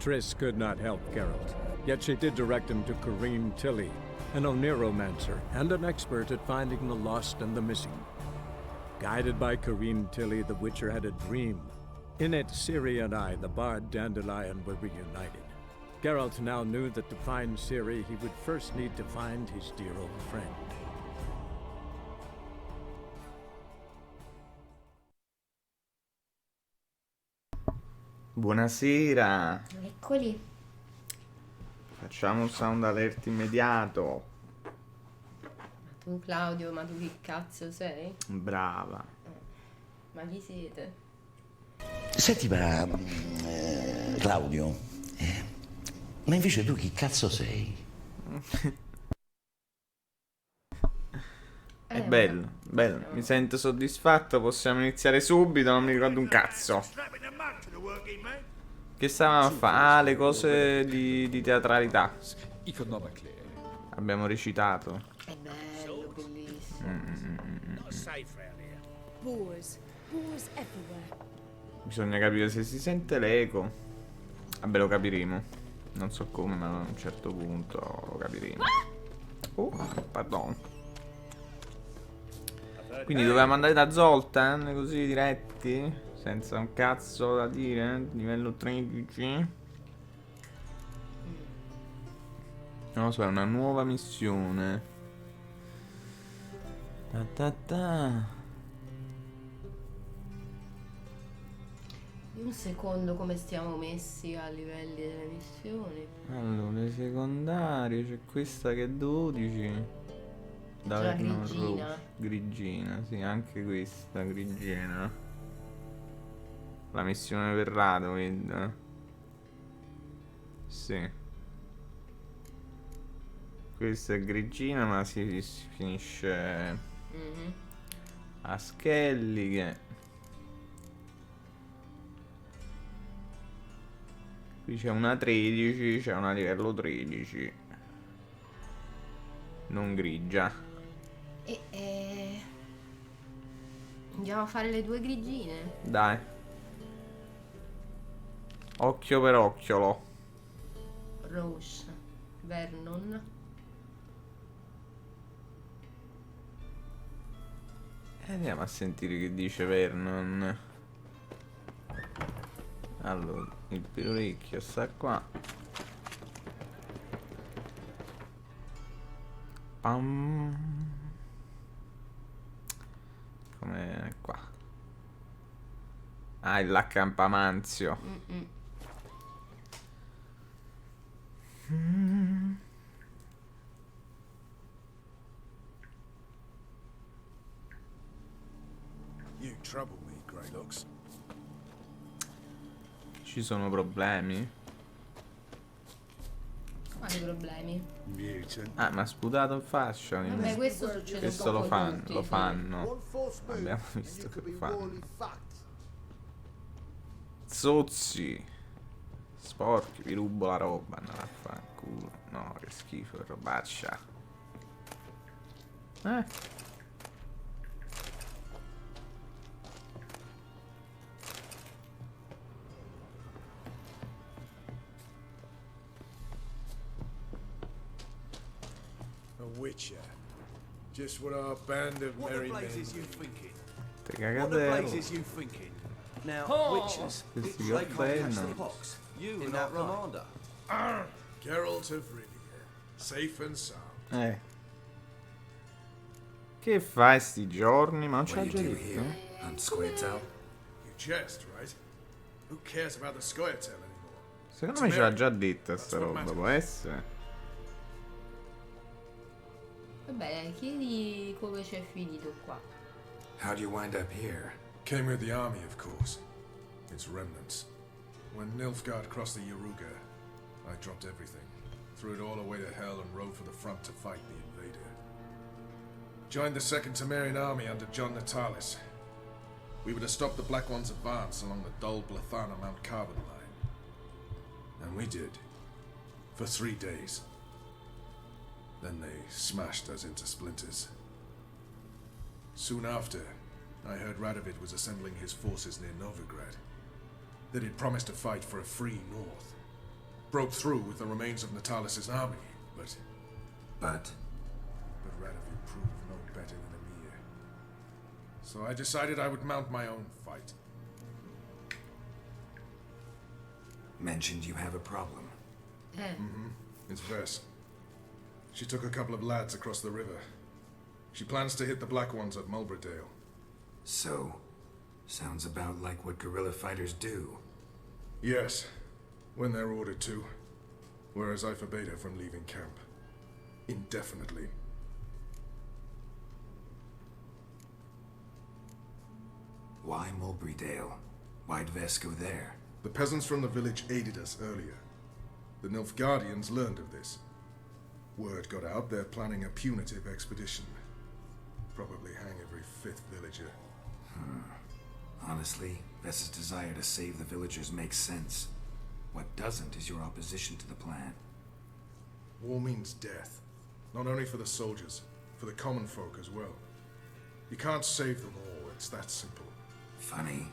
Triss could not help Geralt, yet she did direct him to Corrine Tilly, an oneiromancer and an expert at finding the lost and the missing. Guided by Corrine Tilly, the Witcher had a dream. In it, Ciri and I, the bard Dandelion, were reunited. Geralt now knew that to find Ciri, he would first need to find his dear old friend. Buonasera. Eccoli. Facciamo un sound alert immediato. Tu Claudio, ma tu che cazzo sei? Brava. Ma chi siete? Senti, ma Claudio, ma invece tu chi cazzo sei? È bello, bello. Mi sento soddisfatto, possiamo iniziare subito, non mi ricordo un cazzo. Che stavamo a fare? Ah, le cose di teatralità. Abbiamo recitato. È bello, bellissimo. Bisogna capire se si sente l'eco. Vabbè, lo capiremo. Non so come, ma a un certo punto lo capiremo. Pardon. Quindi dovevamo andare da Zoltan, così diretti, senza un cazzo da dire, livello 13. Non lo so, è una nuova missione. Un secondo come stiamo messi a livelli delle missioni. Allora, le secondarie, c'è questa che è 12. La grigina. Grigina, sì, anche questa grigina. La missione per rado, vedi? Sì. Questa è grigina, ma si finisce a Skellige. Qui c'è una 13, c'è una livello 13. Non grigia. Andiamo a fare le due grigine. Dai. Occhio per occhiolo. Rose, Vernon. Andiamo a sentire che dice Vernon. Allora, il pelorecchio sta qua. Pam. Come qua. Ah, l'accampamanzio. You trouble me, Greylocks. Ci sono problemi? Quali problemi? Mutant. Ah, ma ha sputato in faccia. Vabbè, questo succede Questo un po' lo con fanno, tutti, lo sì. fanno. Abbiamo visto che lo fanno. Zozzi. Sporchi, vi rubo la roba. Andate a fanculo. No, che schifo, che robaccia. A Witcher. Just what our band of merry men. Te cagatelo. Now, witches, Questi they can't catch the offendono. pox. You in that reminder. Geralt of Rivia. Safe and sound. Che fai sti giorni? Ma non ce l'ha What già do you do detto? here? I'm Squirtle. You jest, right? Who cares about the Scoia'tael anymore? Secondo me ce l'ha già detta sta roba, può essere? Vabbè, chiedi come c'è finito qua. How do you wind up here? Came with the army, of course. Its remnants. When Nilfgaard crossed the Yaruga, I dropped everything, threw it all away to hell and rode for the front to fight the invader. Joined the Second Temerian army under John Natalis. We were to stop the Black One's advance along the Dol Blathana Mount Carbon line. We did. For 3 days. Then they smashed us into splinters. Soon after, I heard Radovid was assembling his forces near Novigrad. That he'd promised to fight for a free North. Broke through with the remains of Natalis' army, but Radovid proved no better than Emir. So I decided I would mount my own fight. Mentioned you have a problem. It's Vess. She took a couple of lads across the river. She plans to hit the Black Ones at Mulbridale. So, sounds about like what guerrilla fighters do. Yes, when they're ordered to. Whereas I forbade her from leaving camp. Indefinitely. Why Mulbridale? Why'd Vess go there? The peasants from the village aided us earlier. The Nilfgaardians learned of this. Word got out they're planning a punitive expedition. Probably hang every 5th villager. Honestly, Vess's desire to save the villagers makes sense. What doesn't is your opposition to the plan. War means death. Not only for the soldiers, for the common folk as well. You can't save them all, it's that simple. Funny.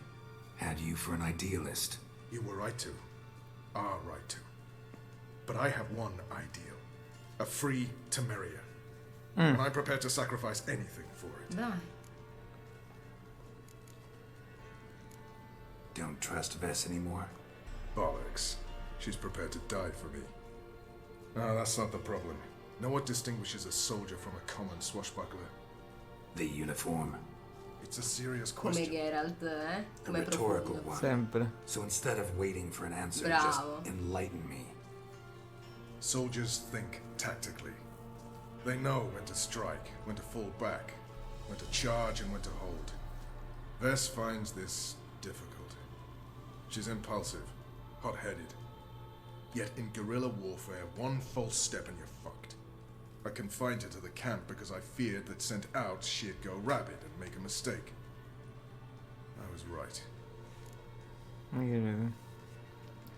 Had you for an idealist. You were right to. Are right to. But I have one ideal. A free Temeria. And I'm prepared to sacrifice anything for it. Dai. Don't trust Vess anymore? Bollocks. She's prepared to die for me. No, that's not the problem. Know what distinguishes a soldier from a common swashbuckler? The uniform. It's a serious Come question. Geralt, eh? A Come rhetorical profondo. one. Sempre. So instead of waiting for an answer, Bravo. just enlighten me. Soldiers think tactically. They know when to strike, when to fall back, when to charge and when to hold. Vess finds this difficult. She's impulsive, hot-headed. Yet in guerrilla warfare, one false step and you're fucked. I confined her to the camp because I feared that sent out she'd go rabid and make a mistake. I was right.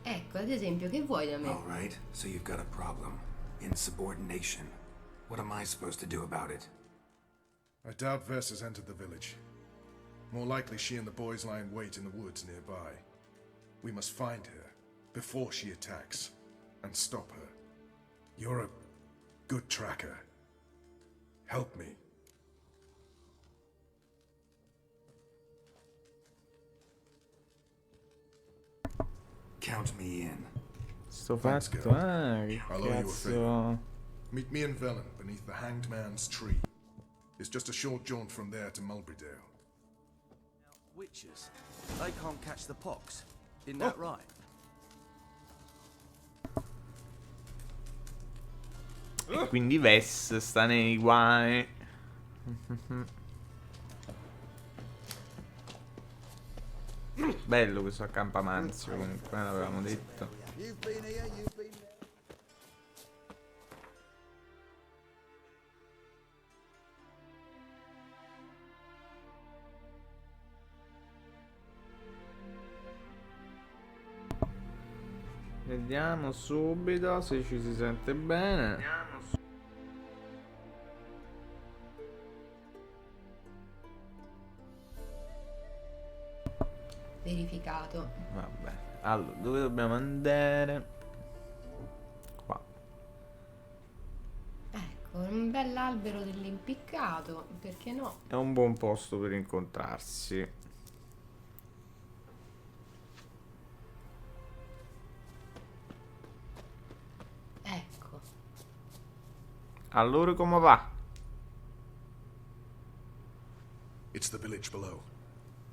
Ecco, ad esempio, che vuoi da me? Alright, so you've got a problem. Insubordination. What am I supposed to do about it? I doubt Vess has entered the village. More likely she and the boys lie in wait in the woods nearby. We must find her before she attacks and stop her. You're a good tracker. Help me. Count me in. Sto Thanks, fatto, Geralt. che I'll owe you a cazzo. favor. Meet me in Velen beneath the Hanged Man's tree. It's just a short jaunt from there to Mulbridale. Witches. They can't catch the pox. Isn't that right? E quindi Vess sta nei guai. Bello questo accampamanzio, comunque l'avevamo detto. Vediamo subito se ci si sente bene. Verificato. Vabbè, allora dove dobbiamo andare? Qua. Ecco, un bell'albero dell'impiccato, perché no? È un buon posto per incontrarsi. Ecco. Allora come va? It's the village below.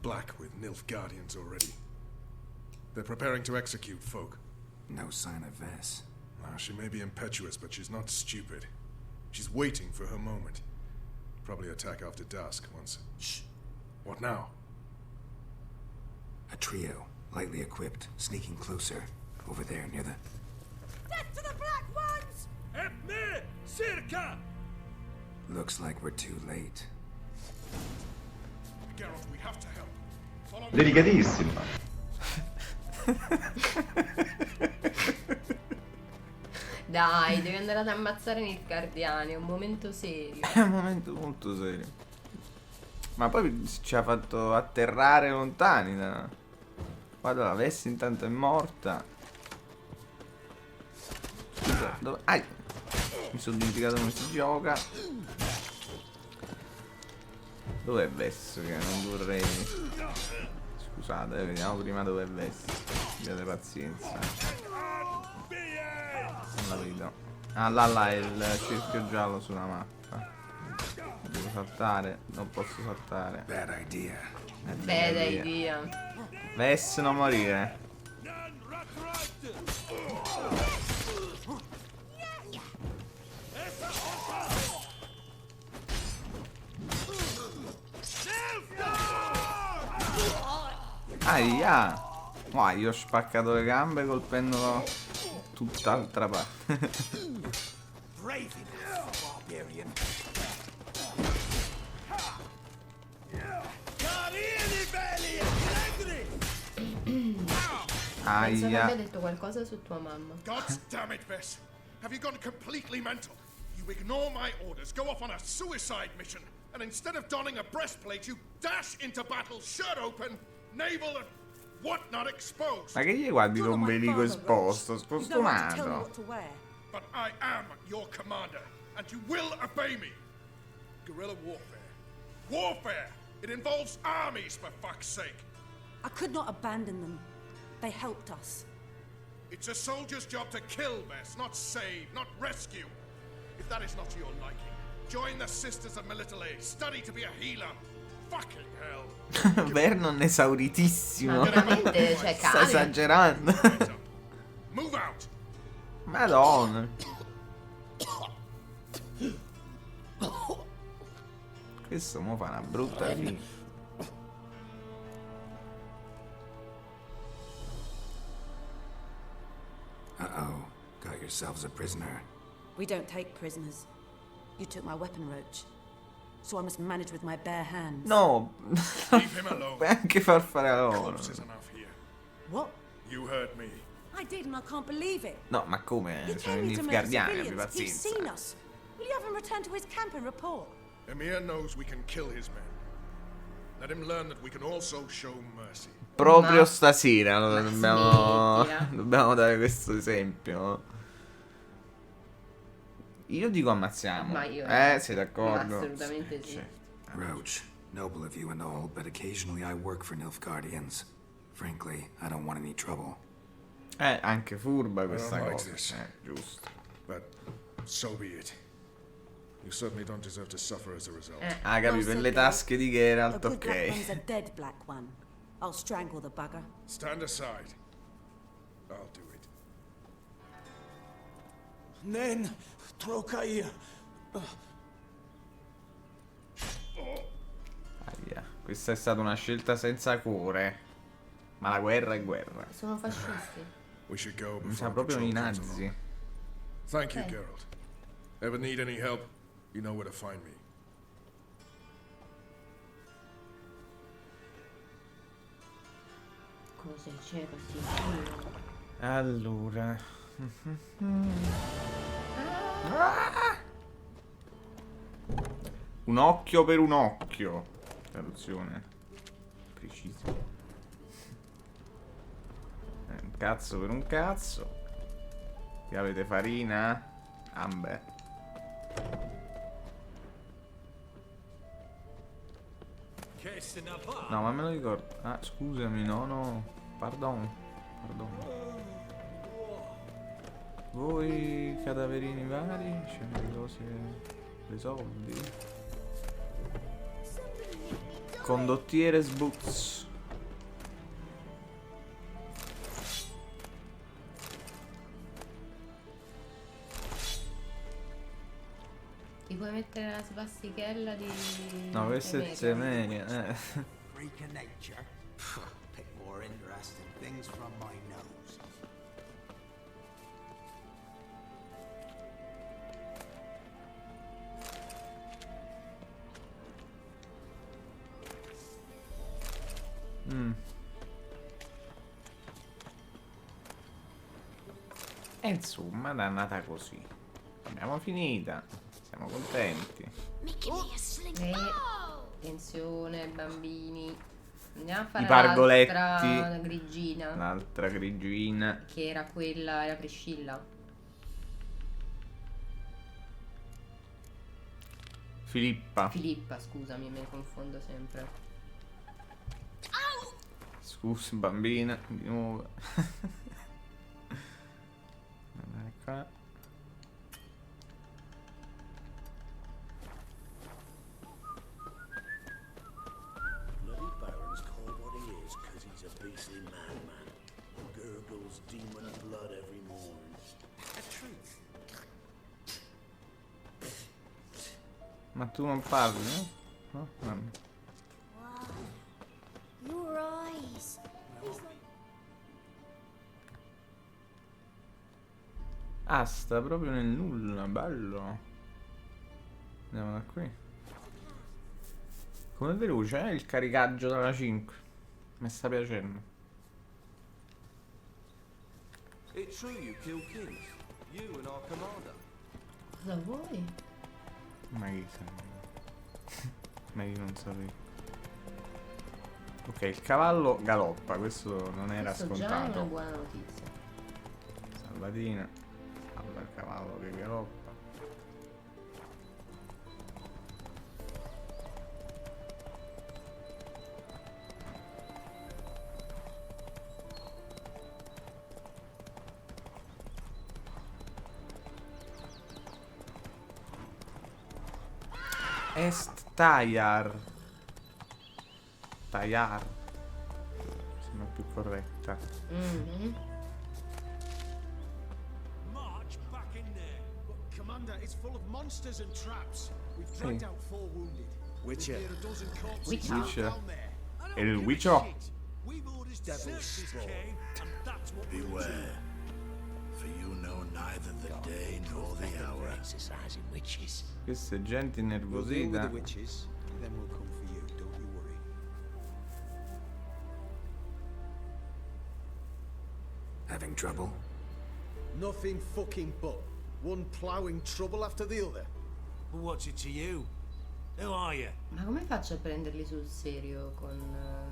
Black with Nilfgaardians already. They're preparing to execute folk. No sign of Vess. She may be impetuous, but she's not stupid. She's waiting for her moment. Probably attack after dusk once. Shh. What now? A trio, lightly equipped, sneaking closer. Over there, near the... Death to the Black Ones! Emir! Circa! Looks like we're too late. Geralt, we have to help. Follow me. Delicatissimo. Dai, devi andare ad ammazzare Nilfgaardiani, è un momento serio. È un momento molto serio. Ma poi ci ha fatto atterrare lontani da... Guarda, la Vessi intanto è morta. Scusa, dove... Mi sono dimenticato come si gioca. Dov'è Vess? Che non vorrei... Scusate, vediamo prima dov'è Vess. Abbiate pazienza. Non la vedo. Ah, là è il cerchio giallo sulla mappa. Devo saltare, non posso saltare. Bad idea. Bad idea. Vess, non morire. Aia! Wow, io ho spaccato le gambe colpendolo tutt'altra parte. Penso che Aia. abbia detto qualcosa su tua mamma. God damn it, Vess! Have you gone completely mental? You ignore my orders, go off on a suicide mission, and instead of donning a breastplate, you dash into battle, shirt open, navel and whatnot exposed. Ma che gli guardi You're not my l'ombelico father, esposto? Roach. You don't have to tell me Scostumato. what to wear. But I am your commander, and you will obey me. Guerrilla warfare. Warfare! It involves armies, for fuck's sake. I could not abandon them. They helped us. It's a soldier's job to kill, Vess, not save, not rescue. If that is not to your liking, join the Sisters of Melitele, study to be a healer. Fucking hell. Vernon esauritissimo. Veramente, cioè, Sta cavolo. esagerando. Hands up. Move out. Madonna. Questo mo fa una brutta fine. Uh-oh. Got yourselves a prisoner. We don't take prisoners. You took my weapon, Roach. So I must manage with my bare hands. No. Leave him alone. Puoi anche far fare a loro. Corpse is enough here. What? You heard me. I did and I can't believe it. No, ma come? He Sono came i here to murder Nilfgaardiani, abbi civilians. He's seen pazienza. us. Will you have him return to his camp and report? Emir knows we can kill his men. Let him learn that we can also show mercy. Proprio Ma- stasera ma dobbiamo... smettila. dobbiamo dare questo esempio. Io dico ammazziamo. Ma io- Sei d'accordo? Assolutamente sì. Certo. Roach, noble of you and all, but occasionally I work for Nilfgaardians. Frankly, I don't want any trouble. Anche furba questa like cosa. this. Giusto. But so be it. You certainly don't deserve to suffer as a result. Ah, capi, Well per said, le Geralt. tasche di A Geralt, good black one's a ok. dead black one. I'll strangle the bugger. Stand aside. I'll do it. Nen, Trokair. Aia. Questa è stata una scelta senza cuore. Ma la guerra è guerra. Sono fascisti. We should go Mi sa before proprio patrol i comes nazi. along. Thank you, Okay. Geralt. Ever need any help, you know where to find me. Cosa c'è così? Allora. Un occhio per un occhio. Traduzione precisa. Un cazzo per un cazzo. Qui avete farina? Ambe. No, ma me lo ricordo. Ah, scusami, no. Pardon. Voi cadaverini vari, c'è le cose, dei soldi. Condottiere sbuzz. Ti puoi mettere la svastichella di... No, questa è Semeria. Freak of nature. Pick more interesting things from my nose. E insomma è andata così. L'abbiamo finita. Siamo contenti. Attenzione bambini. Andiamo a fare I pargoletti. l'altra grigina. L'altra grigina. Che era quella, era Priscilla. Filippa, scusami, me ne confondo sempre. Scusa bambina, di nuovo. Andare qua. Bloody Baron's called what he is because he's a beastly madman. Gurgles demon blood every morn. A truth. Ma tu non parli, no? No? Mamma. Your eyes. Ah, sta proprio nel nulla, bello. Andiamo da qui. Come veloce, il caricaggio dalla 5. Mi sta piacendo. It's true you kill kings. You and our commander. Cosa vuoi? Ma chi sa? Ma io non sapevo. Ok, il cavallo galoppa, questo non era Questo già è scontato. una buona notizia. Salvatina. Allora il cavallo che galoppa. Est Tayar. Tayar. Sembra più corretta. March back in there. But Commander, it's full of monsters and traps. We've dragged out 4 wounded. Witcher. We've cleared a dozen corpses Witcher. down there. El Witcher. We've ordered Devil's search this spawn. cave, and that's what we'll do. Beware, for you know neither the day nor the hour. Exercising witches. Questa è gente We'll deal with the innervosita. witches, then we'll come for you. Don't you worry. Having trouble? Nothing fucking but. One ploughing trouble after the other. What's it to you? Who are you? Ma come faccio a prenderli sul serio con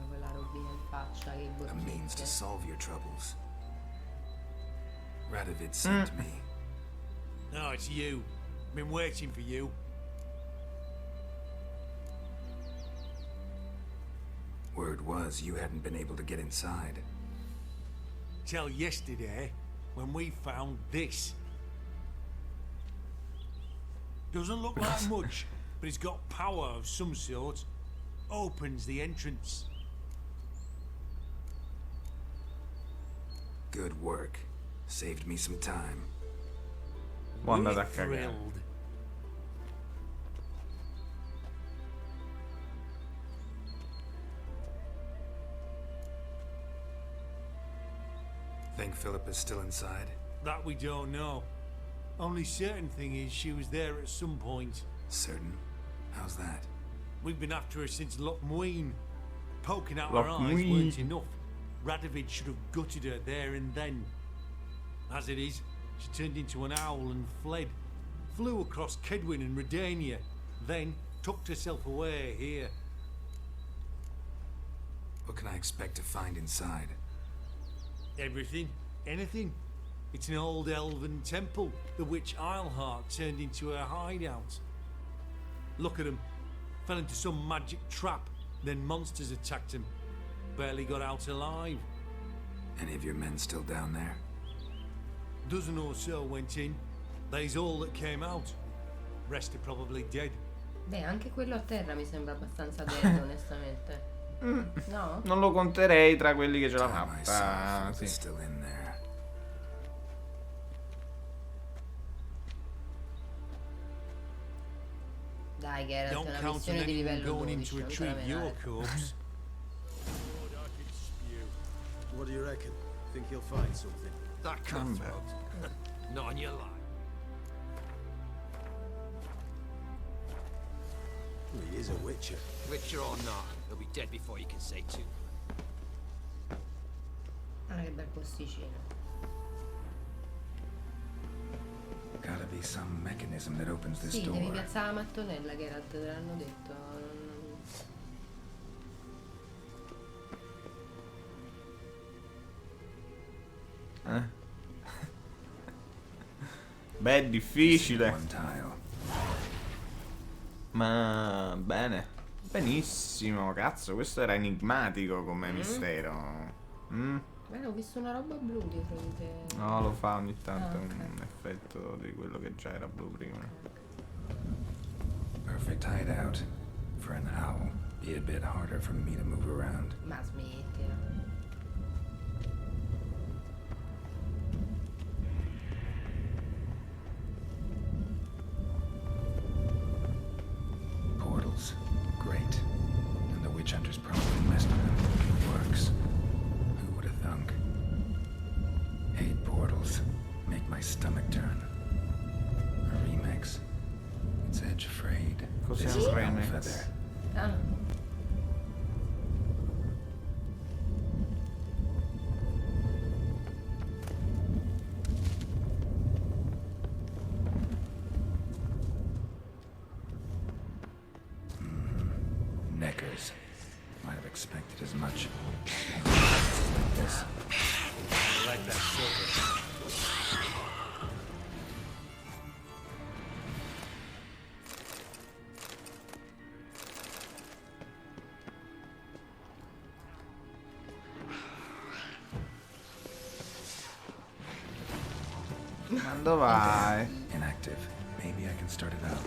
quella robina in faccia che A means to bocchette? solve your troubles. Radovid sent me. No, it's you. Been waiting for you. Word was you hadn't been able to get inside. Till yesterday, when we found this. Doesn't look like much, but it's got power of some sort. Opens the entrance. Good work. Saved me some time. Può andare a We're cagare. thrilled. Think Philip is still inside? That we don't know. Only certain thing is she was there at some point. Certain? How's that? We've been after her since Lochmuin. Poking out Loch her eyes Muin. weren't enough. Radovid should have gutted her there and then. As it is, she turned into an owl and fled. Flew across Kedwin and Redania. Then tucked herself away here. What can I expect to find inside? Everything. Anything. It's an old elven temple. The witch Isleheart turned into her hideout. Look at him. Fell into some magic trap. Then monsters attacked him. Barely got out alive. Any of your men still down there? Dozen or so went in. They's all that came out. Rest are probably dead. Beh, anche quello a terra mi sembra abbastanza dead, onestamente. No? Non lo conterei tra quelli che ce l'ha Tell myself fatta. Philip Sì. is still in there. Dai, Geralt, è Don't una count on missione di anyone livello going 12, in to non te la retrieve your menare. corpse. What do you reckon? Think he'll find something? That cutthroat. Not on your life. Well, he is a witcher. Witcher or not, he'll be dead before you can say two. Ah, che bel posticino. be some mechanism that opens this Sì, devi door. piazzare la mattonella, Geralt, te l'hanno detto. Beh, è difficile. Ma bene. Benissimo, cazzo, questo era enigmatico come mistero. Beh, ho visto una roba blu dietro di te. No, lo fa ogni tanto, ok. un effetto di quello che già era blu prima. Perfect hideout. For an owl. Be a bit harder for me to move around. Ma smettila. Portals. Great. And the witch hunters probably messed with them. Works. Who would have thunk? 8 portals. Make my stomach turn. A remix. It's edge frayed. Cos'è This un is an remix? feather. Ah. Neckers. Might have expected as much. Like this. I like that silver. Quando vai? Inactive. Maybe I can start it up.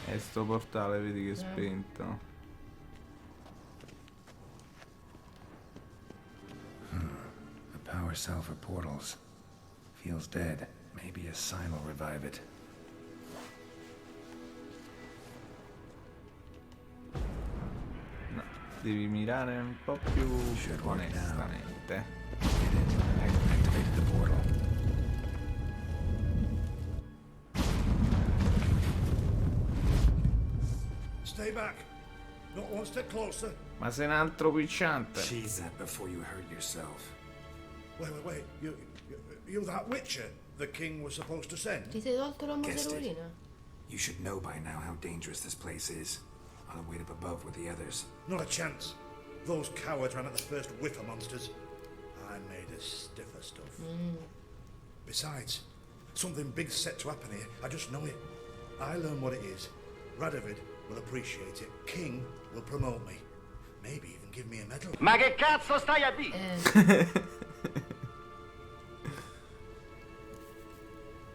E sto portale, vedi che è spento. A power cell for portals. Feels dead. Maybe a sign will revive it. No, devi mirare un po' più onestamente. Activate the portal. Stay back. Not one step closer. Ma sei un altro guicciante. Cheese that before you hurt yourself. Wait. You that Witcher the king was supposed to send? Ti sei tolto la Guessed it. moserolina? You should know by now how dangerous this place is. I'll wait up above with the others. Not a chance. Those cowards ran at the first whiff of monsters. I made a stiffer stuff. Besides, something big's set to happen here. I just know it. I learn what it is. Radovid will appreciate it. King will promote me. Maybe even give me a medal. Ma che cazzo stai a dire?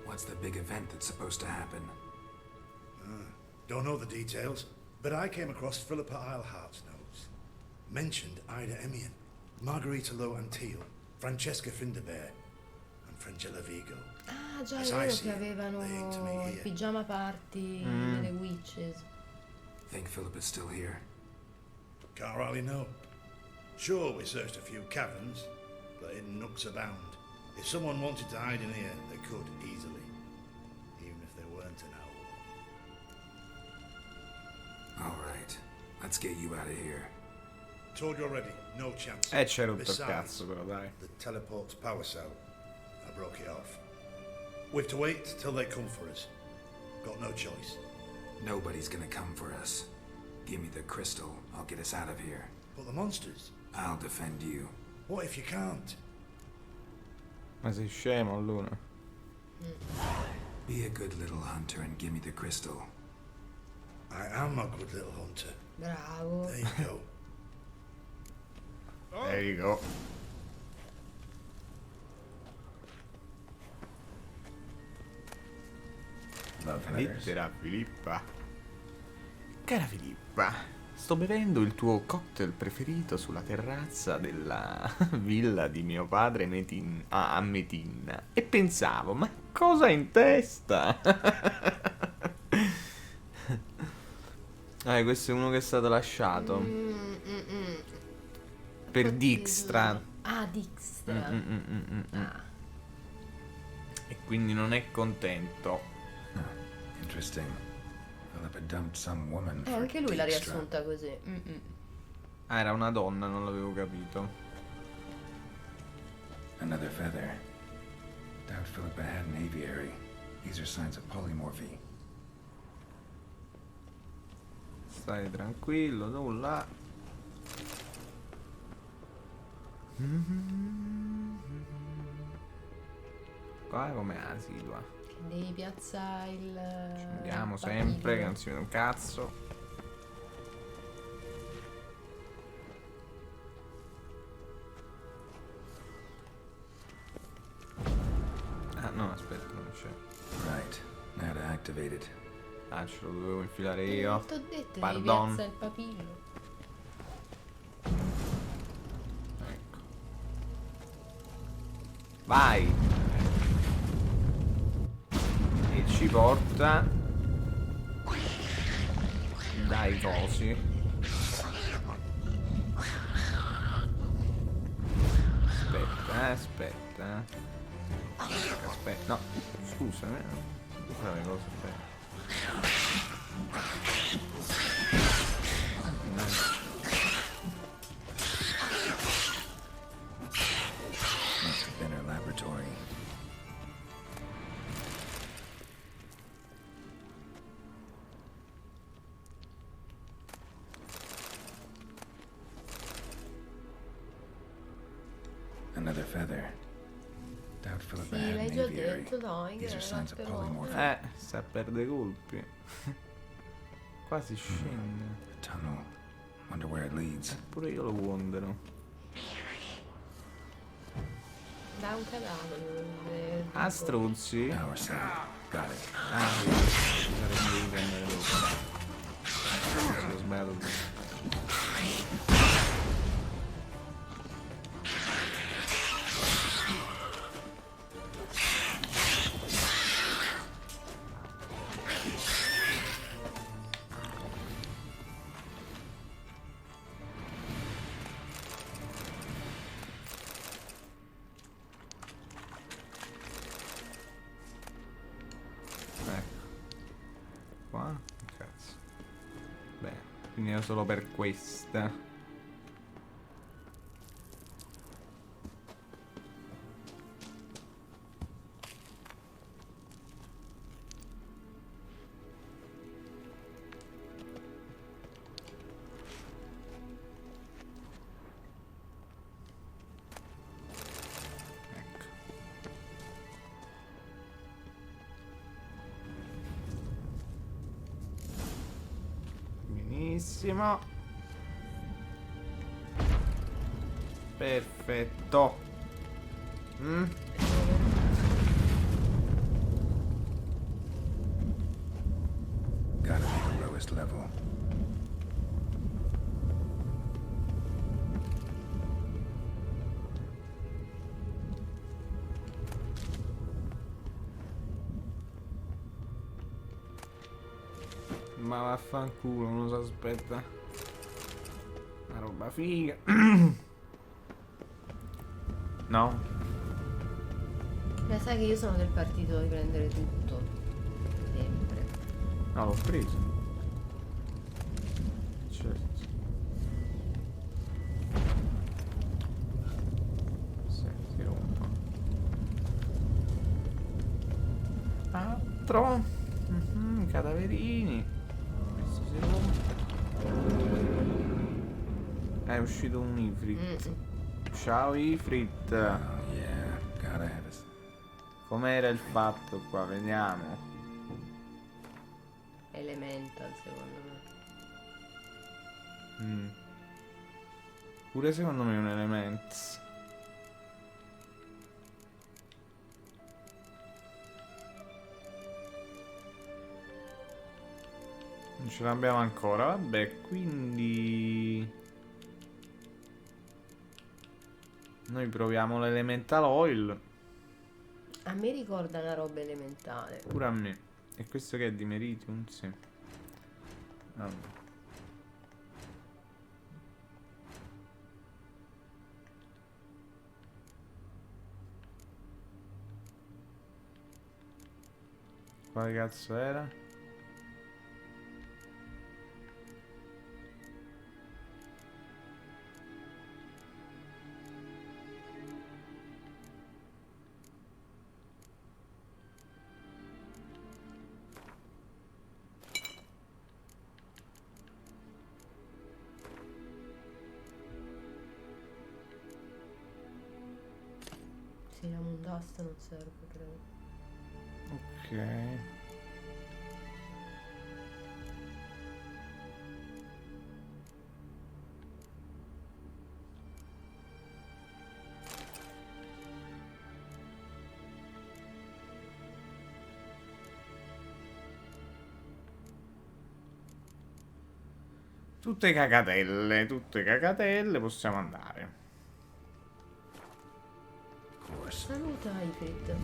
What's the big event that's supposed to happen? Don't know the details, but I came across Philippa Eilhart's notes. Mentioned Ida Emian, Margarita Low Antille, Francesca Finderbear, and Frangella Vigo. Ah, già, As è I vero see che it, avevano they aim to meet il here. pigiama party delle witches. Think Philippa's still here? Can't rightly know. Sure, we searched a few caverns, but hidden nooks abound. If someone wanted to hide in here, they could easily. Even if they weren't an owl. All right, let's get you out of here. Told you already, no chance. C'è rotto il Besides, cazzo però, dai. the teleport's power cell. I broke it off. We've to wait till they come for us. Got no choice. Nobody's gonna come for us. Give me the crystal, I'll get us out of here. But the monsters? I'll defend you. What if you can't? Ma sei scemo, Luna? Be a good little hunter and give me the crystal. I am a good little hunter. Bravo. There you go. There you go. Love letters. Lettera Filippa. Cara Filippa, sto bevendo il tuo cocktail preferito sulla terrazza della villa di mio padre a Metin e pensavo, ma cosa hai in testa? Questo è uno che è stato lasciato per Dijkstra. Ah, Dijkstra. Ah. E quindi non è contento. Interesting. Philippa dumped some woman for Anche lui l'ha Dijkstra. riassunta così. Ah, era una donna, non l'avevo capito. Another feather. Doubt Philippa had an aviary. These are signs of polymorphy. Stai tranquillo, nulla. Qua come asidua. Devi piazzare il... Andiamo papiro. sempre, che non si vede un cazzo. Ah no, aspetta, non c'è. Right. Now to activate it. Ah, ce lo dovevo infilare io. T'ho detto, devi Pardon. piazzare il papiro. Ecco. Vai. E ci porta dai cosi. Aspetta. No, scusami. Fare le cose bene. Must have been her laboratory. Another feather. Doubt Philippa Sì, had l'hai an già aviary. detto, dai, These che are signs of però... polymorphy. Sta a perdere colpi. Qua si scende. The tunnel. Wonder where it leads. Pure io lo wondero. Da un cadavere. Ah, struzzi. Power cell. Got it. Ah, sì. Saremmo dovuti prendere dopo. Ho sbagliato tutto. Qua? Cazzo. Beh, quindi era solo per questa. Benissimo. Perfetto. Gotta be the lowest level. Ma vaffanculo, non si aspetta. Una roba figa. No? Beh, sai che io sono del partito di prendere tutto. Sempre. No, l'ho preso. Certo. Sì, si rompa. Altro. Cadaverini. Questo si rompe. È uscito un Ifrit. Ciao Ifrit. Oh yeah, gotta have it. Com'era il fatto qua? Vediamo. Elemental, secondo me. Pure secondo me è un Elements. Non ce l'abbiamo ancora, vabbè, quindi noi proviamo l'Elemental Oil. A me ricorda una roba elementale. Pure a me. E questo che è di Meritium? Sì. Vabbè. Quale cazzo era? Sì, la mondasta non serve, credo. Ok. Tutte cagatelle, possiamo andare. Saluta Ifrit.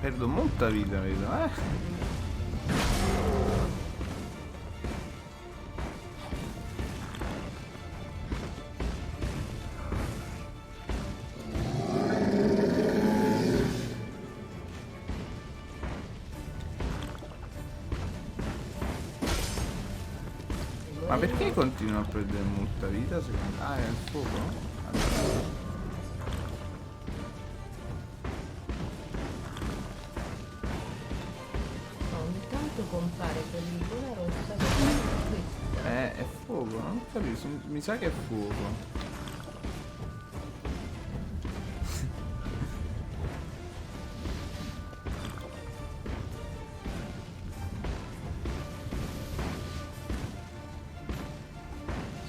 Perdo molta vita, vedo, Ma perché continuo a perdere molta vita? Secondo... Ah, è il fuoco? Compare quell'icona rossa che questa. È fuoco, non capisco, mi sa che è fuoco.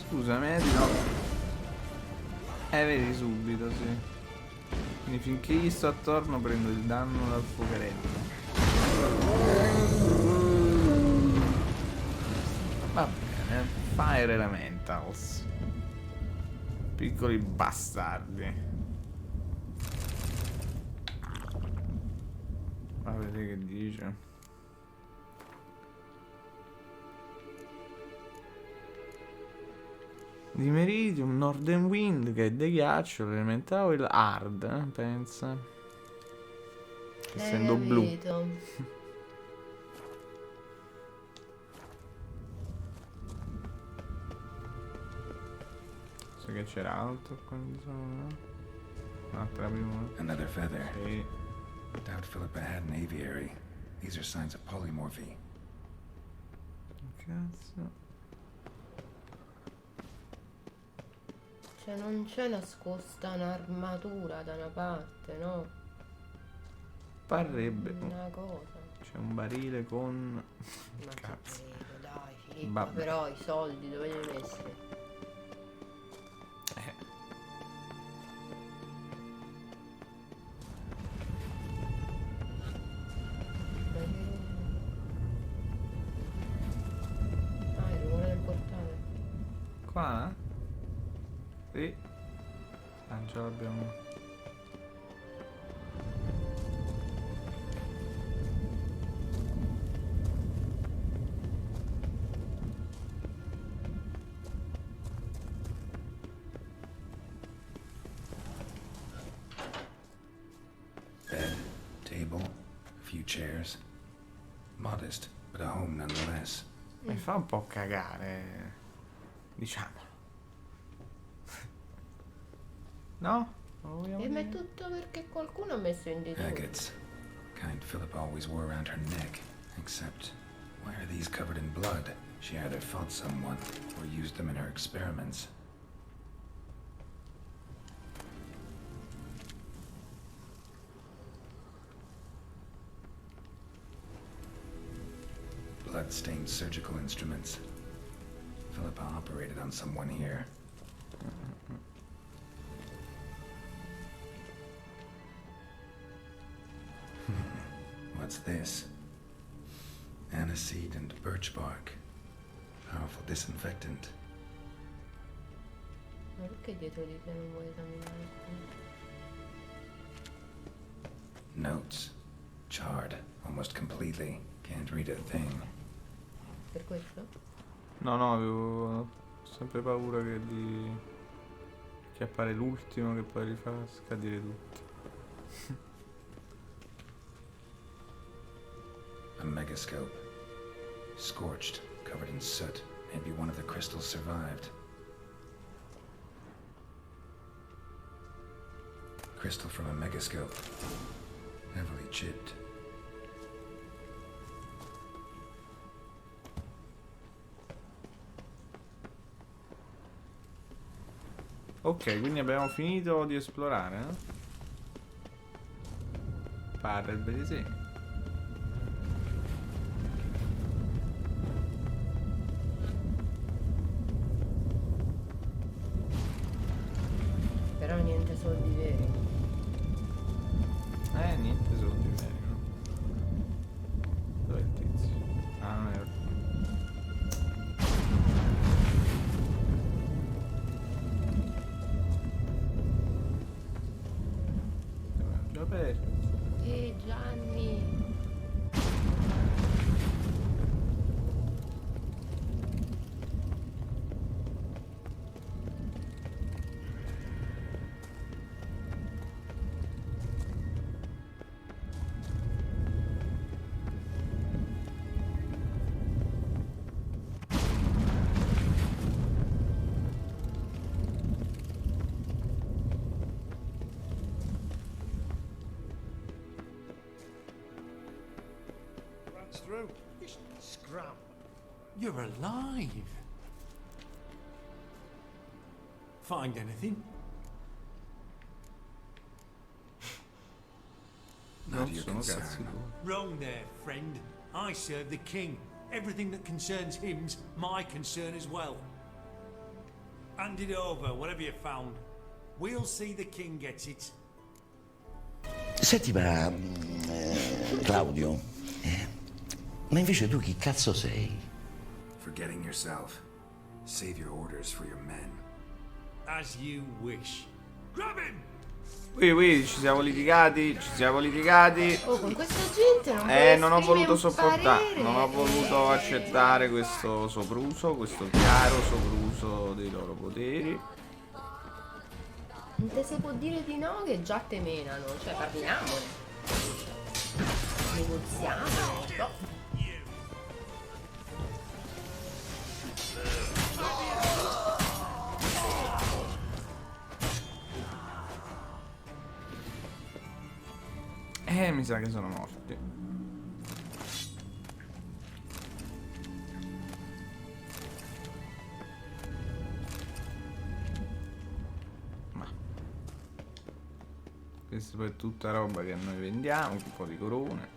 Scusami, di no. Vedi subito, sì. Quindi finché gli sto attorno prendo il danno dal fuocherello. Va bene, Fire Elementals. Piccoli bastardi. Ma vedete che dice. Di Meridium, Northern Wind, che è di ghiaccio, l'elementale, il hard, pensa. Essendo blu. Che c'era altro qua in zona. Un'altra prima. Another feather. Sì. Doubt Philippa had an aviary. These are signs of polymorphy. Cazzo. Cioè non c'è nascosta un'armatura da una parte, no? Parrebbe. Una cosa. C'è un barile con... Ma cazzo. credo, dai Filippo, però i soldi dove li hai messi? Qua? Sì. Ah, già l'abbiamo. Bed, table, a few chairs. Modest, but a home nonetheless. Mi fa un po' cagare. Diciamolo. No? Ma è tutto perché qualcuno ha messo in disordine. Agates. Kind Philip always wore around her neck. Except, why are these covered in blood? She either fought someone or used them in her experiments. blood-stained surgical instruments. Philippa operated on someone here. What's this? Aniseed and birch bark. Powerful disinfectant. Ma perché dietro di te non vuoi esaminare? Notes. Charred. Almost completely. Can't read a thing. Per questo? No, avevo sempre paura che appare l'ultimo che poi li fa scadere tutti. A megascope. Scorched, covered in soot. Maybe one of the crystals survived. Crystal from a megascope. Heavily chipped. Ok, quindi abbiamo finito di esplorare, no? Pare di sì. Però niente soldi veri. Niente soldi veri, no? Dov'è il tizio? Ah, non è... Già aperto. Gianni! Through. Just scram. You're alive. Find anything? Not your concern. Wrong there, friend. I serve the king. Everything that concerns him's my concern as well. Hand it over, whatever you found. We'll see the king gets it. Senti, ma Claudio, ma invece tu chi cazzo sei? Forgetting yourself. Save your orders for your men. As you wish. Grab him! Ci siamo litigati, Oh, con questa gente non puoi non ho voluto esprimere un sopportare, parere. non ho voluto accettare questo sopruso, questo chiaro sopruso dei loro poteri. Non te si può dire di no che già te menano, cioè parliamone. Negoziamo. No. Mi sa che sono morti. Ma questa poi è tutta roba che noi vendiamo, un po' di corone.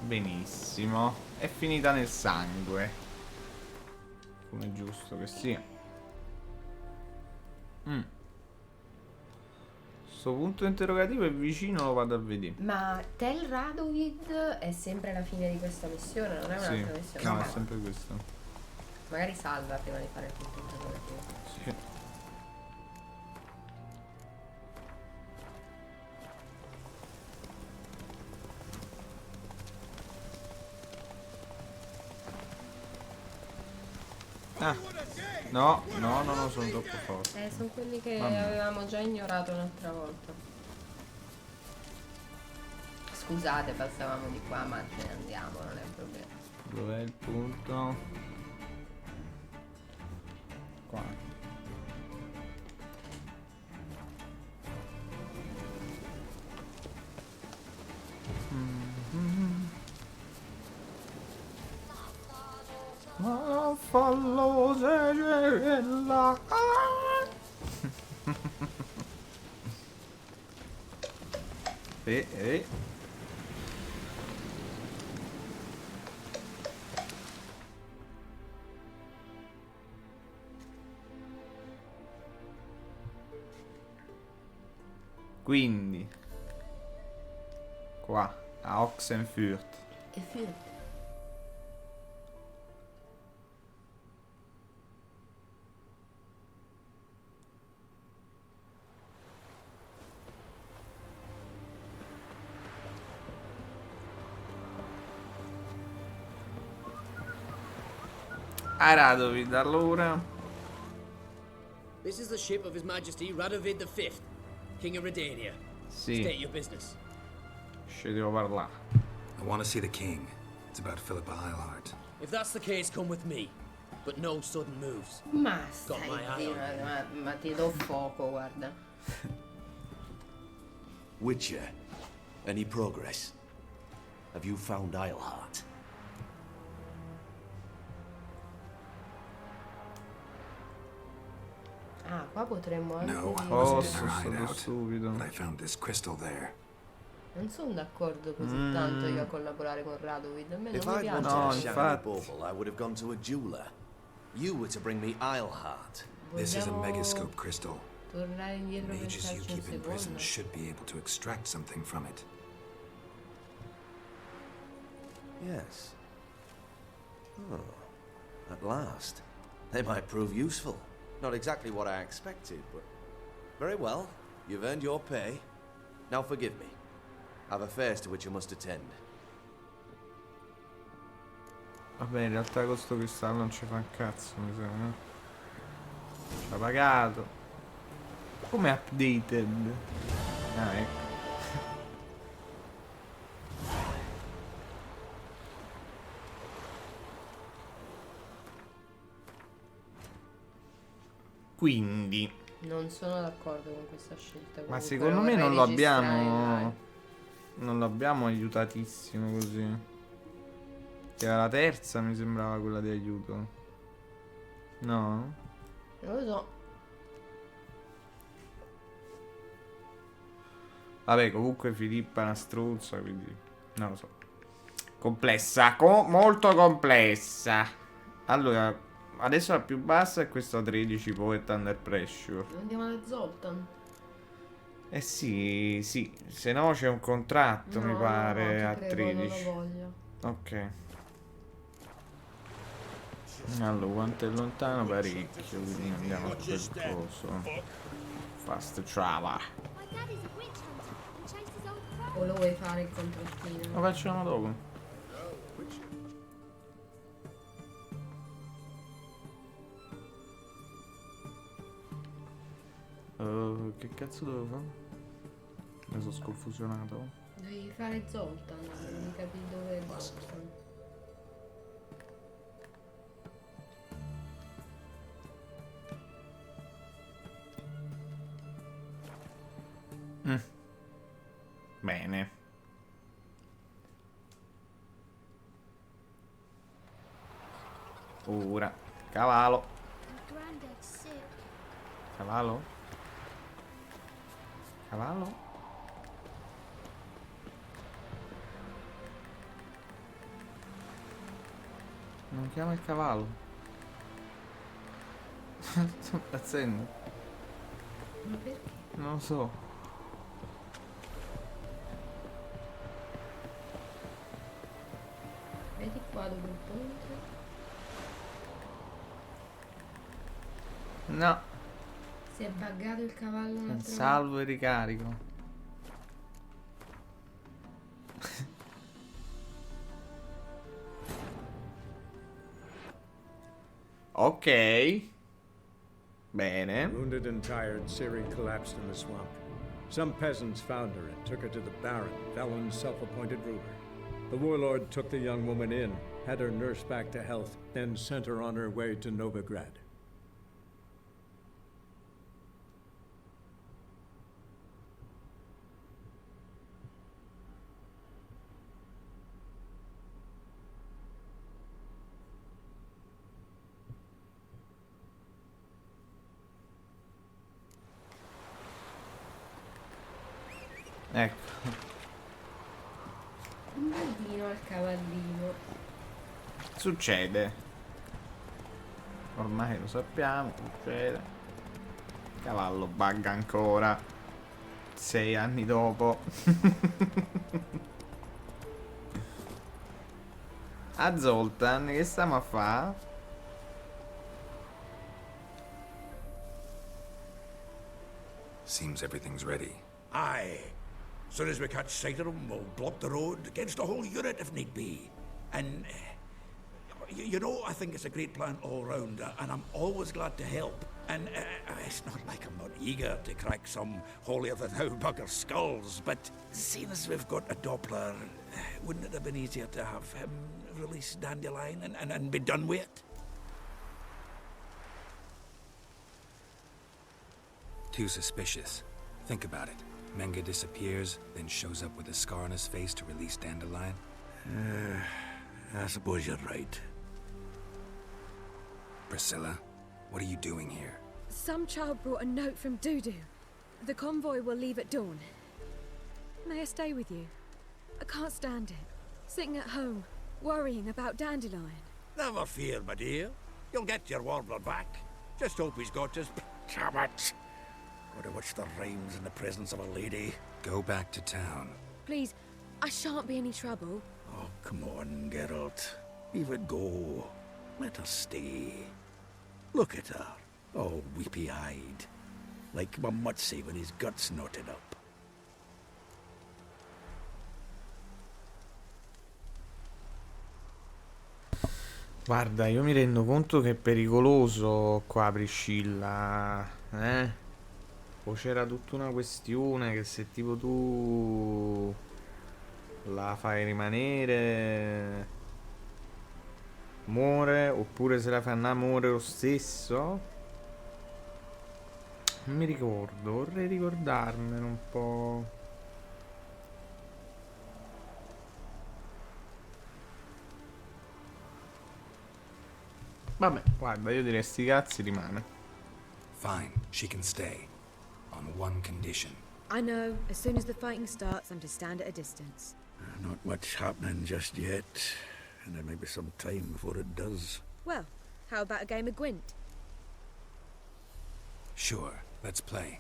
Benissimo, è finita nel sangue, come è giusto che sia. Sto punto interrogativo è vicino, lo vado a vedere. Ma Tel Radovid è sempre la fine di questa missione, non è un'altra missione? No, è sempre questo. Magari salva prima di fare il punto interrogativo. Sì. No, sono troppo forte. Sono quelli che avevamo già ignorato un'altra volta. Scusate, passavamo di qua, ma ce ne andiamo, non è un problema. Dov'è il punto? Qua. fallose cella. Quindi qua a Oxenfurt. E film. Radovid, allora. This is the ship of His Majesty Radovid V, King of Redania. Sì. State your business. Devo parlare. I want to see the king. It's about Philippa Eilhart. If that's the case, come with me. But no sudden moves. Ma Got stai my eye on you. ma ti do fuoco, guarda. Witcher, any progress? Have you found Eilhart? Ah, qua potremmo anche No, I dire- wasn't in her sono hideout, stupido. but I found this crystal there. Non sono d'accordo così tanto io a collaborare con Radovid. A me If non mi I'd piace. wanted a shiny bauble, I would have gone to a jeweler. You were to bring me Eilhart. This is a Vogliamo megascope crystal. tornare indietro per Mages you pensarci un keep in prison secondo. should be able to extract something from it. Yes. Oh, at last. They might prove useful. Not exactly what I expected, but... Very well. You've earned your pay. Now forgive me. I've affairs to which I must attend. Vabbè, in realtà questo cristallo non ci fa un cazzo, mi sa. Ci ha pagato. Come updated? Ah, ecco. Quindi, Non sono d'accordo con questa scelta. ma comunque secondo me non vorrei lo registrare abbiamo. Non l'abbiamo aiutatissimo così. Che era la terza, mi sembrava quella di aiuto. No? Non lo so. Vabbè, comunque Filippa è una struzza, quindi non lo so. Complessa, molto complessa. Allora, adesso la più bassa è questa 13 Poet Under Pressure. Andiamo da Zoltan. Eh sì, sì, se no c'è un contratto, mi pare, no, a ti prego, 13. non lo voglio. Ok. Allora, quanto è lontano? Parecchio, quindi andiamo a quel coso. Fast travel. O lo vuoi fare il contrattino? Lo facciamo dopo. Che cazzo devo fare? Mi sono sconfusionato. Devi fare Zoltan, devi capire dove è Zoltan. Bene. Ora. Cavallo. Cavallo? Cavallo? Non chiama il cavallo. Sto impazzendo. Ma perché? Non lo so. Vedi qua dove il ponte? No. Si è buggato il cavallo un altro Salvo e ricarico. Ok. Bene. Wounded and tired, Ciri collapsed in the swamp. Some peasants found her and took her to the Baron, Velen's self-appointed ruler. The warlord took the young woman in, had her nursed back to health, then sent her on her way to Novigrad. Ecco. Un budino al cavallino. Succede. Ormai lo sappiamo, succede. Il cavallo bugga ancora. 6 anni dopo. A Zoltan, che stiamo a fa? Seems everything's ready. Aye. Soon as we catch sight of them, we'll block the road against the whole unit if need be. And, you know, I think it's a great plan all round, and I'm always glad to help. And it's not like I'm not eager to crack some holier-than-thou bugger skulls, but seeing as we've got a Doppler, wouldn't it have been easier to have him release Dandelion and be done with it? Too suspicious. Think about it. Menga disappears, then shows up with a scar on his face to release Dandelion. I suppose you're right. Priscilla, what are you doing here? Some child brought a note from Dudu. The convoy will leave at dawn. May I stay with you? I can't stand it. Sitting at home, worrying about Dandelion. Never fear, my dear. You'll get your warbler back. Just hope he's got his... Damn it! What a witch the rhymes in the presence of a lady. Go back to town. Please, I shan't be any trouble. Oh, come on, Geralt. Leave it go. Let her stay. Look at her. Oh, weepy-eyed. Like my Mutsy when his guts knotted up. Guarda, io mi rendo conto che è pericoloso qua, Priscilla. Poi c'era tutta una questione che se tipo tu la fai rimanere muore, oppure se la fai andare muore lo stesso. Non mi ricordo, vorrei ricordarmene un po'. Vabbè, guarda, io direi sti cazzi rimane. Fine, she can stay. On one condition. I know, as soon as the fighting starts, I'm to stand at a distance. Not much happening just yet. And there may be some time before it does. Well, how about a game of Gwent? Sure, let's play.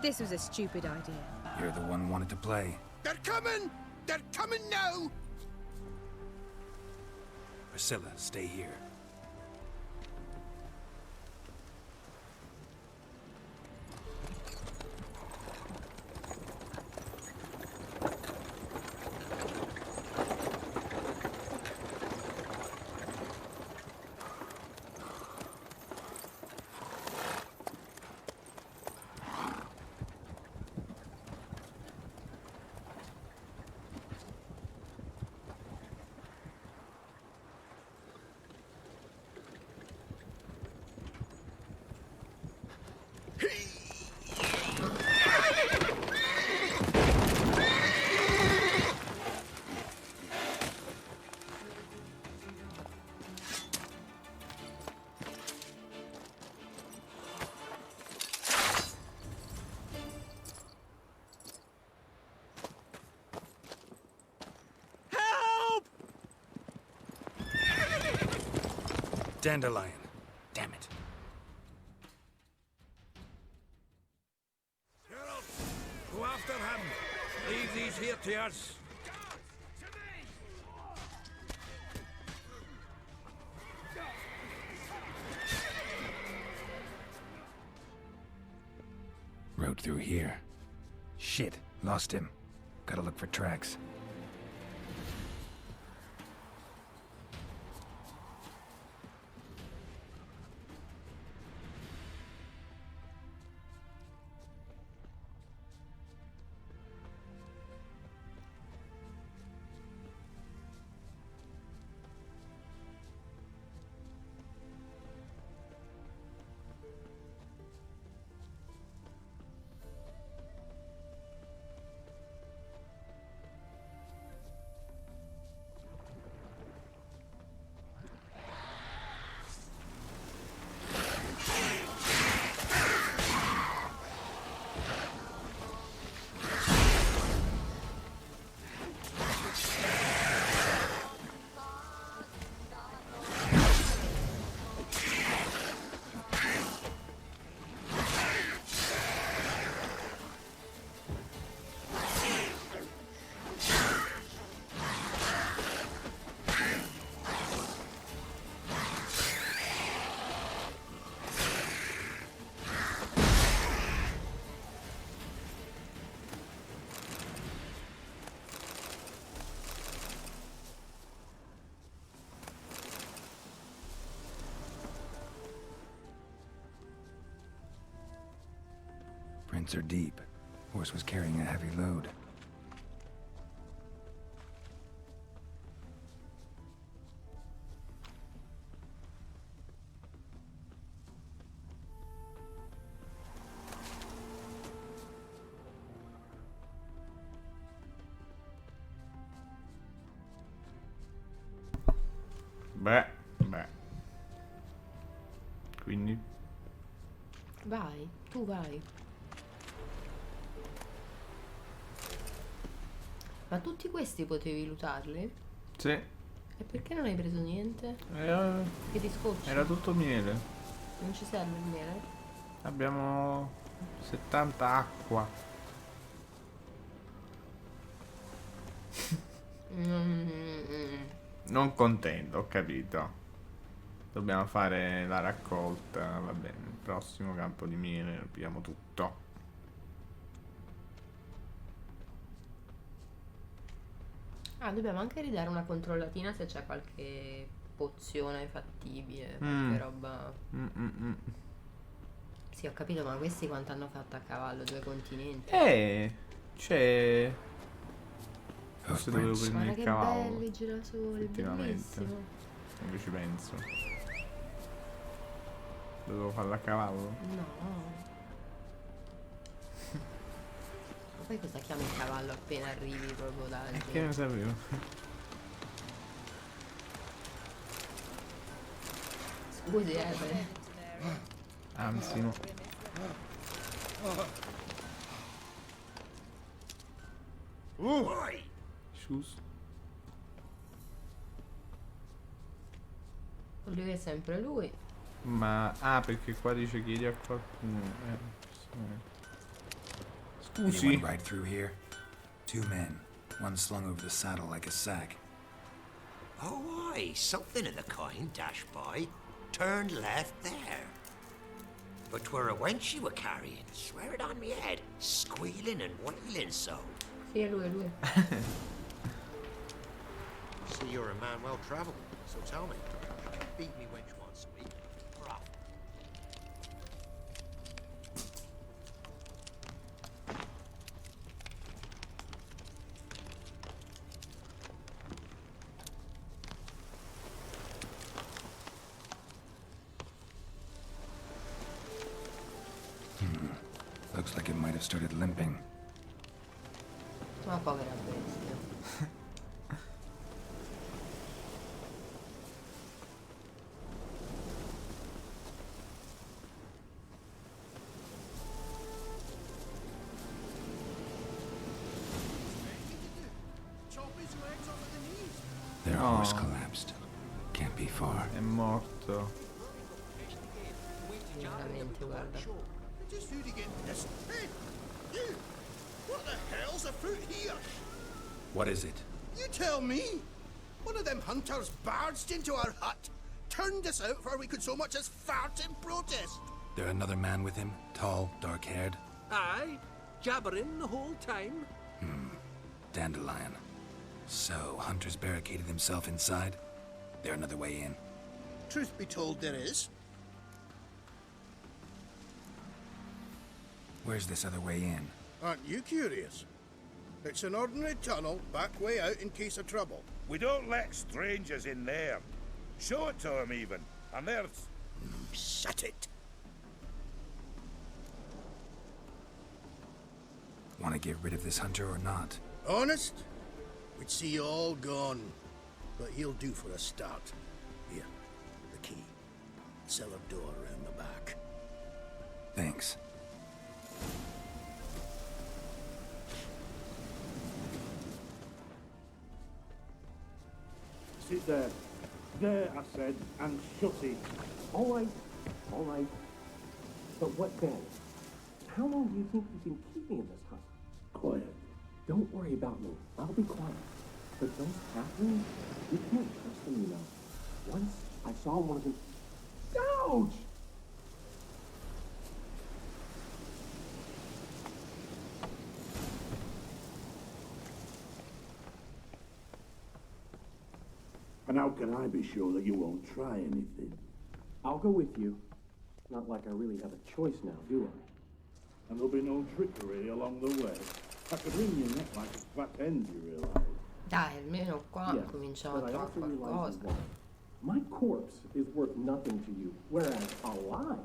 This was a stupid idea. You're the one who wanted to play. They're coming! They're coming now! Priscilla, stay here. Dandelion. Damn it. Geralt, go after him. Leave these here to us. Road through here. Shit, lost him. Gotta look for tracks. Prints are deep. Horse was carrying a heavy load. Beh. Quindi? Vai, tu vai. Ma tutti questi potevi lootarli? Sì. E perché non hai preso niente? Che ti scocci? Era tutto miele. Non ci serve il miele? Abbiamo 70 acqua. Non contento, ho capito. Dobbiamo fare la raccolta. Va bene, il prossimo campo di miele lo pigliamo tutto. Ah, dobbiamo anche ridare una controllatina se c'è qualche pozione fattibile, qualche roba. Sì, ho capito, ma questi quanto hanno fatto a cavallo? 2 continenti. C'è. Forse dovevo prendere Guarda il che cavallo. belli i girasoli, Effettivamente. bellissimo. Io ci penso. Dovevo farlo a cavallo? No. Ma poi cosa chiami il cavallo appena arrivi proprio da... Che ne sapevo? Scusi, beh. Anzi, no. Shoes. Lui è sempre lui. Ma... Ah, perché qua dice chiedi a qualcuno. Anyone ride through here? 2 men, one slung over the saddle like a sack. Oh, aye, something of the kind dashed by. Turned left there. But 'twere a wench you were carrying, swear it on me head, squealing and wailing so. Sì, è lui. See, you're a man well travelled, so tell me, beat me wench once a week, or off. Looks like it might have started limping. Ma povera bestia. Their horse collapsed. Can't be far. È morto. Veramente, guarda. Just who to get this? Hey, you! What the hell's afoot here? What is it? You tell me! One of them hunters barged into our hut, turned us out before we could so much as fart in protest. There another man with him? Tall, dark-haired? Aye, jabbering the whole time. Dandelion. So, Hunter's barricaded himself inside? There another way in? Truth be told, there is. Where's this other way in? Aren't you curious? It's an ordinary tunnel, back way out in case of trouble. We don't let strangers in there. Show it to them even. And there's... Shut it. Want to get rid of this hunter or not? Honest? We'd see you all gone. But he'll do for a start. Here, the key. Cellar door around the back. Thanks. Sit there. There, I said, and shut it. All right. But what then? How long do you think you can keep me in this hut? Quiet. Don't worry about me. I'll be quiet. But those halflings, you can't trust them, you know. Once I saw one of them... Ouch! And how can I be sure that you won't try anything? I'll go with you. Not like I really have a choice now, do I? And there'll be no trickery along the way. I could wring your neck like a fat end, you realize? Dai, almeno qua cominciamo a but I trovare also realize qualcosa. my corpse is worth nothing to you, whereas alive,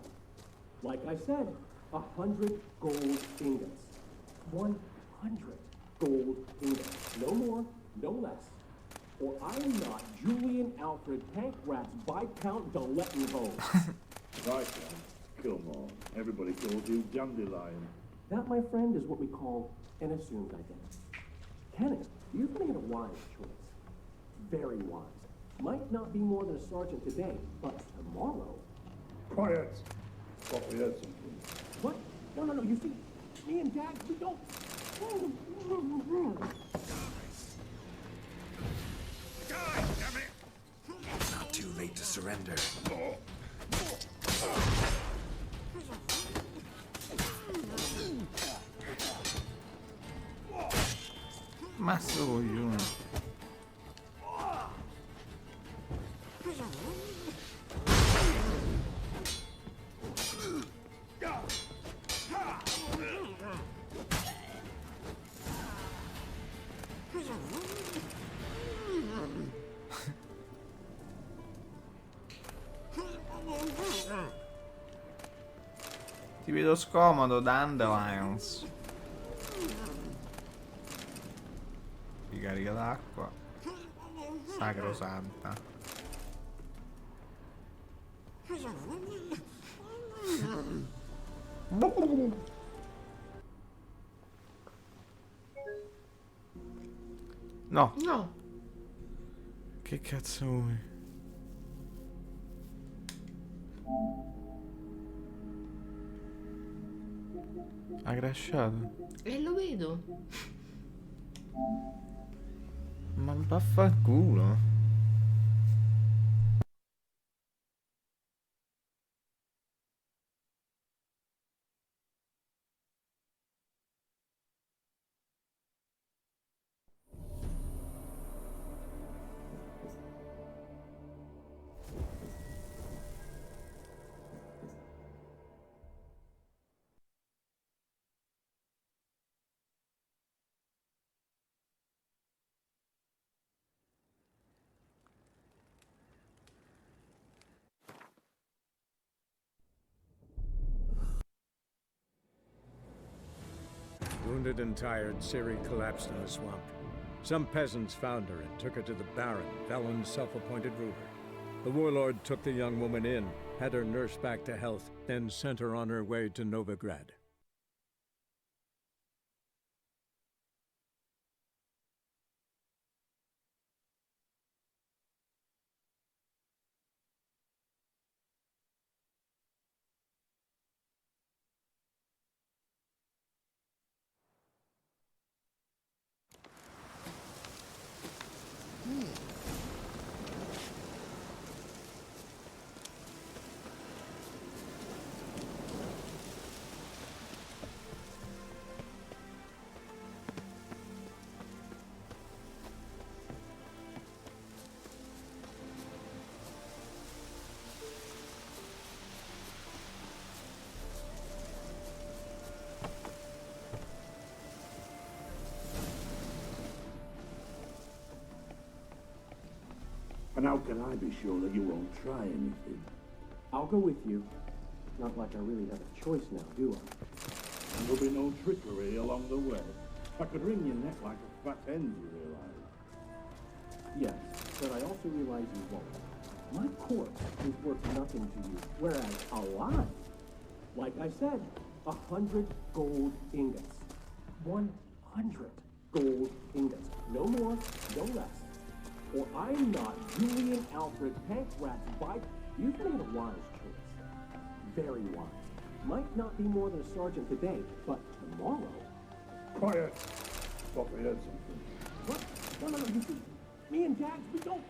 like I said, 100 gold ingots. 100 gold ingots. No more, no less. Or I'm not Julian Alfred Pancratz Viscount de Lettenhove. Viscount? Come on. Everybody calls you Dandelion. That, my friend, is what we call an assumed identity. Kenneth, you've made a wise choice. Very wise. Might not be more than a sergeant today, but tomorrow... Quiet! Thought we heard something. What? No, you see, me and Dad, we don't... Not too late to surrender. Ma sono. Ti vedo scomodo, Dandelions. Ricarica d'acqua. Sacrosanta. No. No. Che cazzo vuoi? Ha crashato. Lo vedo. Ma vaffanculo. Wounded and tired, Ciri collapsed in the swamp. Some peasants found her and took her to the Baron, Velen's self-appointed ruler. The warlord took the young woman in, had her nursed back to health, then sent her on her way to Novigrad. And how can I be sure that you won't try anything? I'll go with you. Not like I really have a choice now, do I? And there'll be no trickery along the way. I could wring your neck like a fat hen, you realize? Yes, but I also realize you won't. My corpse is worth nothing to you, whereas alive, like I said, 100 gold ingots. 100 gold ingots. No more, no less. Or I'm not Julian Alfred Pankratz by... You've made a wise choice. Very wise. Might not be more than a sergeant today, but tomorrow... Quiet! Thought we heard something. What? No, you see, me and Jax, we don't...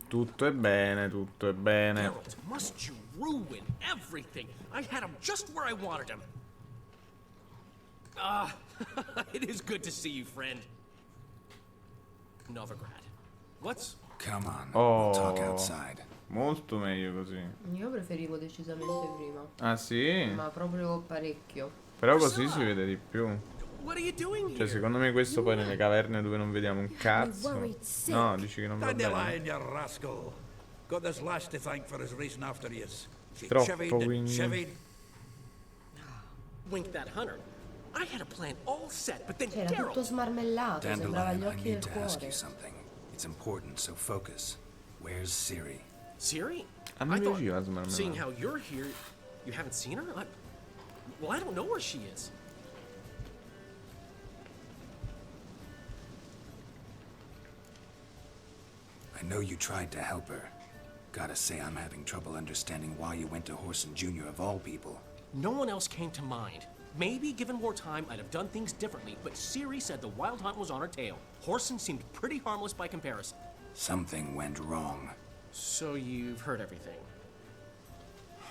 Tutto è bene, tutto è bene. Geralt, must you ruin everything? I had him just where I wanted him. Ah, it is good to see you, friend. Novigrad. What's... Come on, Oh, we'll talk outside. Molto meglio così. Io preferivo decisamente prima. Ah sì? Ma proprio parecchio. Però così si vede di più. What are you doing Cioè, secondo me questo poi nelle caverne dove non vediamo un cazzo. No, dici che non va Dandelion, bene. you rascal. Got this lass to thank for his racing after yous. She Troppo, chivied and quindi. chivied. Wink that hunter. I had a plan all set, but then Era tutto Geralt... smarmellato, sembrava Dandelion, gli I occhi del need to ask cuore. you something. It's important, so focus. Where's Ciri? Ciri? A me I thought, piaceva smarmellato. seeing how you're here, you haven't seen her? Well, I don't know where she is. I know you tried to help her. Gotta say, I'm having trouble understanding why you went to Horson Jr. of all people. No one else came to mind. Maybe, given more time, I'd have done things differently, but Ciri said the Wild Hunt was on her tail. Horson seemed pretty harmless by comparison. Something went wrong. So you've heard everything.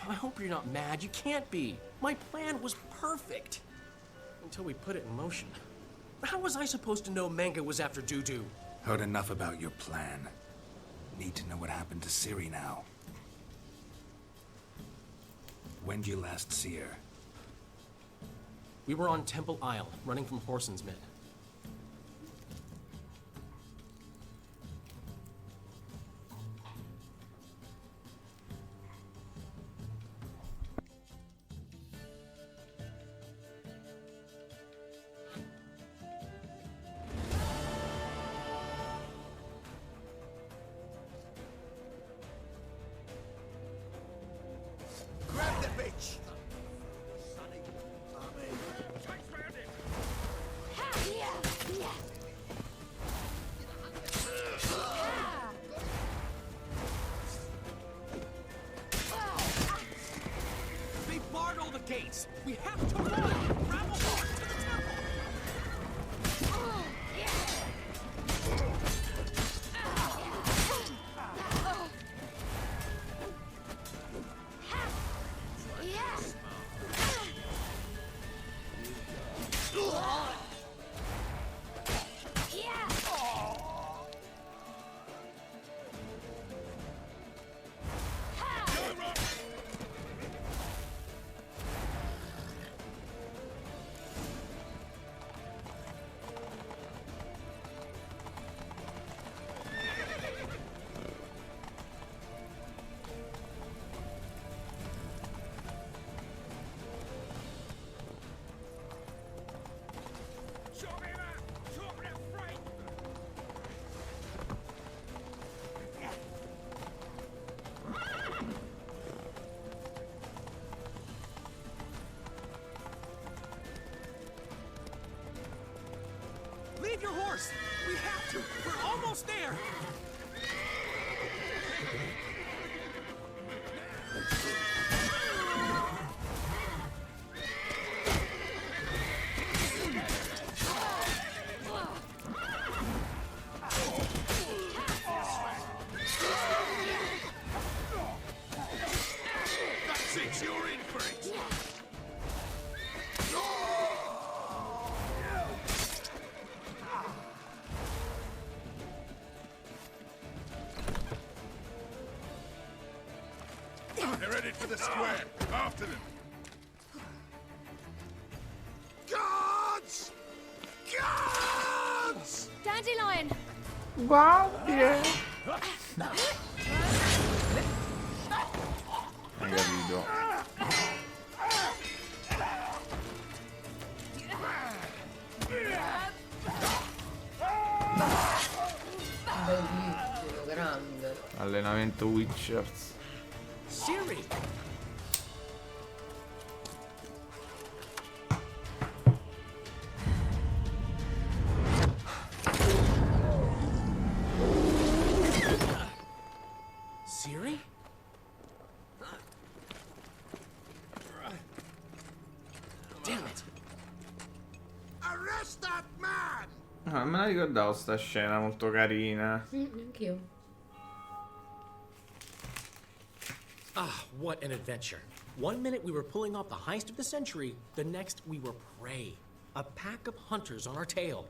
I hope you're not mad. You can't be. My plan was perfect. Until we put it in motion. How was I supposed to know Manga was after Dudu? Heard enough about your plan. Need to know what happened to Ciri now. When'd you last see her? We were on Temple Isle, running from Horson's men. Save your horse! We have to! We're almost there! That's it, you're in for it! They're headed for the square. After them. Guards! Guards! Dandelion! Guardie! Hai capito? Bellissimo, grande. Allenamento Witchers. Siri! Siri? Damn it! Arrest that man! Ah, me la ricordavo sta scena molto carina. Anch'io. Ah, what an adventure. One minute we were pulling off the heist of the century, the next we were prey. A pack of hunters on our tail.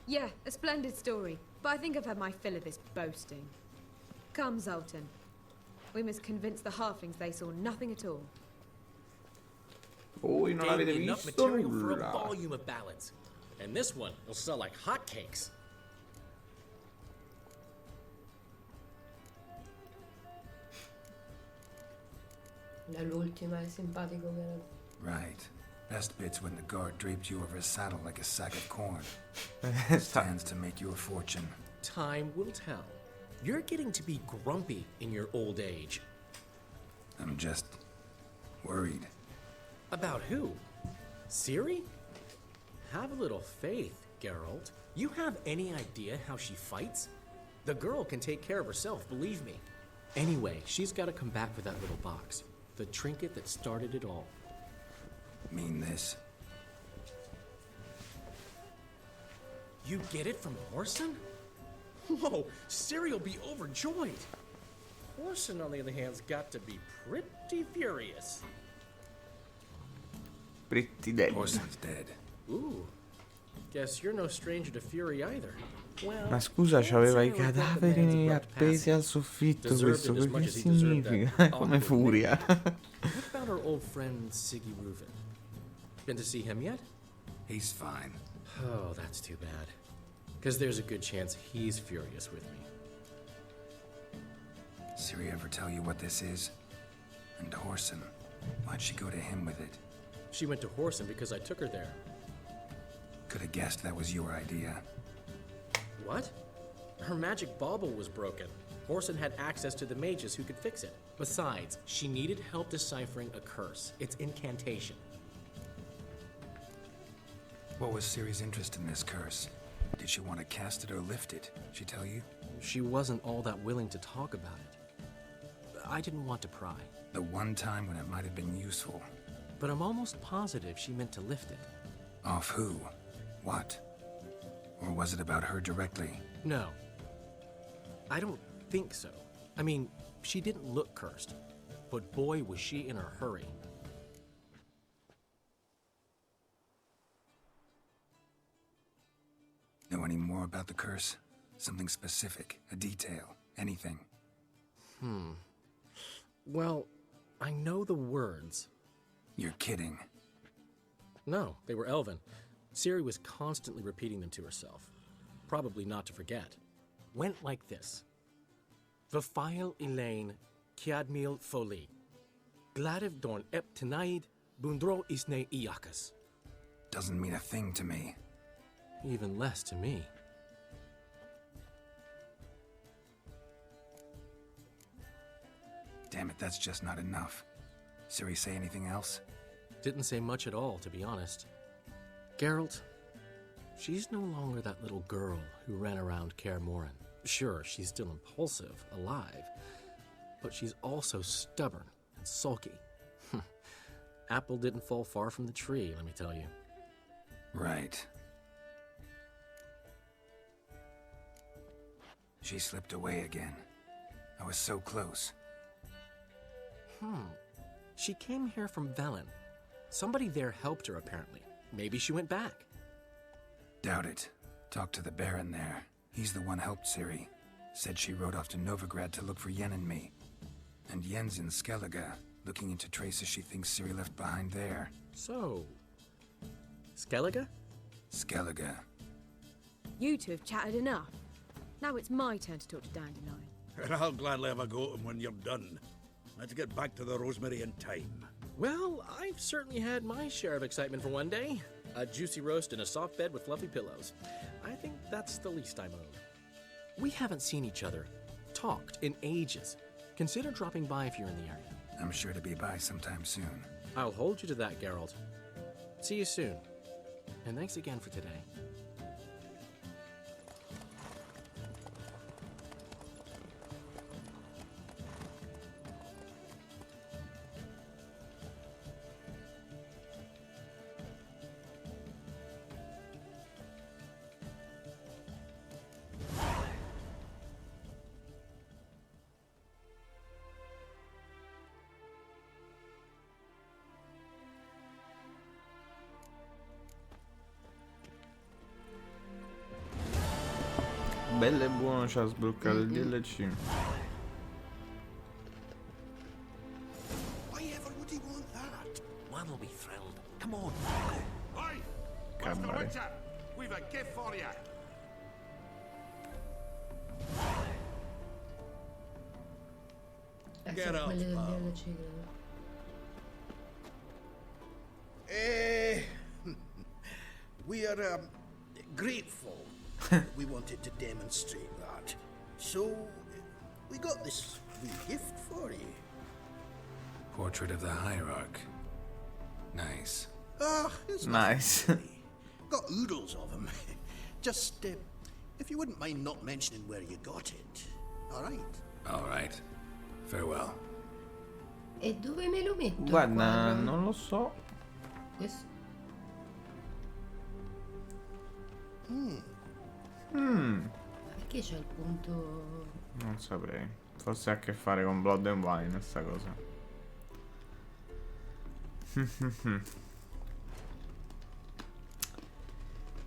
Yeah, a splendid story. But I think I've had my fill of this boasting. Come, Zoltan. We must convince the halflings they saw nothing at all. Voi non avete Gave me enough visto material for a nulla. volume of ballads. And this one will sell like hotcakes. L'ultima è simpatico che Right. Best bit's when the guard draped you over his saddle like a sack of corn. Stands to make you a fortune. Time will tell. You're getting to be grumpy in your old age. I'm just worried. About who? Siri? Have a little faith, Geralt. You have any idea how she fights? The girl can take care of herself, believe me. Anyway, she's got to come back for that little box. The trinket that started it all. Mean this? You get it from Orson? Whoa, Siri'll be overjoyed. Orson, on the other hand's got to be pretty furious. Pretty dead. Orson's dead. Ooh, guess you're no stranger to fury either. Well, Ma scusa, c'aveva i cadaveri appesi al soffitto, questo che significa? Come furia. What about our old friend Siggy Reuven? Been to see him yet? He's fine. Oh, that's too bad. Because there's a good chance he's furious with me. Siri ever tell you what this is? And Orson, why'd she go to him with it? She went to Horson because I took her there. Could have guessed that was your idea. What? Her magic bauble was broken. Horson had access to the mages who could fix it. Besides, she needed help deciphering a curse. It's incantation. What was Siri's interest in this curse? Did she want to cast it or lift it? She tell you? She wasn't all that willing to talk about it. I didn't want to pry. The one time when it might have been useful. But I'm almost positive she meant to lift it. Off who? What? Or was it about her directly? No. I don't think so. I mean, she didn't look cursed. But boy, was she in a hurry. Know any more about the curse? Something specific, a detail, anything? Well, I know the words. You're kidding. No, they were Elven. Siri was constantly repeating them to herself. Probably not to forget. Went like this. Vafile Elaine Kiadmil Foli. Gladiv Dorn Ep Tenaid Bundro Isne Iakas. Doesn't mean a thing to me. Even less to me. Damn it, that's just not enough. Siri say anything else? Didn't say much at all, to be honest. Geralt, She's no longer that little girl who ran around Kaer Morhen. Sure, she's still impulsive, alive, but she's also stubborn and sulky. Apple didn't fall far from the tree, let me tell you. Right. She slipped away again. I was so close. She came here from Velen. Somebody there helped her, apparently. Maybe she went back. Doubt it. Talked to the Baron there. He's the one helped Ciri. Said she rode off to Novigrad to look for Yen and me. And Yen's in Skellige, looking into traces she thinks Ciri left behind there. So... Skellige? Skellige. You two have chatted enough. Now it's my turn to talk to Dandelion. And I'll gladly have a go at him when you're done. Let's get back to the Rosemary in time. Well, I've certainly had my share of excitement for one day. A juicy roast in a soft bed with fluffy pillows. I think that's the least I'm owed. We haven't seen each other, talked in ages. Consider dropping by if you're in the area. I'm sure to be by sometime soon. I'll hold you to that, Geralt. See you soon. And thanks again for today. Bello e buono ci ha sbloccato il DLC. Why ever would he want that? One will be thrilled. Come on. Hey! Mr. Cabaret. Witcher, we've a gift for you. Get Sono up, quelli del pal. DLC, credo. We are grateful. We wanted to demonstrate that. So, we got this wee gift for you. Portrait of the Hierarch. Nice. Ah, it's Nice. got oodles of them. Just, if you wouldn't mind not mentioning where you got it. All right. All right. Farewell. E dove me lo metto? il Guarda, quadro? non lo so. Questo. Perché c'è il punto? Non saprei. Forse ha a che fare con Blood and Wine, sta cosa.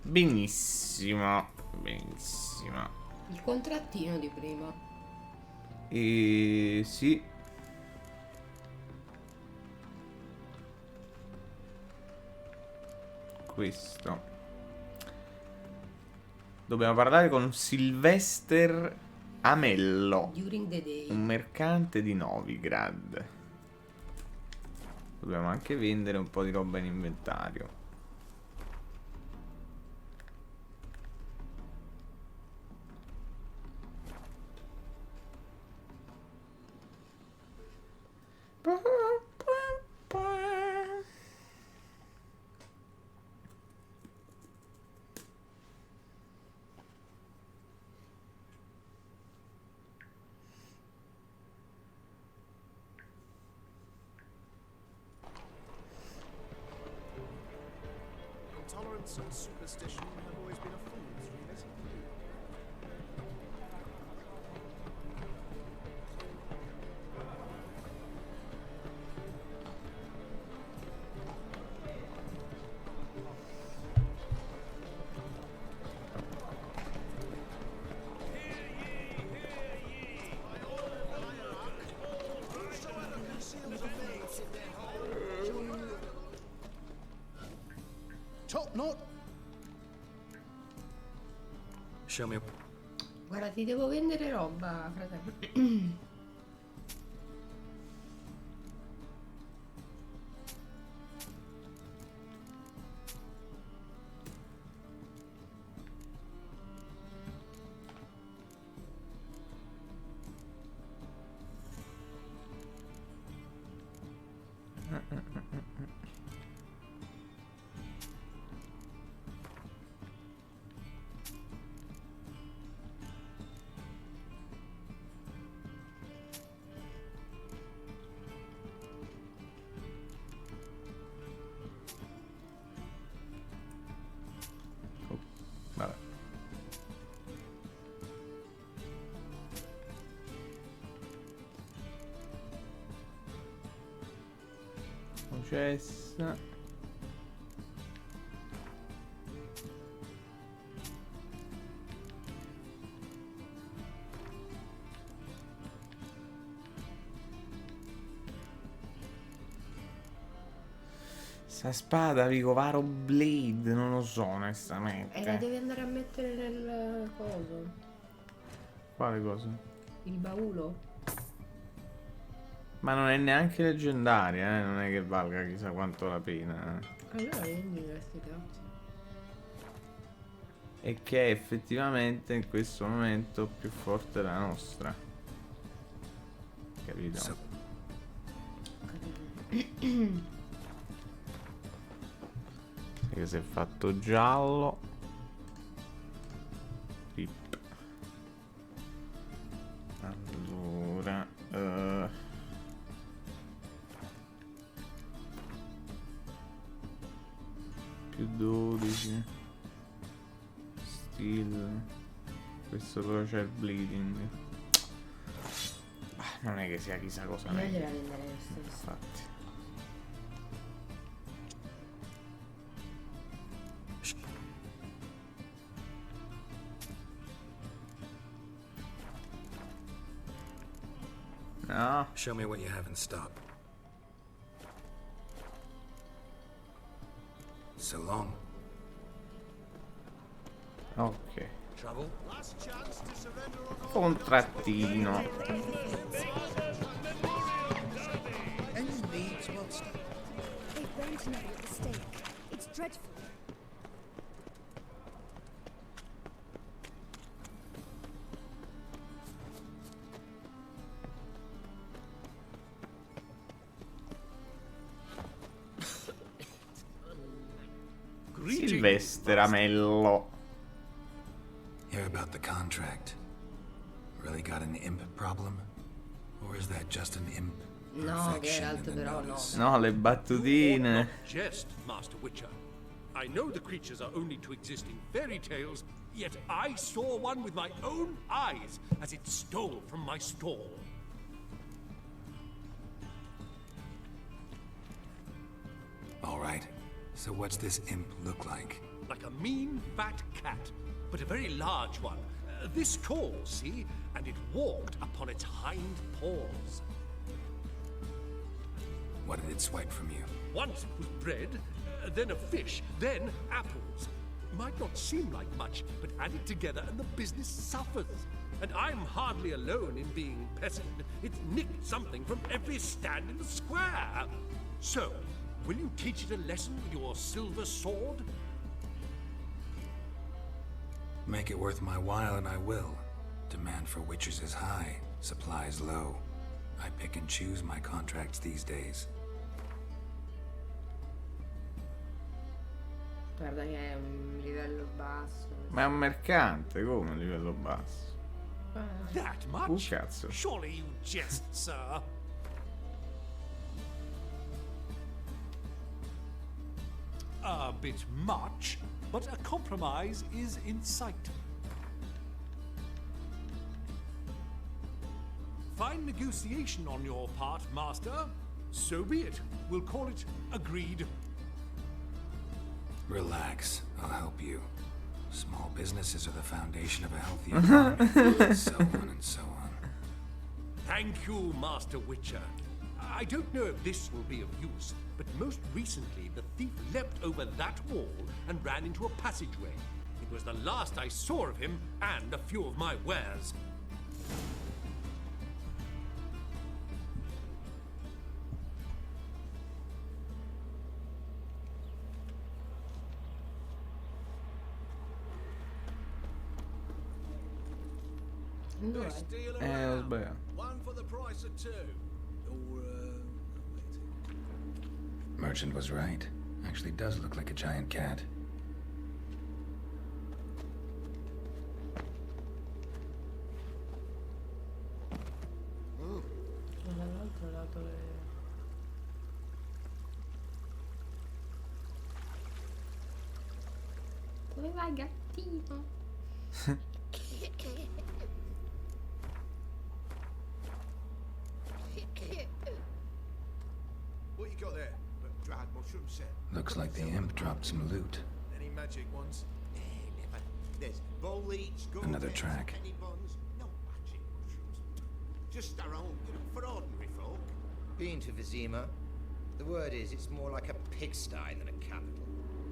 Benissimo. Benissimo. Il contrattino di prima. E sì. Questo. Dobbiamo parlare con Sylvester Amello, During the day. un mercante di Novigrad. Dobbiamo anche vendere un po' di roba in inventario. Intolerance and superstition have always been a fool's remit. Top knot. Show me. Guarda, ti devo vendere roba, fratello. successa. Sta spada Vicovaro Blade, non lo so onestamente. E la devi andare a mettere nel coso. Quale cosa? Il baule. Ma non è neanche leggendaria, non è che valga chissà quanto la pena. Allora vendi questi cazzi. E che è effettivamente in questo momento più forte della nostra. Capito? Che si è fatto giallo. Rip. Allora più 12 steel. Questo però c'è il bleeding. Non è che sia chissà cosa. Io gliela venderei lo stesso. Infatti. No. Show me what you have in stock. So long. Ok. Trouble? Last chance to surrender on all. Contrattino. Any needs, monster? They burned tonight at the stake. It's dreadful. Silvestre Ramello. Hear about the contract? Really got an imp problem? Or is that just an imp No, perfection Geralt in the però no. notice? No, le battutine. Jest, Master Witcher. I know the creatures are only to exist in fairy tales, yet I saw one with my own eyes as it stole from my stall. All right. So what's this imp look like? Like a mean, fat cat, but a very large one. This tall, see? And it walked upon its hind paws. What did it swipe from you? Once it was bread, then a fish, then apples. Might not seem like much, but add it together and the business suffers. And I'm hardly alone in being pestered. It's nicked something from every stand in the square. So, will you teach it a lesson with your silver sword? Make it worth my while and I will. Demand for witches is high, supplies low. I pick and choose my contracts these days. Guarda che è un livello basso. Ma è un mercante, come a livello basso? That much? Cazzo. Surely you jest, sir. A bit much, but a compromise is in sight. Fine negotiation on your part, Master. So be it. We'll call it agreed. Relax, I'll help you. Small businesses are the foundation of a healthy economy. So on and so on. Thank you, Master Witcher. I don't know if this will be of use, but most recently the thief leapt over that wall and ran into a passageway. It was the last I saw of him and a few of my wares. Best deal ho around. sbagliato. One for the price of two. Or, Merchant was right. Actually does look like a giant cat. Dall'altro lato Dove vai, gattino? what you got there? dried mushroom set. Looks like the imp dropped some loot. Any magic ones? Never. There's bowl eats, Another track. penny buns, no magic mushrooms. Just our own, for ordinary folk. Been to Vizima. The word is, it's more like a pigsty than a capital.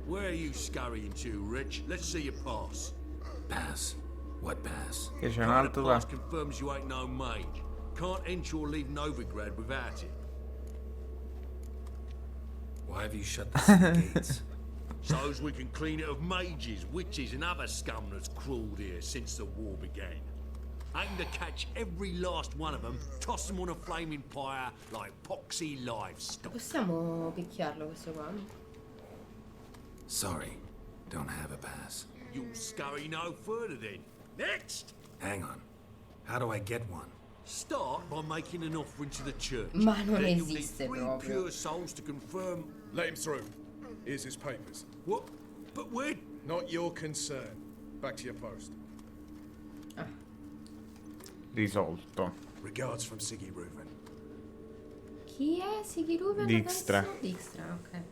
Where are you scurrying to, Rich? Let's see your pass. Pass? What pass? Che c'è un Kind altro of da... pass confirms you ain't no mage. Can't enter or leave Novigrad without it. Why have you shut the city gates? So's we can clean it of mages, witches and other scum that's crawled here since the war began. Aim to catch every last one of them, toss them on a flaming pyre like poxy livestock. Possiamo picchiarlo questo qua? Sorry, don't have a pass. You'll scurry no further then. Next! Hang on. How do I get one? Start by making an offering to the church. Ma non Then you'll need esiste 3 proprio. pure souls to confirm. Let him through. Here's his papers. What? But where? Not your concern. Back to your post. Risolto. Regards from Siggy Reuven. Chi è Siggy Reuven Dijkstra. adesso? Dijkstra, ok.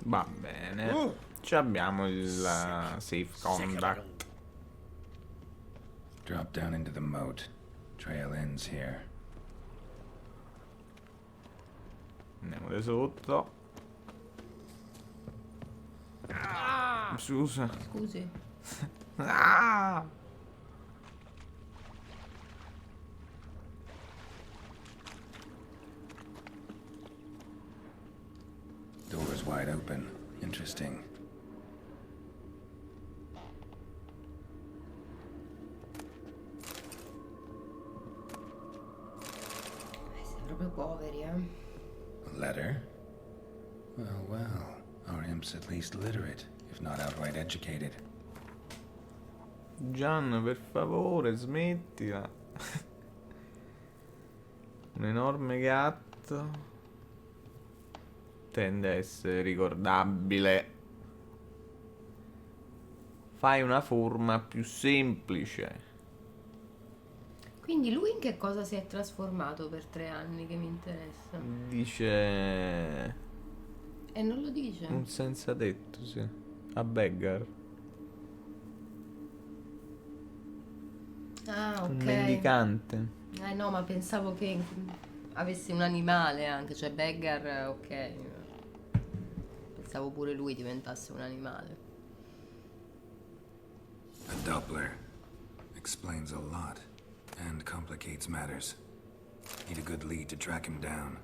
Va bene. Ci abbiamo il safe conduct. Drop down into the moat. Trail ends here. Andiamo di sotto. Scusa. Scusi. Ah! Door's wide open. Interesting. Siete proprio poveri, eh? A letter? Well, well. Our imp's at least literate, if not outright educated. Gian, per favore, smettila. Un enorme gatto. Tende a essere ricordabile. Fai una forma più semplice. Quindi lui in che cosa si è trasformato per 3 anni che mi interessa? Dice... E non lo dice? Un senza tetto, sì. A beggar. Ah, ok. Un mendicante. No, ma pensavo che avesse un animale anche, cioè beggar, ok. Pensavo pure lui diventasse un animale. A Doppler. Explains a lot. And complicates matters. Need a good lead to track him down.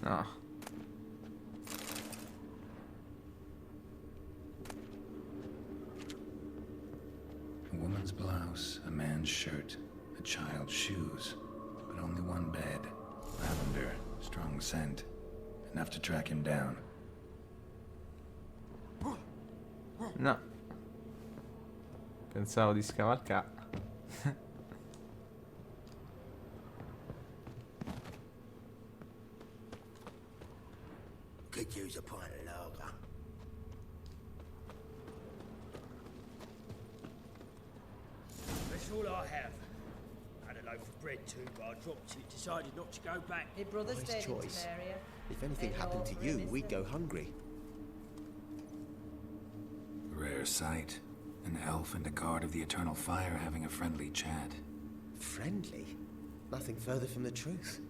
No. A woman's blouse, a man's shirt, a child's shoes, but only one bed. Lavender, strong scent. Enough to track him down. No. Pensavo di scavalcare. Could use a pint of lager. That's all I have. Had a loaf of bread too, but I dropped it. Decided not to go back. Hey, brother, Nice choice. If anything happened to you, we'd go hungry. Rare sight. An elf and a guard of the Eternal Fire having a friendly chat. Friendly? Nothing further from the truth.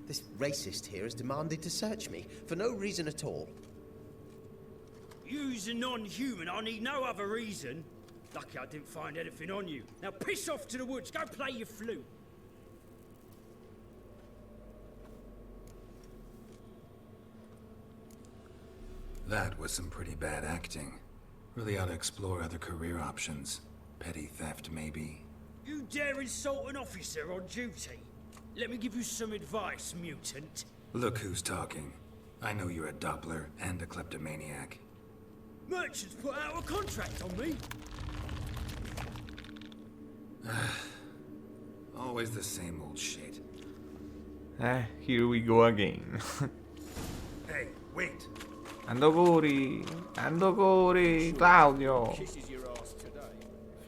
This racist here has demanded to search me, for no reason at all. You's a non-human. I need no other reason. Lucky I didn't find anything on you. Now piss off to the woods. Go play your flute. That was some pretty bad acting. Really ought to explore other career options. Petty theft, maybe. You dare insult an officer on duty? Let me give you some advice, mutant. Look who's talking. I know you're a Doppler and a kleptomaniac. Merchants put out a contract on me. Always the same old shit. Here we go again. Hey, wait. Ando cori, Claudio.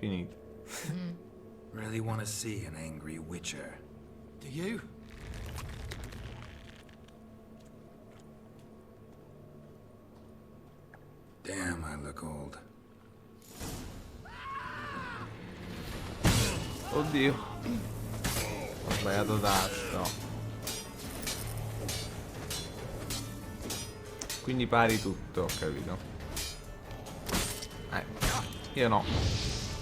Finito. Really want to see an angry witcher. Do you? Damn, I look old. Oddio. Ho sbagliato tasto. Quindi pari tutto, ho capito. Io no.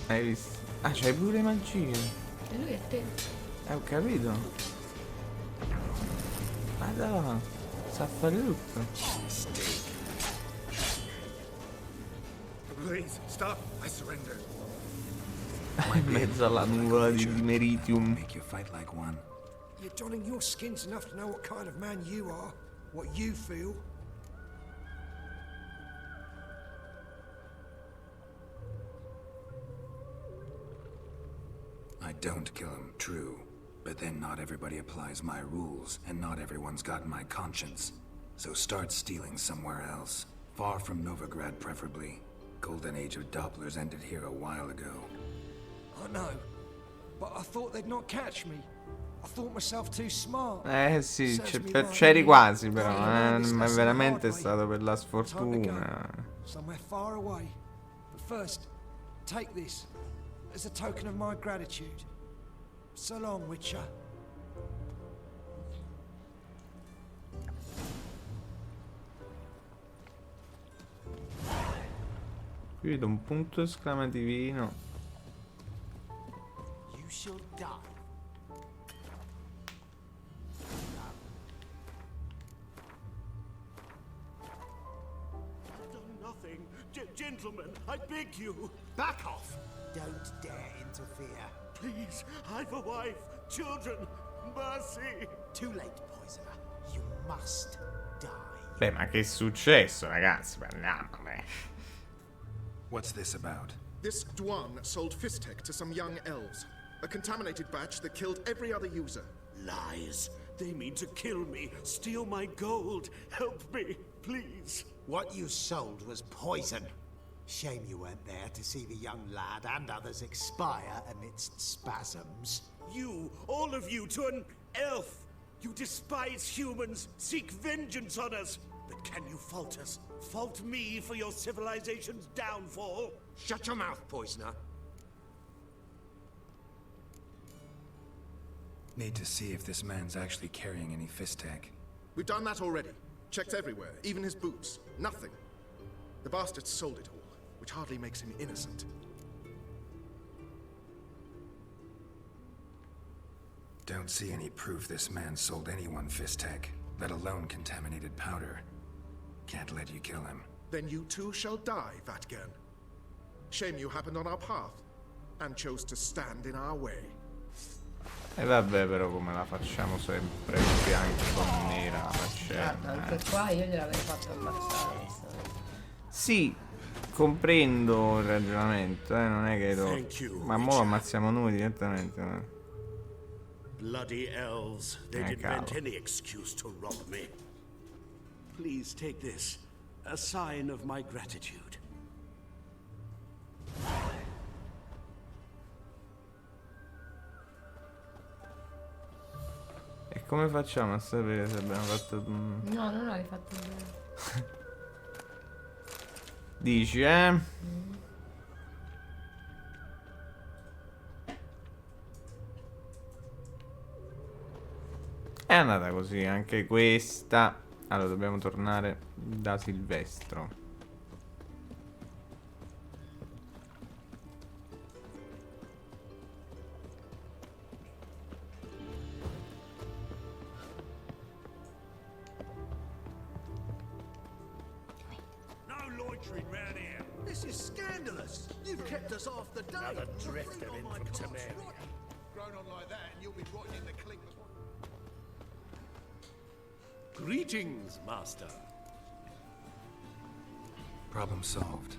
Hai visto? Ah, c'hai pure le magie. E lui è te. Ho capito. Madonna, sa fare tutto. Please, stop. I surrender. In mezzo alla nuvola di meritium. Make you fight like one. You're donning your skins enough to know what kind of man you are, what you feel. I don't kill him, true. But then not everybody applies my rules, and not everyone's got my conscience. So start stealing somewhere else. Far from Novigrad, preferably. Golden age of Dopplers ended here a while ago. I know, but I thought they'd not catch me. I thought myself too smart. Sì, c'eri quasi però, ma veramente è stato per la sfortuna. Somewhere far away. But first, take this as a token of my gratitude. So long, Witcher. Qui vedo un punto esclamativino. You shall die. I've done nothing. Gentlemen, I beg you. Back off! Don't dare interfere. Please, I've a wife, children, mercy. Too late, poisoner. You must die. Beh, ma che è successo, ragazzi? Parliamone. What's this about? This Dwan sold Fistek to some young elves. A contaminated batch that killed every other user. Lies. They mean to kill me, steal my gold. Help me, please. What you sold was poison. Shame you weren't there to see the young lad and others expire amidst spasms. You, all of you, to an elf. You despise humans, seek vengeance on us. But can you fault us? Fault me for your civilization's downfall? Shut your mouth, poisoner. Need to see if this man's actually carrying any Fistek. We've done that already. Checked everywhere, even his boots. Nothing. The bastard sold it all, which hardly makes him innocent. Don't see any proof this man sold anyone Fistek, let alone contaminated powder. Can't let you kill him. Then you too shall die, Vatgern. Shame you happened on our path, and chose to stand in our way. E vabbè, però come la facciamo sempre bianco con nera la facciamo. Anche qua io gliel'avrei fatto ammazzare. Sì, comprendo il ragionamento, non è che ma mo lo ammazziamo noi direttamente. Bloody elves. They'd invent any excuse to rob me. Please take this. A sign of my gratitude. E come facciamo a sapere se abbiamo fatto... No, non l'hai fatto bene. Dici, È andata così anche questa. Allora dobbiamo tornare da Silvestro. No loitering round here. This is scandalous. You've kept us off the date. Another drifter in from Temeria. Grown on like that, and you'll be rotting in the clink. Greetings, Master. Problem solved.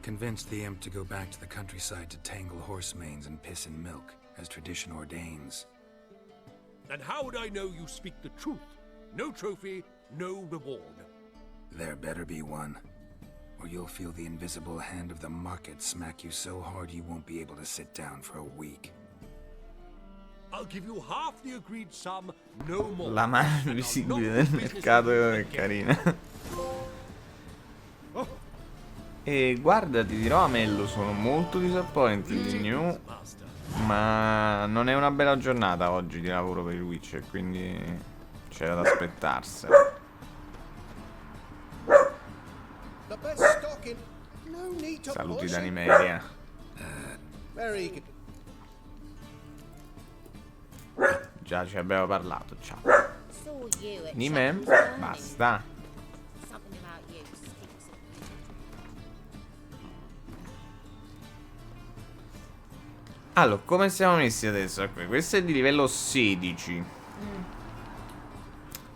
Convinced the imp to go back to the countryside to tangle horse manes and piss in milk, as tradition ordains. And how would I know you speak the truth? No trophy, no reward. There better be one, or you'll feel the invisible hand of the market smack you so hard you won't be able to sit down for a week. I'll give you half the agreed sum, no more. La mano invisibile del mercato è carina. E guarda, ti dirò, Amello, sono molto disappointed di New, ma non è una bella giornata oggi di lavoro per il Witcher, quindi c'era da aspettarsela. Saluti da Nimeria. Già ci abbiamo parlato, ciao. Nime, basta. Allora, come siamo messi adesso? Questo è di livello 16.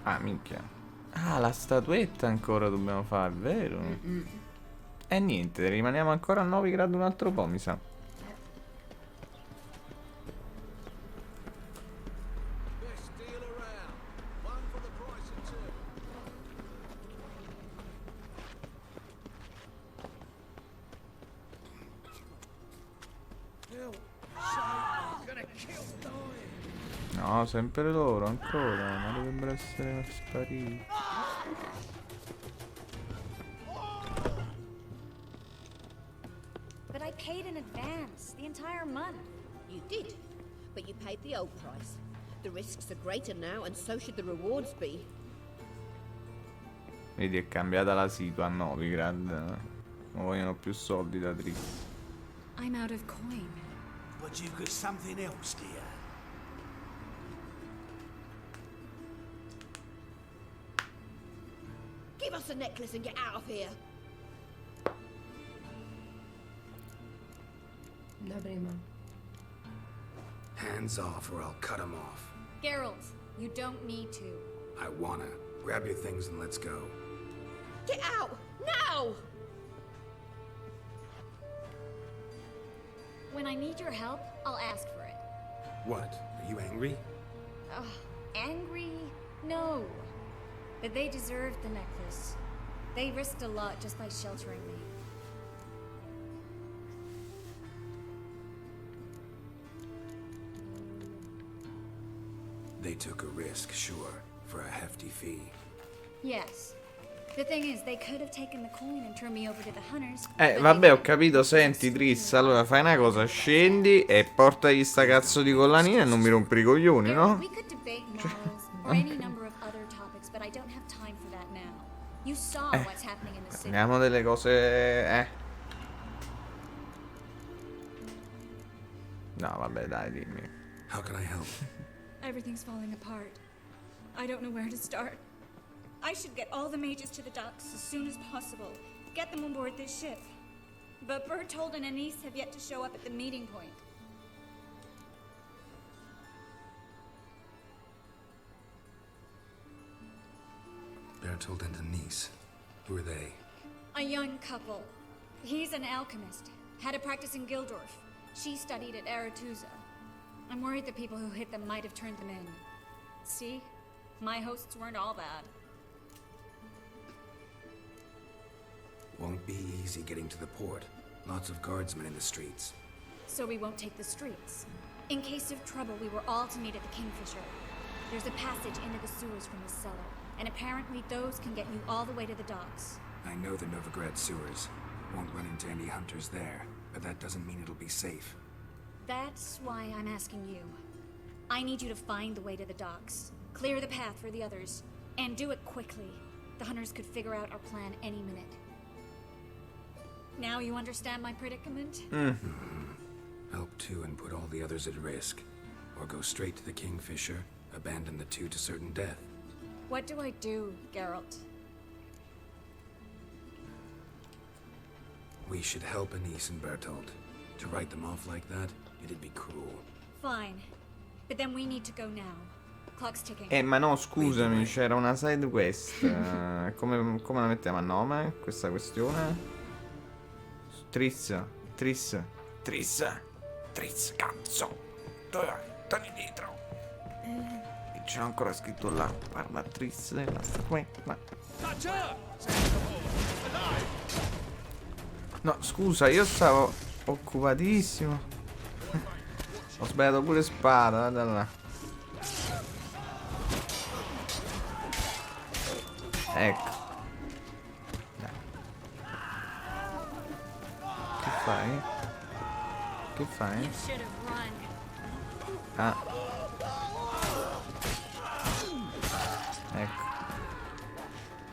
Ah, minchia. Ah, la statuetta ancora dobbiamo fare, vero? E niente, rimaniamo ancora a 9 gradi un altro po', mi sa. No, sempre loro, ancora, ma dovrebbero essere spariti. But I paid in advance, the entire month. You did, but you paid the old price. The risks are greater now, and so should the rewards be. Vedi, è cambiata la situa a Novigrad. Non vogliono più soldi da Triss. I'm out of coin. But you've got something else, dear. Give us the necklace and get out of here. Da prima. Hands off or I'll cut him off. Geralt, you don't need to. I wanna. Grab your things and let's go. Get out! Now! When I need your help, I'll ask for it. What? Are you angry? Angry? No. But they deserved the necklace. They risked a lot just by sheltering me. They took a risk, sure, for a hefty fee. Yes. The thing is, they could have taken the coin and turned me over to the hunters. Vabbè, ho capito, senti Triss, allora fai una cosa, scendi e portagli sta cazzo di collanina e non mi rompi i coglioni, no? We could debate morals or any number of other topics, but I don't have time for that now. You saw what's happening in the city. Parliamo delle cose, No, vabbè, dai, dimmi. How can I help? Everything's falling apart. I don't know where to start. I should get all the mages to the docks as soon as possible. Get them on board this ship. But Bertold and Anise have yet to show up at the meeting point. Bertold and Anise. Who are they? A young couple. He's an alchemist. Had a practice in Gildorf. She studied at Aretuza. I'm worried the people who hit them might have turned them in. See? My hosts weren't all bad. Won't be easy getting to the port. Lots of guardsmen in the streets. So we won't take the streets. In case of trouble, we were all to meet at the Kingfisher. There's a passage into the sewers from the cellar, and apparently those can get you all the way to the docks. I know the Novigrad sewers. Won't run into any hunters there, but that doesn't mean it'll be safe. That's why I'm asking you. I need you to find the way to the docks, clear the path for the others, and do it quickly. The hunters could figure out our plan any minute. Now you understand my predicament? Help two and put all the others at risk. Or go straight to the Kingfisher, abandon the two to certain death. What do I do, Geralt? We should help Anise and Bertold. To write them off like that, it'd be cruel. Fine. But then we need to go now. Clock's ticking. Ma no, scusami, c'era una side quest. Come la mettiamo a nome, questa questione? Tris, cazzo. Dove vai? Torni dietro. E c'è ancora scritto là. Parla Tris della stretta. No, scusa, io stavo occupatissimo. Ho sbagliato pure spada, guarda là. Ecco. Dai. Che fai? Che fai? Ah. Ecco.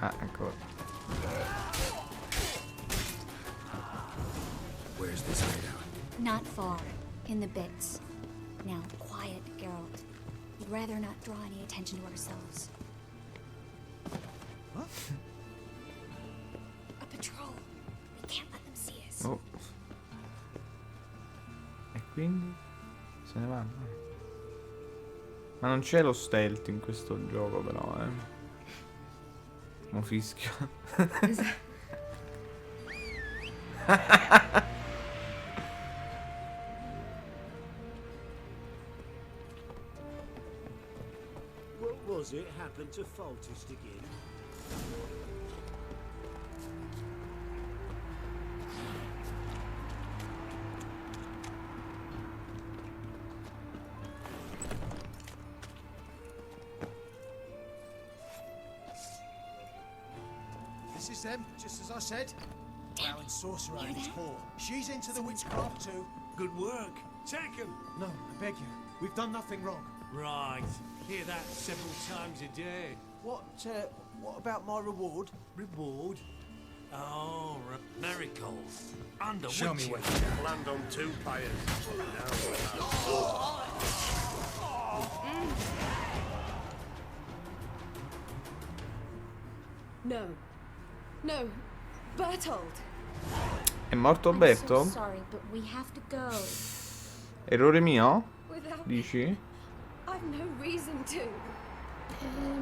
Ah, ancora. Where's this hideout? Not far. In the bits. Now, quiet, Geralt. We'd rather not draw any attention to ourselves. What? A patrol. We can't let them see us. Oh. E quindi? Se ne vanno. Ma non c'è lo stealth in questo gioco però, Mo fischio. What was it happened to Foltest again? This is them, just as I said. Allowing sorcerer and his whore. She's into the witchcraft too. Good work. Take him. No, I beg you. We've done nothing wrong. Right. Hear that several times a day. What about my reward? Reward? Oh, miracle. And a Show me witch. what you got. Land on 2 players. No. No. Bertold! È morto I'm so Alberto? sorry, but we have to go. Errore mio? Without Dici? I've no reason to.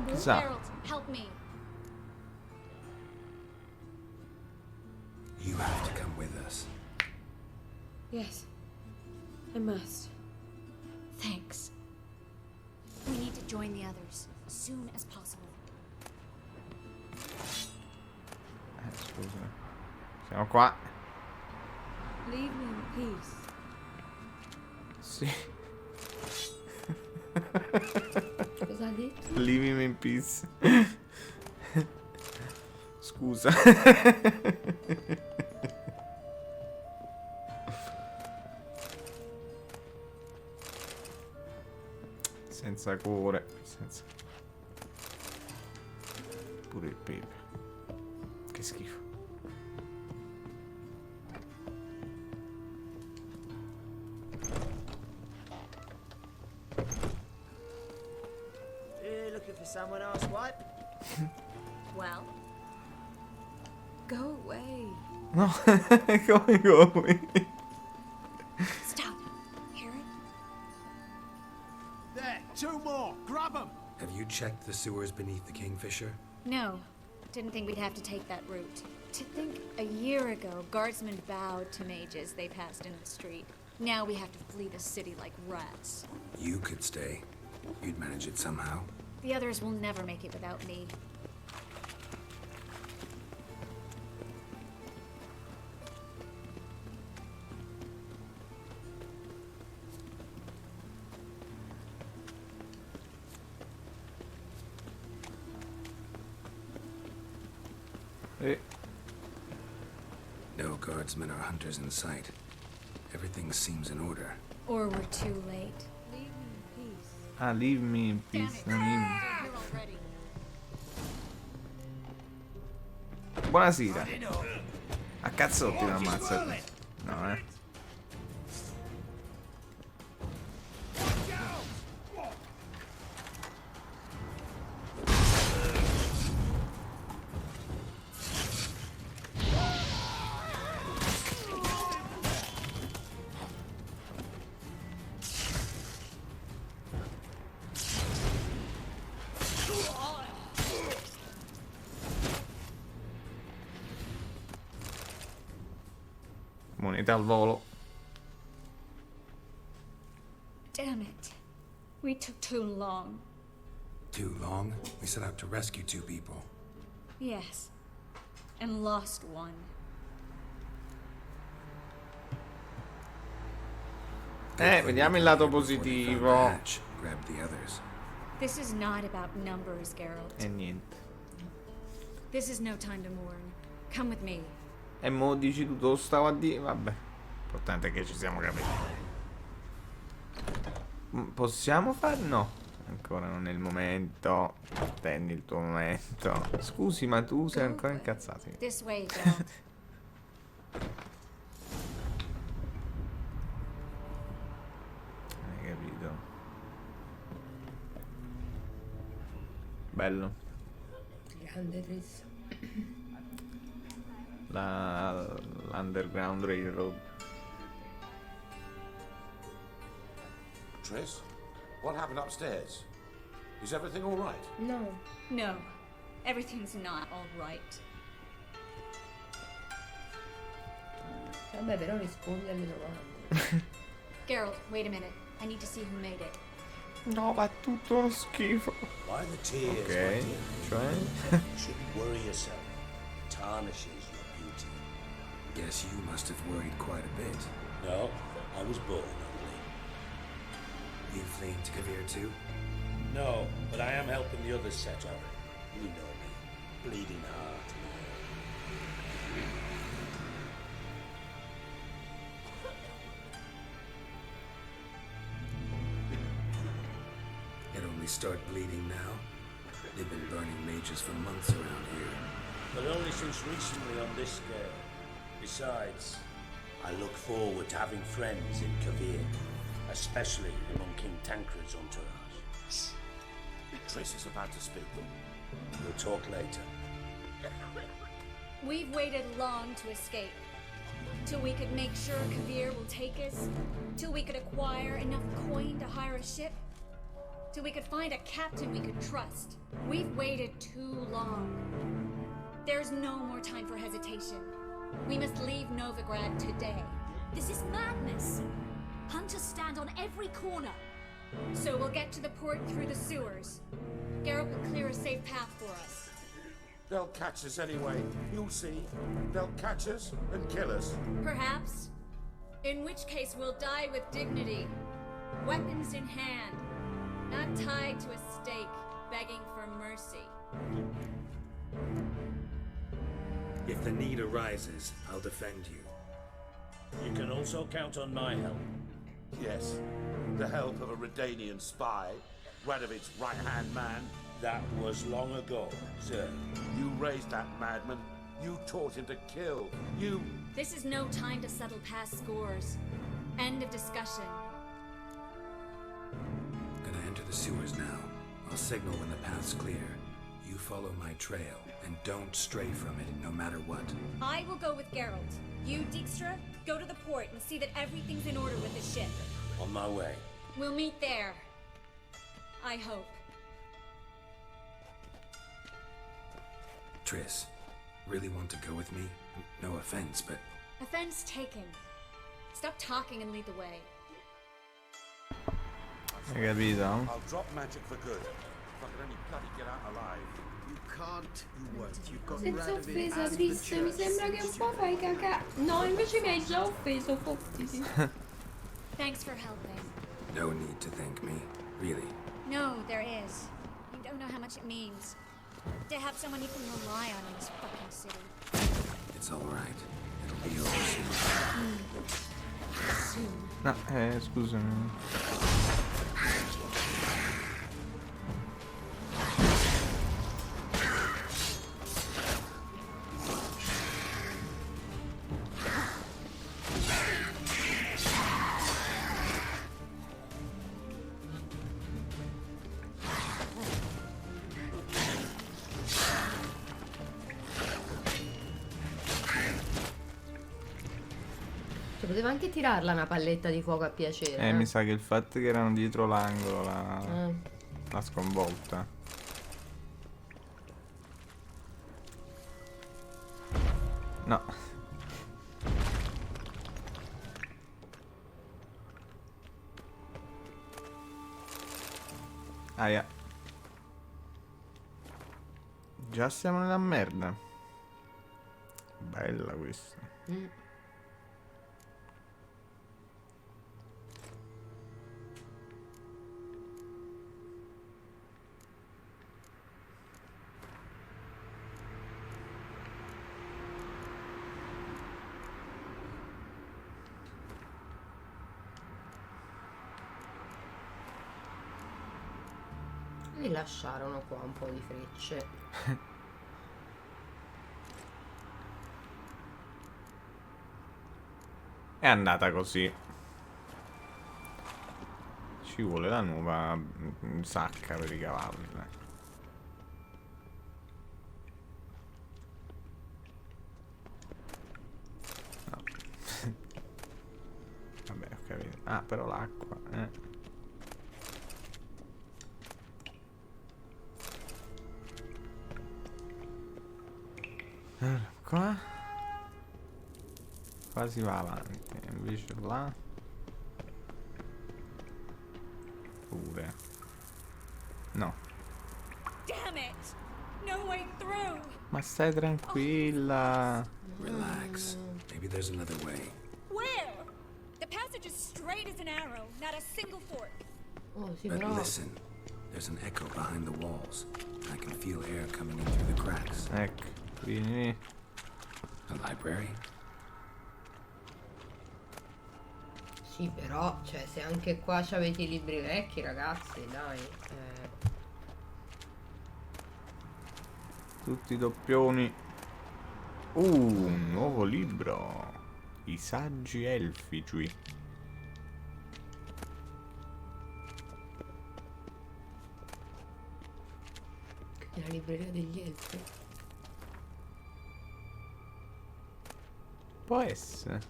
Chissà. Geralt, help me. You have to come with us. Yes. I must. Thanks. We need to join the others as soon as possible. Scusa. Siamo qua. Leave me in peace. Sì. Cosa ha detto? Leave him in peace. Scusa. Senza cuore. Senza. Pure il pepe. Che schifo. Looking for someone else, what? Well? Go away. No, come go away? Stop. Hear it? There, 2 more. Grab them. Have you checked the sewers beneath the Kingfisher? No. Didn't think we'd have to take that route. To think a year ago, guardsmen bowed to mages they passed in the street. Now we have to flee the city like rats. You could stay. You'd manage it somehow. The others will never make it without me. No guardsmen or hunters in sight. Everything seems in order. Or we're too late. Leave me in peace. Ah, leave me in peace. Non leave me. Buonasera. A cazzotti la ammazza. No, Mete al volo. Damn it. We took too long. Too long? We set out to rescue 2 people. Yes. And lost one. Vediamo il lato positivo. Grab the others. This is not about numbers, Geralt. E niente. This is no time to mourn. Come with me. E mo dici tu, lo stavo a dire. Vabbè. L'importante è che ci siamo capiti. Possiamo fare? No. Ancora non è il momento. Attendi il tuo momento. Scusi, ma tu sei ancora incazzato. This way, Geralt. Hai capito? Bello. Grande Tris. L'Underground Railroad. Triss, what happened upstairs? Is everything all right? No. No. Everything's not all right. Vabbè, però rispondi alle domande. Geralt, wait a minute. I need to see who made it. No, va tutto uno schifo. Why the tears, Ok, my dear? cioè? You shouldn't worry yourself. It tarnishes your beauty. Guess you must have worried quite a bit. No, I was born ugly. You fleeing to Kavir too? No, but I am helping the others set up. You know me. Bleeding heart. It only start bleeding now? They've been burning mages for months around here. But only since recently on this scale. Besides, I look forward to having friends in Kavir, especially among King Tancred's entourage. Shh. Triss is about to speak. We'll talk later. We've waited long to escape. Till we could make sure Kavir will take us. Till we could acquire enough coin to hire a ship. Till we could find a captain we could trust. We've waited too long. There's no more time for hesitation. We must leave Novigrad today. This is madness. Hunters stand on every corner. So we'll get to the port through the sewers. Geralt will clear a safe path for us. They'll catch us anyway. You'll see. They'll catch us and kill us. Perhaps. In which case we'll die with dignity. Weapons in hand. Not tied to a stake, begging for mercy. If the need arises, I'll defend you. You can also count on my help. Yes. The help of a Redanian spy, Radovid's right-hand man. That was long ago, sir. You raised that madman. You taught him to kill. You... This is no time to settle past scores. End of discussion. Gonna enter the sewers now. I'll signal when the path's clear. You follow my trail, and don't stray from it, no matter what. I will go with Geralt. You, Dijkstra, go to the port and see that everything's in order with the ship. On my way. We'll meet there. I hope. Triss, really want to go with me? No offense, but... Offense taken. Stop talking and lead the way. Hai capito? I'll drop magic for good. If I can only bloody get out alive. You can't, you won't. You've got Senza Radovid offesa, and the Tris, mi church. sembra che un po' fai cacà. No, invece mi hai già offeso, fottiti. Thanks for helping. No need to thank me, really. No, there is. You don't know how much it means. To have someone you can rely on in this fucking city. It's all right. It'll be over soon. No, scusami. Poteva anche tirarla una palletta di fuoco a piacere. Mi sa che il fatto che erano dietro l'angolo l'ha sconvolta. No. Aia. Già siamo nella merda. Bella questa. E lasciarono qua un po' di frecce. È andata così. Ci vuole la nuova sacca per i cavalli, dai. No. Vabbè, ho capito. Ah, però l'acqua, Qua. Qua si va avanti. Invece là. Pure. No. Damn it! No way through! Ma stai tranquilla. Relax. Maybe there's another way. Where? The passage is straight as an arrow, not a single fork. Oh, sì, But però... listen. There's an echo behind the walls. I can feel air coming in through the cracks. Ecco, quindi... A library? Sì, però, cioè, se anche qua c'avete i libri vecchi, ragazzi, dai. Tutti doppioni. Un nuovo libro. I saggi elfici. La libreria degli elfi. Può essere.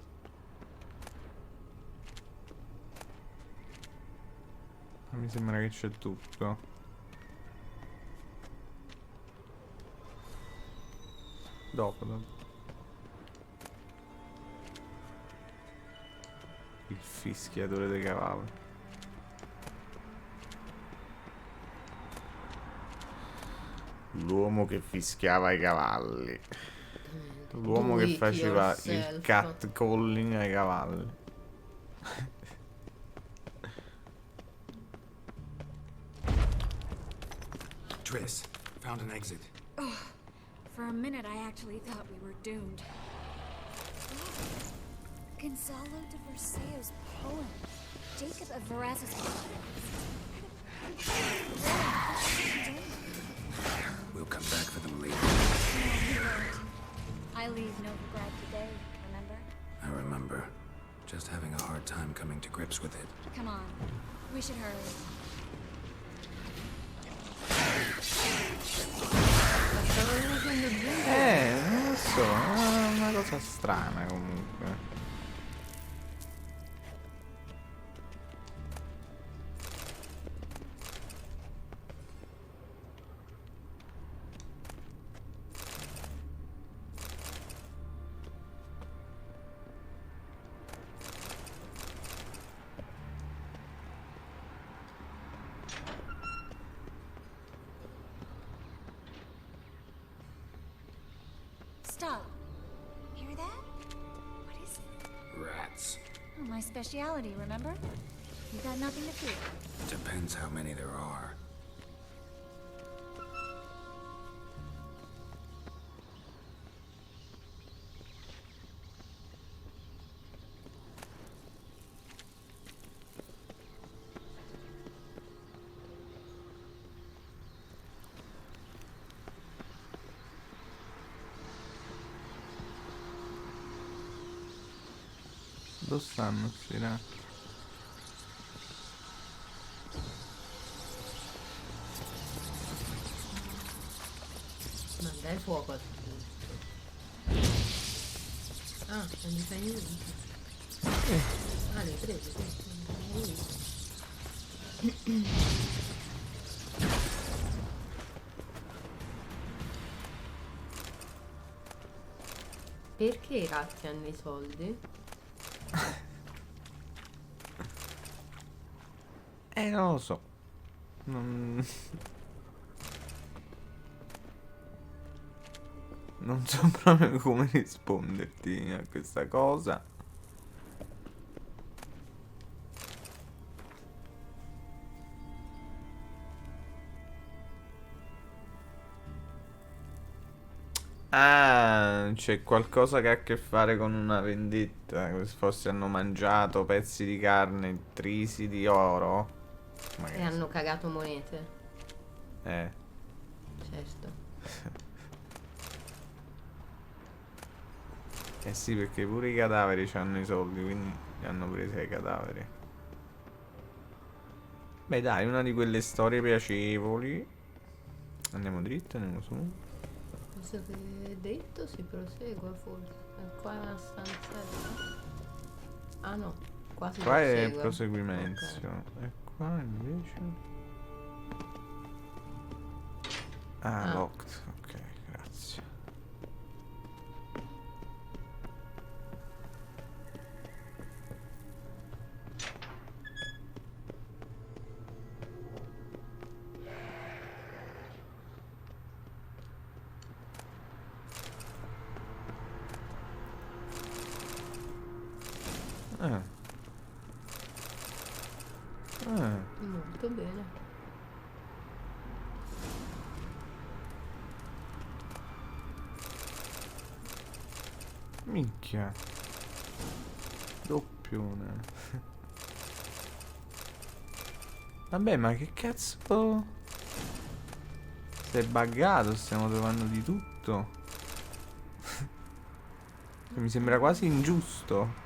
Ma mi sembra che c'è tutto. Dopo. Il fischiatore dei cavalli. L'uomo che fischiava i cavalli. L'uomo che faceva il catcalling ai cavalli. Triss, found an exit. Oh, for a minute I actually thought we were doomed. Gonzalo de Verseo's poem. Jacob of Veras's We'll come back for them later. I leave Novigrad today, remember? I remember. Just having a hard time coming to grips with it. Come on, we should hurry. Non lo so, è una cosa strana comunque. Stop. Hear that? What is it? Rats. Oh, my speciality, remember? You got nothing to fear. Depends how many there are. Dove stanno sti ratti? Ma dai fuoco a tutto. Ah, non mi fai niente. Ah, le hai prese, Perché i ratti hanno i soldi? Non lo so. Non so proprio come risponderti a questa cosa. Ah, c'è qualcosa che ha a che fare con una vendetta. Forse hanno mangiato pezzi di carne trisi di oro. E hanno cagato monete. Certo. Eh sì, perché pure i cadaveri hanno i soldi, quindi li hanno presi ai cadaveri. Beh dai, una di quelle storie piacevoli. Andiamo dritto, andiamo su. Questo che è dritto si prosegue forse. Qua è una stanzetta. Ah no, qua si Qua è prosegue. proseguimento. Okay. E qua invece. Locked. Ok, grazie. Molto bene. Minchia. Doppione. Vabbè, ma che cazzo? Si è buggato, stiamo trovando di tutto. Mi sembra quasi ingiusto.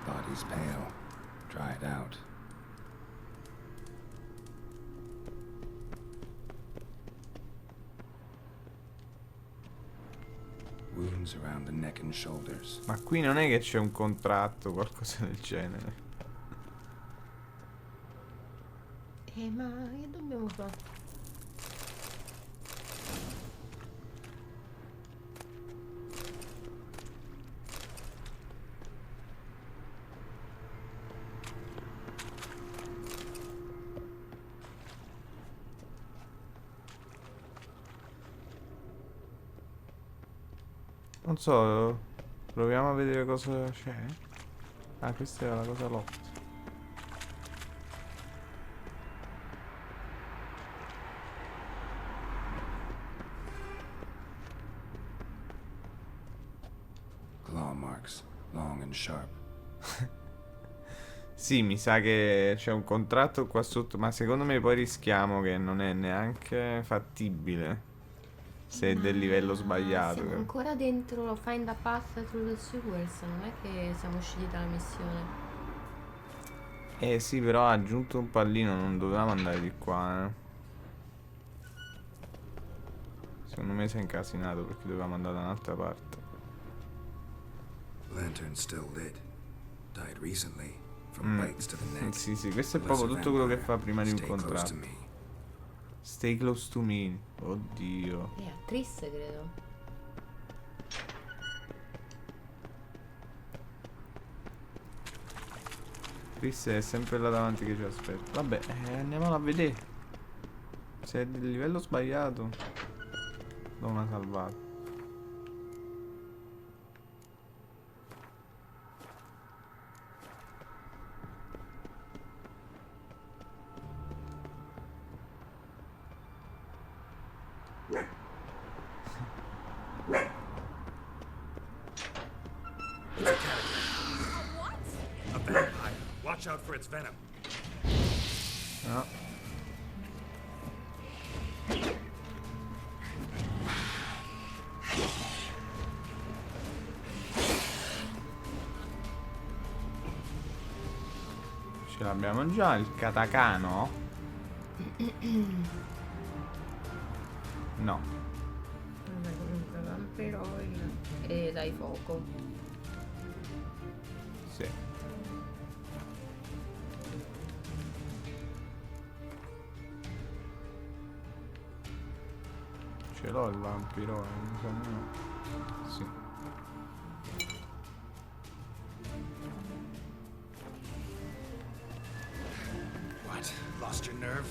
Body's pale, dried out. Wounds around the neck and shoulders. Ma qui non è che c'è un contratto o qualcosa del genere. Ma che dobbiamo fare? Non so, proviamo a vedere cosa c'è. Ah, questa è la cosa locked. Claw marks, long and sharp. Sì, mi sa che c'è un contratto qua sotto, ma secondo me poi rischiamo che non è neanche fattibile. Se è del livello sbagliato. Siamo ancora dentro Find a Path Through the Sewers, non è che siamo usciti dalla missione. Sì, però ha aggiunto un pallino, non dovevamo andare di qua, Secondo me si è incasinato perché dovevamo andare da un'altra parte. Lantern still lit. Died recently from bites to the neck. Sì, questo è proprio tutto quello che fa prima di un contratto. Stay close to me. Oddio. È attrice, credo. Chris è sempre là davanti che ci aspetta. Vabbè, andiamolo a vedere. Se è del livello sbagliato, do una salvata. A vampire. Watch out for its venom. No. Ce l'abbiamo già, il katakano? No. Vabbè, comunque vampiroid e dai fuoco. Sì. Ce l'ho il vampiro, sì. What? Lost your nerve?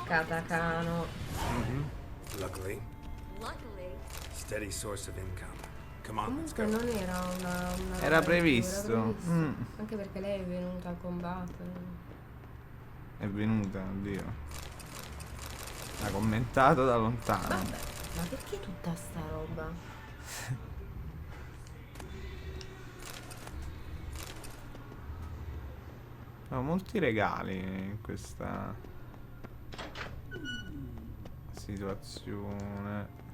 Catacano. Luckily, Luckily. steady source of income. Come on, let's Comunque go. non era una Era roba previsto. era previsto. Anche perché lei è venuta a combattere. È venuta, oddio. Ha commentato da lontano. Vabbè, ma perché tutta sta roba? Ho molti regali in questa situazione.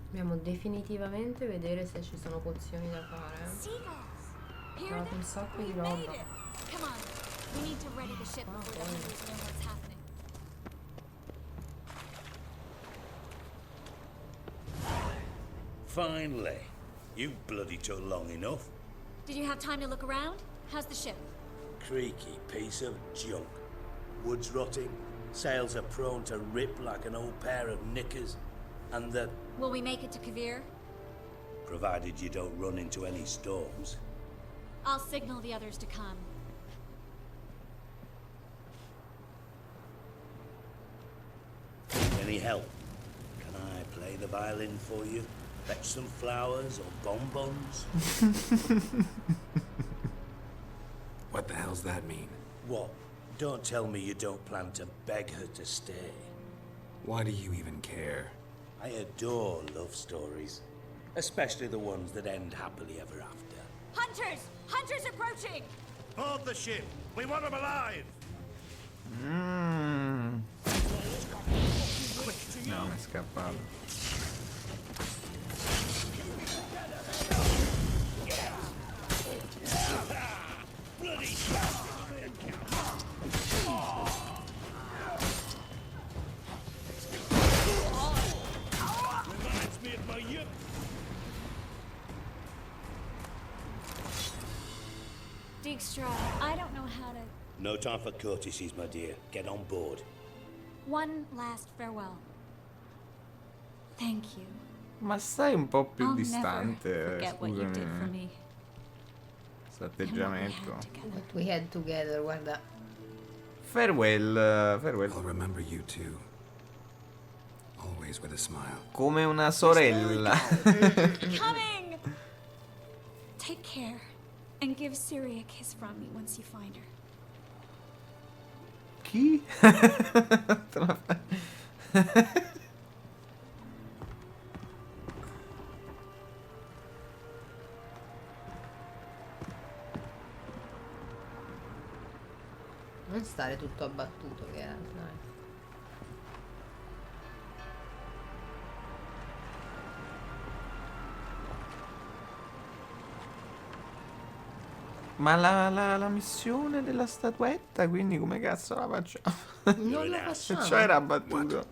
Dobbiamo definitivamente vedere se ci sono pozioni da fare. Ho trovato un sacco di roba. Come on. We need to ready the ship before the hunters know what's happening. Finally. You bloody took long enough. Did you have time to look around? How's the ship? Creaky piece of junk. Wood's rotting, sails are prone to rip like an old pair of knickers, and the... Will we make it to Kavir? provided you don't run into any storms. I'll signal the others to come. Any help? Can I play the violin for you? Fetch some flowers or bonbons? What the hell's that mean? What? Don't tell me you don't plan to beg her to stay. Why do you even care? I adore love stories. Especially the ones that end happily ever after. Hunters! Hunters approaching! Board the ship! We want them alive! No, mi è scappato. Reminds me of my youth. Dijkstra, I don't know how to... No time for courtesies, my dear. Get on board. One last farewell. Thank you. Ma stai un po' più I'll distante, never forget what you did for scusami. me. Questo atteggiamento. What we had together, guarda. Farewell, farewell. I'll remember you too. Always with a smile. Come una sorella. Coming! Take care. And give Siri a kiss from me once you find her. Chi? Non stare tutto abbattuto che è, dai. Ma la missione della statuetta, quindi come cazzo la facciamo? Non la facciamo. Cioè era abbattuto.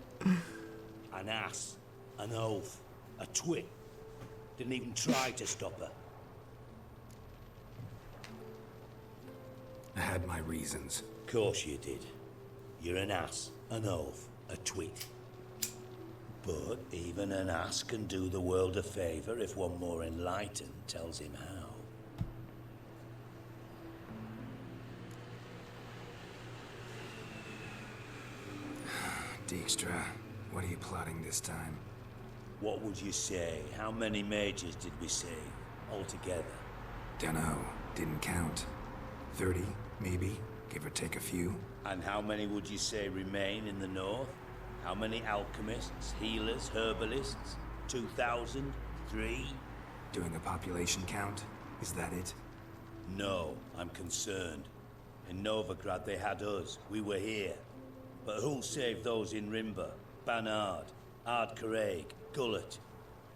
An ass, an oaf, a twit. Didn't even try to stop her. I had my reasons. Course you did. You're an ass, an oaf, a twit. But even an ass can do the world a favour if one more enlightened tells him how. Dijkstra, what are you plotting this time? What would you say? How many mages did we save altogether? Dunno, didn't count. 30, maybe, give or take a few. And how many would you say remain in the north? How many alchemists, healers, herbalists? 2,000? 3? Doing a population count? Is that it? No, I'm concerned. In Novigrad they had us. We were here. But who'll save those in Rimba? Banard, Ardcaraig, Gullet?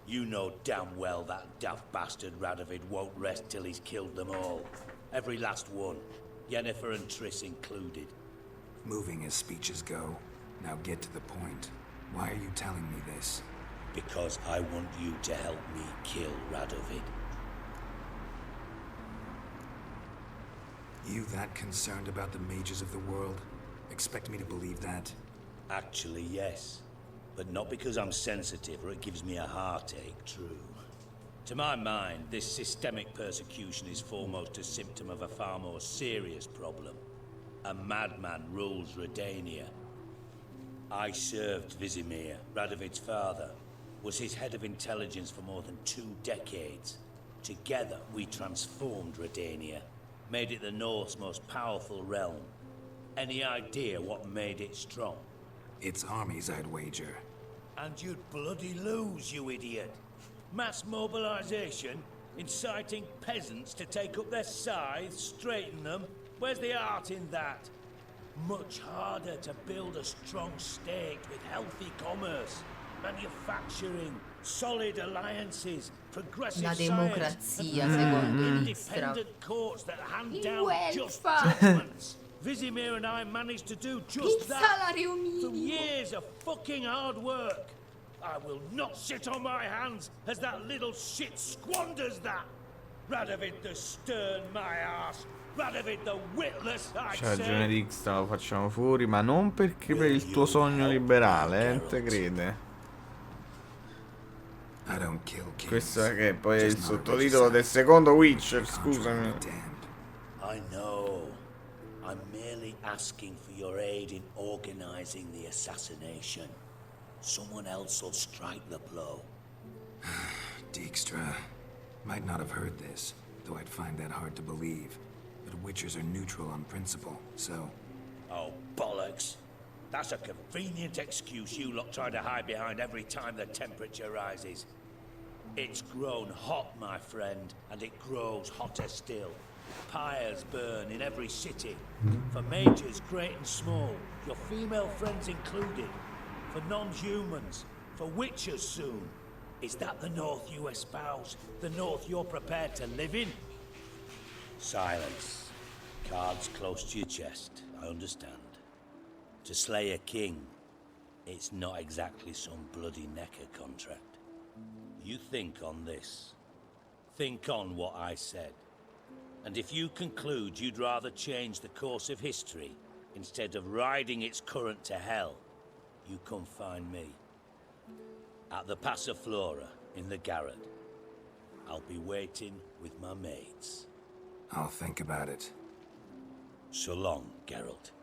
You know damn well that daft bastard Radovid won't rest till he's killed them all. Every last one. Yennefer and Triss included. Moving as speeches go. Now get to the point. Why are you telling me this? Because I want you to help me kill Radovid. You that concerned about the mages of the world? Expect me to believe that? Actually, yes. But not because I'm sensitive or it gives me a heartache, true. To my mind, this systemic persecution is foremost a symptom of a far more serious problem. A madman rules Redania. I served Vizimir, Radovid's father, was his head of intelligence for more than 2 decades. Together, we transformed Redania, made it the North's most powerful realm. Any idea what made it strong? Its armies, I'd wager. And you'd bloody lose, you idiot. Mass mobilization, inciting peasants to take up their scythes, straighten them. Where's the art in that? Much harder to build a strong state with healthy commerce, manufacturing, solid alliances, progressive La science, democrazia, secondo independent courts that hand Il down just welfare. judgments. Vizimir and I managed to do just Il that salario minimo. through years of fucking hard work. I will not sit on my hands as that little shit squanders that. Radovid the stern, my ass. Radovid the witless, I C'ha ragione say. Rix, lo facciamo fuori, ma non perché per il tuo sogno liberale, te crede? Questo è che poi è il sottotitolo del secondo Witcher, scusami. I know. I'm merely asking for your aid in organizing the assassination. Someone else will strike the blow. Dijkstra. Might not have heard this, though I'd find that hard to believe. But Witchers are neutral on principle, so... Oh, bollocks. That's a convenient excuse you lot try to hide behind every time the temperature rises. It's grown hot, my friend, and it grows hotter still. Pyres burn in every city. For mages great and small, your female friends included. For non-humans, for witchers soon. Is that the North you espouse? The North you're prepared to live in? Silence. Cards close to your chest, I understand. To slay a king, it's not exactly some bloody necker contract. You think on this. Think on what I said. And if you conclude you'd rather change the course of history instead of riding its current to hell, you come find me. At the Passiflora in the garret. I'll be waiting with my mates. I'll think about it. So long, Geralt.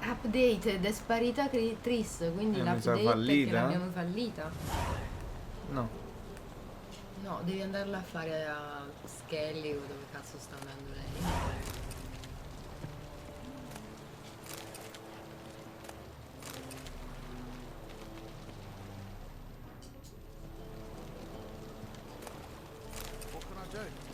Updated, è sparita Triss, quindi Mi sa l'update è che fallita? l'abbiamo fallita. No. No, devi andarla a fare a Skelly o dove cazzo sta andando lei. What can I do?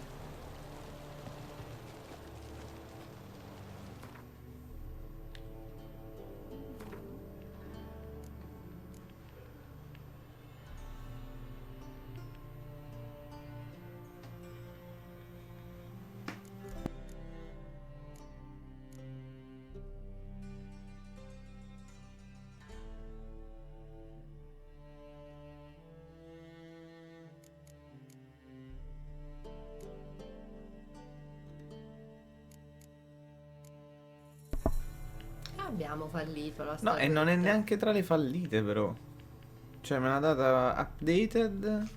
Abbiamo fallito la No, storia. e non è neanche tra le fallite però. Cioè me l'ha data updated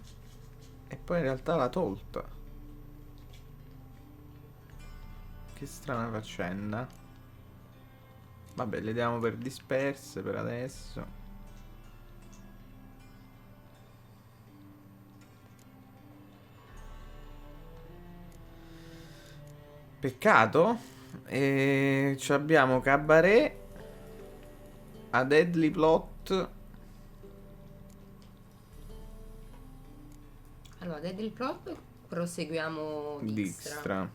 e poi in realtà l'ha tolta. Che strana faccenda. Vabbè, le diamo per disperse per adesso. Peccato. E ci abbiamo Cabaret, a Deadly Plot. Allora, Deadly Plot proseguiamo Dijkstra. Dijkstra.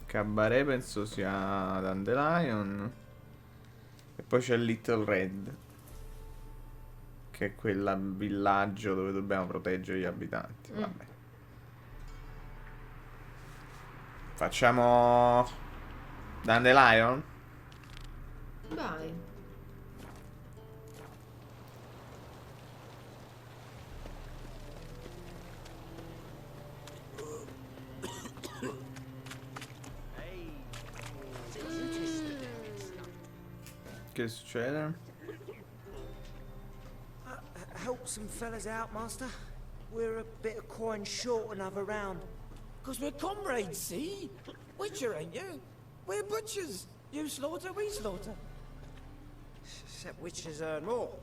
Cabaret penso sia Dandelion. E poi c'è Little Red, che è quel villaggio dove dobbiamo proteggere gli abitanti. Vabbè. Facciamo Dandelion? Vai. Che succede? Help some fellas out, Master. We're a bit of coin short another round. 'Cause we're comrades, see? Witcher, ain't you? We're butchers. You slaughter, we slaughter. Except witchers earn more.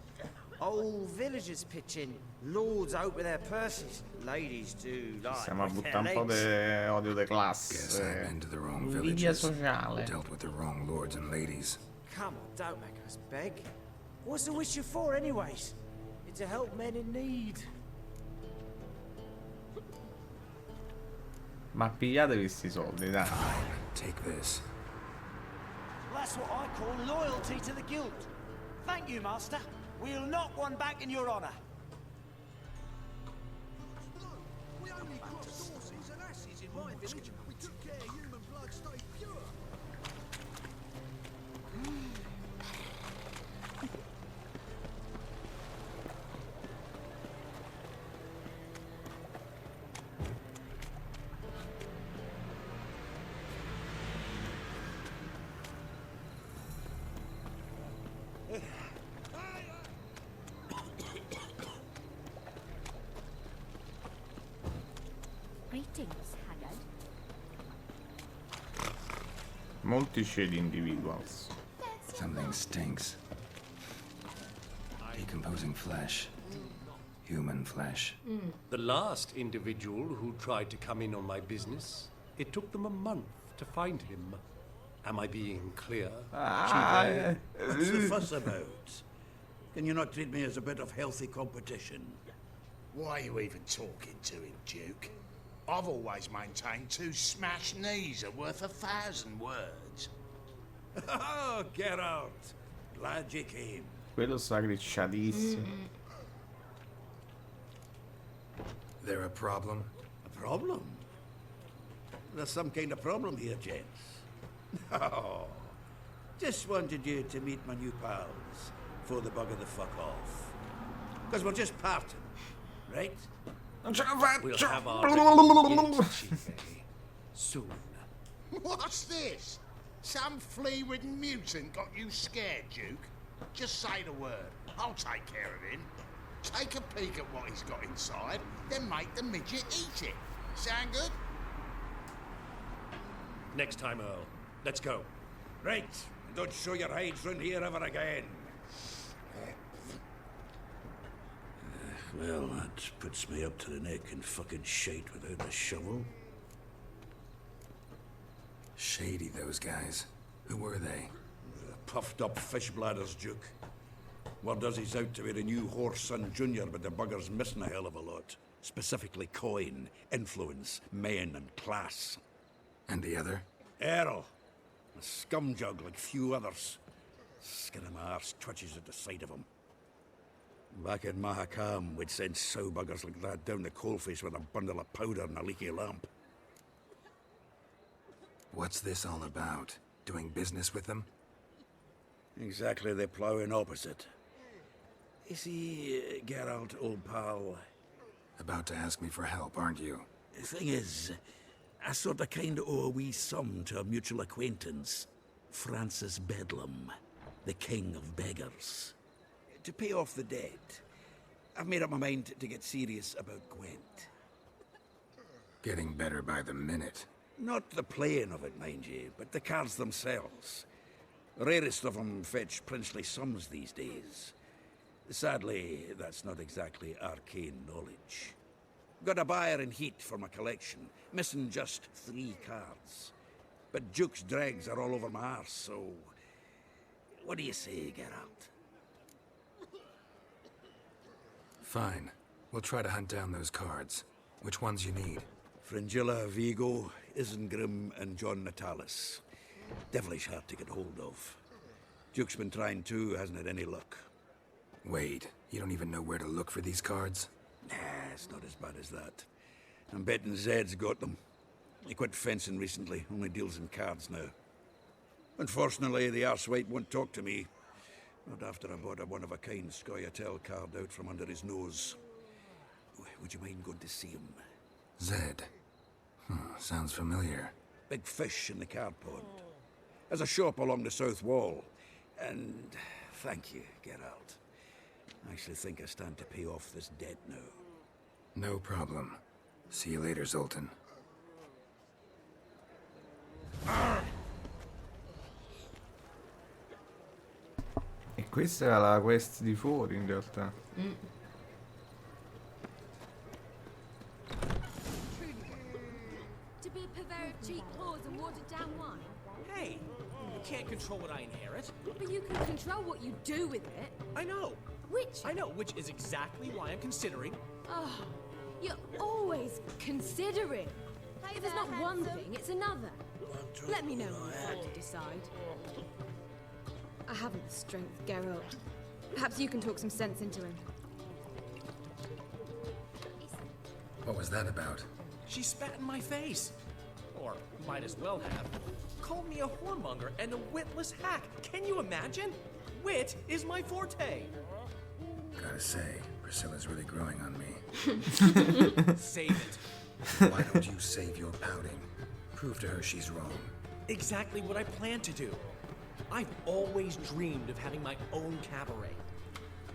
Old villagers pitch in. Lords open their purses. Ladies do like. Stiamo a buttare un po' di odio di classe. Invidia sociale. Dealt with the wrong lords and ladies. Come on, don't make us beg. What's the witcher for, anyways? It's to help men in need. Ma pigliatevi sti soldi, dai. Take this. That's what I call loyalty to the guild. Thank you, Master. We'll knock one back in your honor. We only crossed horses and asses in my village. We took care human blood stayed pure. Greetings, Haggard. Molti shady individuals. Something stinks. Decomposing flesh. Human flesh. The last individual who tried to come in on my business, it took them a month to find him. Am I being clear? What's the fuss about? Can you not treat me as a bit of healthy competition? Why are you even talking to him, Duke? I've always maintained 2 smashed knees are worth 1,000 words. Oh, get out. Glad you came. Quello sacricciatissimo. There a problem? A problem? There's some kind of problem here, gents. Oh, just wanted you to meet my new pals before the bugger the fuck off. Because we're just parting, right? We'll have our soon. What's this? Some flea-ridden mutant got you scared, Duke? Just say the word. I'll take care of him. Take a peek at what he's got inside, then make the midget eat it. Sound good? Next time, Earl. Let's go. Right. Don't show your hides round here ever again. Well, that puts me up to the neck in fucking shite without a shovel. Shady, those guys. Who were they? Puffed up fish bladders, Duke. Word does he's out to be the new horse son junior, but the bugger's missing a hell of a lot. Specifically coin, influence, men, and class. And the other? Earl. A scumjug like few others. Skin of my arse twitches at the sight of him. Back in Mahakam, we'd send sow buggers like that down the coalface with a bundle of powder and a leaky lamp. What's this all about? Doing business with them? Exactly the ploughing opposite. You see, Geralt, old pal... About to ask me for help, aren't you? The thing is, I sort of kind of owe a wee sum to a mutual acquaintance. Francis Bedlam, the king of beggars. To pay off the debt, I've made up my mind to get serious about Gwent. Getting better by the minute. Not the playing of it, mind you, but the cards themselves. The rarest of them fetch princely sums these days. Sadly, that's not exactly arcane knowledge. Got a buyer in heat for my collection, missing just 3 cards. But Duke's dregs are all over my arse, so... What do you say, Geralt? Fine. We'll try to hunt down those cards. Which ones you need? Fringilla, Vigo, Isengrim and John Natalis. Devilish hard to get hold of. Duke's been trying too, hasn't had any luck. Wait, you don't even know where to look for these cards? Nah, it's not as bad as that. I'm betting Zed's got them. He quit fencing recently, only deals in cards now. Unfortunately, the arsewite won't talk to me. Not after I bought a one-of-a-kind Scoia'tael card out from under his nose. Would you mind going to see him? Zed. Sounds familiar. Big fish in the card pond. There's a shop along the south wall. And thank you, Geralt. I actually think I stand to pay off this debt now. No problem. See you later, Zoltan. E questa era la quest di fuori in realtà. To be a purveyor of cheap claws and watered down wine? Hey, you can't control what I inherit. But you can control what you do with it. I know. Which? I know, which is exactly why I'm considering. Oh, you're always considering. If it's not one thing, it's another. Let me know when it's time to decide. I haven't the strength, Geralt. Perhaps you can talk some sense into him. What was that about? She spat in my face. Or might as well have. Called me a whoremonger and a witless hack. Can you imagine? Wit is my forte. Gotta say, Priscilla's really growing on me. Save it. Why don't you save your pouting? Prove to her she's wrong. Exactly what I plan to do. I've always dreamed of having my own cabaret.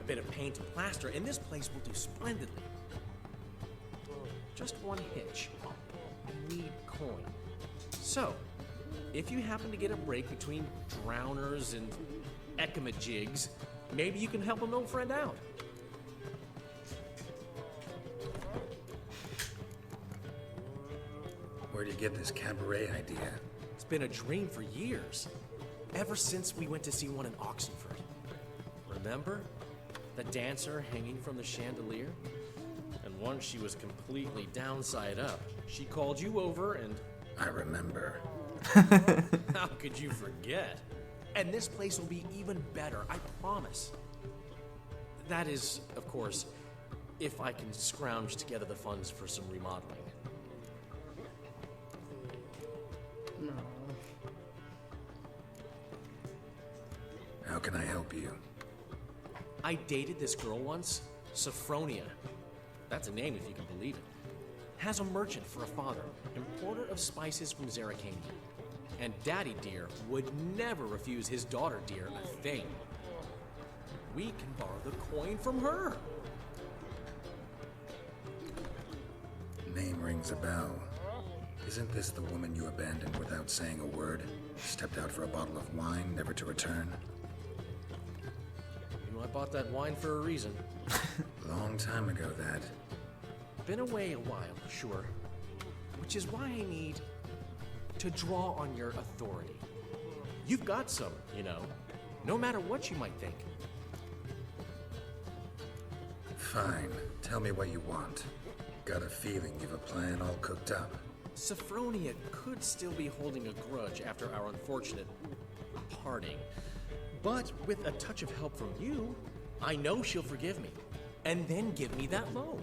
A bit of paint and plaster, and this place will do splendidly. Just one hitch. I need coin. So, if you happen to get a break between drowners and ecamajigs, maybe you can help an old friend out. Where'd you get this cabaret idea? It's been a dream for years. Ever since we went to see one in Oxenford. Remember? The dancer hanging from the chandelier? And once she was completely downside up, she called you over and... I remember. How could you forget? And this place will be even better, I promise. That is, of course, if I can scrounge together the funds for some remodeling. No. How can I help you? I dated this girl once, Sophronia. That's a name if you can believe it. Has a merchant for a father, importer of spices from Zerrikania. And Daddy Dear would never refuse his daughter Dear a thing. We can borrow the coin from her. Name rings a bell. Isn't this the woman you abandoned without saying a word? Stepped out for a bottle of wine, never to return? You know, I bought that wine for a reason. Long time ago, that. Been away a while, sure. Which is why I need to draw on your authority. You've got some, you know, no matter what you might think. Fine. Tell me what you want. Got a feeling you've a plan all cooked up. Sophronia could still be holding a grudge after our unfortunate parting. But with a touch of help from you, I know she'll forgive me. And then give me that loan.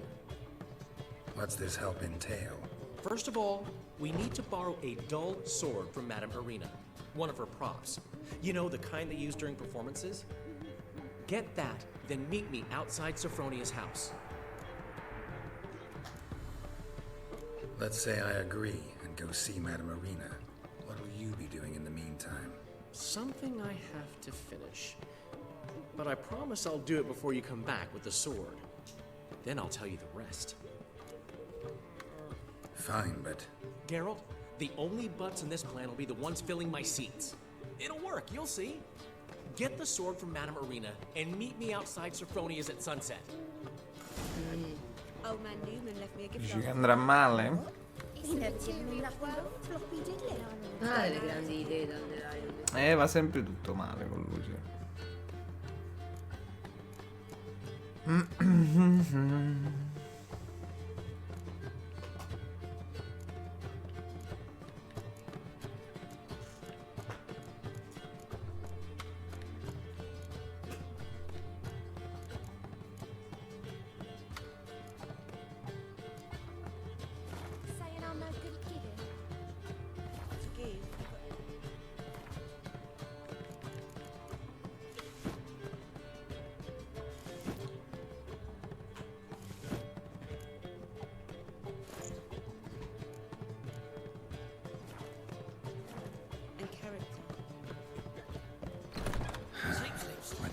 What's this help entail? First of all, we need to borrow a dull sword from Madame Irina, one of her props. You know, the kind they use during performances? Get that, then meet me outside Sophronia's house. Let's say I agree and go see Madame Irina. What will you be doing in the meantime? Something I have to finish. But I promise I'll do it before you come back with the sword. Then I'll tell you the rest. Fine, but... Geralt, the only butts in this plan will be the ones filling my seats. It'll work, you'll see. Get the sword from Madame Irina and meet me outside Sophronia's at sunset. Old man Newman left me a gift. Dici che andrà male? He's never given me nothing but floppy diddly. Ah, le grandi idee dalle Va sempre tutto male con lui, sì.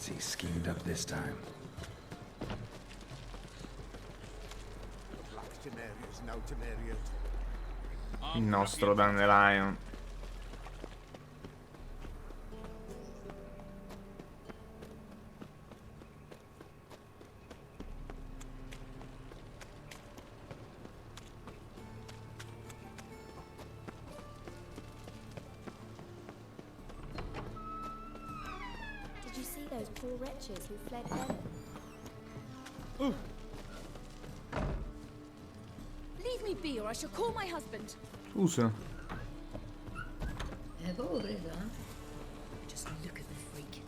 What's he schemed up this time? Il nostro Dandelion. Did you see those poor wretches who fled Venom? Leave me be, or I shall call my husband. Scusa. Proprio presa, eh? Just look at the freak.